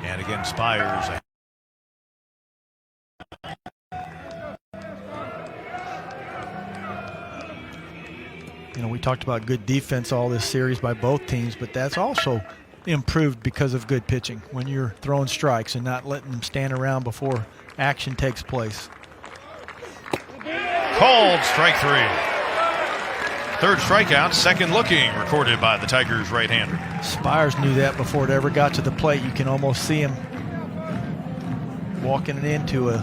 A: And again, Spires.
B: You know, we talked about good defense all this series by both teams, but that's also improved because of good pitching when you're throwing strikes and not letting them stand around before action takes place.
A: Called strike 3. Third strikeout, second looking, recorded by the Tigers right-hander.
B: Spires knew that before it ever got to the plate. You can almost see him walking it into a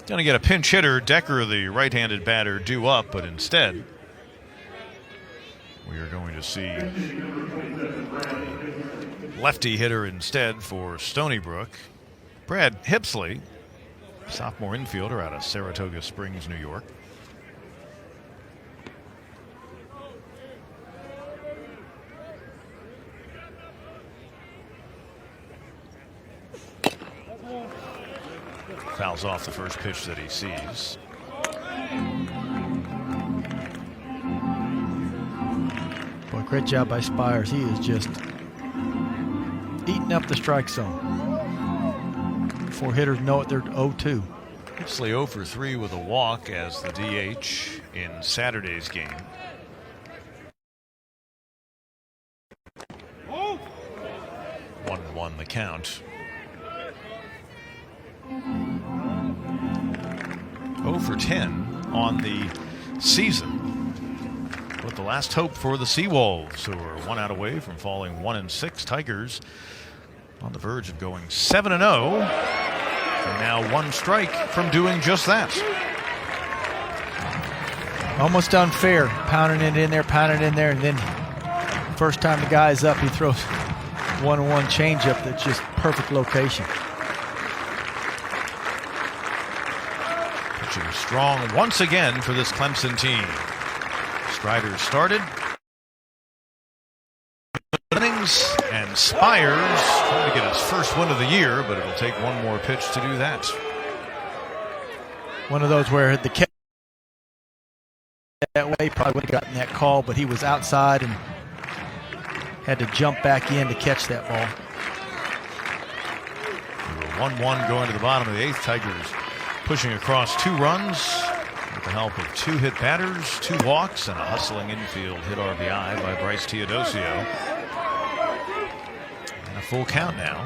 A: Going to get a pinch hitter, Decker, the right-handed batter, due up, but instead we are going to see lefty hitter instead for Stony Brook, Brad Hipsley, sophomore infielder out of Saratoga Springs, New York. Fouls off the first pitch that he sees.
B: Boy, great job by Spires. He is just eating up the strike zone. Before hitters know it, they're 0-2.
A: Hipsley 0 for 3 with a walk as the DH in Saturday's game.
C: Oh.
A: 1-1 the count. 0 for 10 on the season, with the last hope for the Seawolves, who are 1 out away from falling 1-6. Tigers on the verge of going 7-0, and now 1 strike from doing just that.
B: Almost unfair, pounding it in there, and then first time the guy's up, he throws 1-1 changeup that's just perfect location.
A: Pitching strong once again for this Clemson team. Strider started. Innings, and Spires trying to get his first win of the year, but it'll take one more pitch to do that.
B: One of those where the catch that way probably would have gotten that call, but he was outside and had to jump back in to catch that ball.
A: 1-1 going to the bottom of the 8th. Tigers pushing across 2 runs with the help of 2 hit batters, 2 walks, and a hustling infield hit RBI by Bryce Teodosio. And a full count now.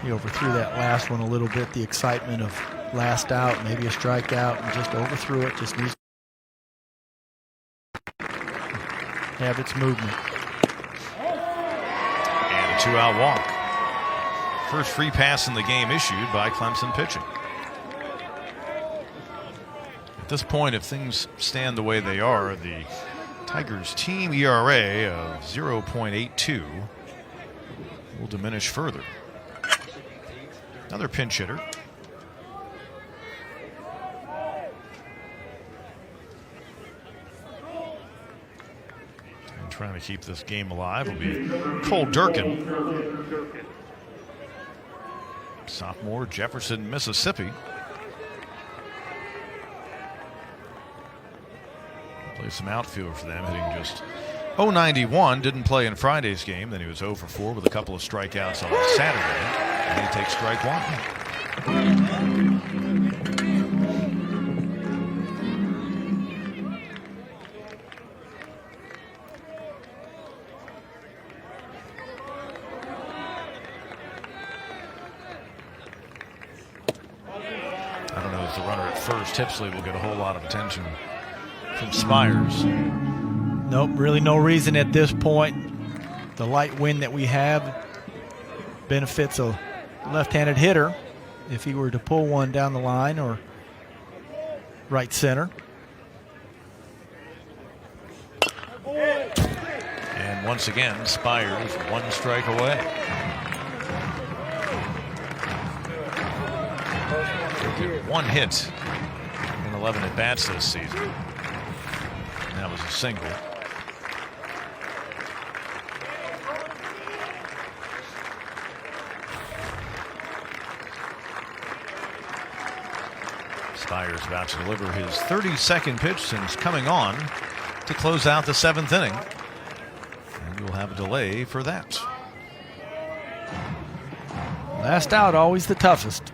B: He overthrew that last one a little bit, the excitement of last out, maybe a strikeout, and just overthrew it. Just needs to have its movement.
A: And a 2-out walk. First free pass in the game issued by Clemson pitching. At this point, if things stand the way they are, the Tigers team ERA of 0.82 will diminish further. Another pinch hitter. And trying to keep this game alive will be Cole Durkin. Sophomore, Jefferson, Mississippi. Plays some outfield for them, hitting just .091. Didn't play in Friday's game. Then he was 0 for 4 with a couple of strikeouts on Saturday. And he takes strike 1. I don't know if the runner at first, Hipsley, will get a whole lot of attention from Spires.
B: Nope, really no reason at this point. The light wind that we have benefits a left-handed hitter if he were to pull one down the line or right center.
A: And once again, Spires 1 strike away. One hit in 11 at-bats this season. And that was a single. Spires about to deliver his 32nd pitch since coming on to close out the 7th inning. And you'll have a delay for that.
B: Last out, always the toughest.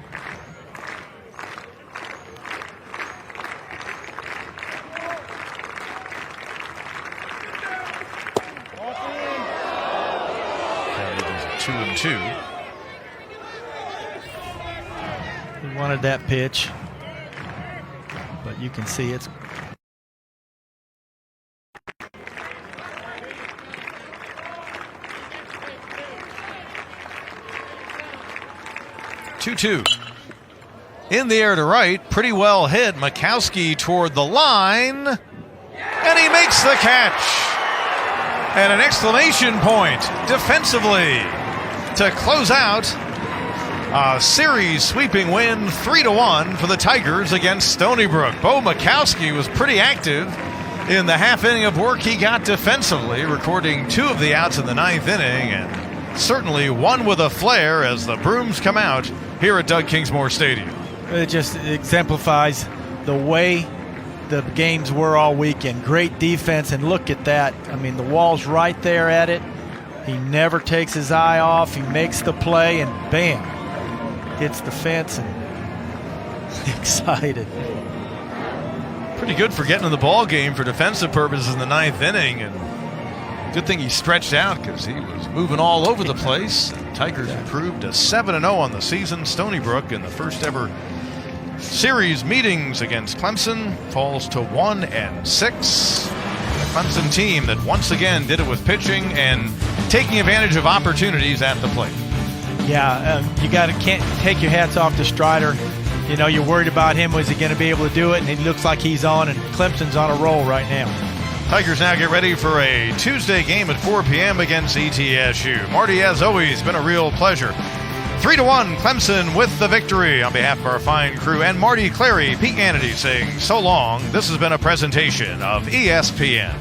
A: That is a 2-2.
B: He wanted that pitch, but you can see it's
A: 2-2. In the air to right, pretty well hit. Mikowski toward the line, and he makes the catch. And an exclamation point defensively to close out a series sweeping win 3-1 for the Tigers against Stony Brook. Bo Mikowski was pretty active in the half inning of work he got defensively, recording 2 of the outs in the 9th inning, and certainly one with a flair as the brooms come out here at Doug Kingsmore Stadium.
B: It just exemplifies the way the games were all weekend. Great defense, and look at that. I mean, the wall's right there at it. He never takes his eye off. He makes the play, and bam, hits the fence, and excited.
A: Pretty good for getting in the ball game for defensive purposes in the 9th inning, and good thing he stretched out because he was moving all over the place. Tigers improved to 7-0 on the season. Stony Brook, in the first ever series meetings against Clemson, falls to 1-6. The Clemson team that once again did it with pitching and taking advantage of opportunities at the plate.
B: Yeah, you can't take your hats off to Strider. You know, you're worried about him. Was he going to be able to do it? And it looks like he's on, and Clemson's on a roll right now.
A: Tigers now get ready for a Tuesday game at 4 p.m. against ETSU. Marty, as always, been a real pleasure. 3-1, Clemson with the victory. On behalf of our fine crew and Marty Clary, Pete Hannity saying so long. This has been a presentation of ESPN.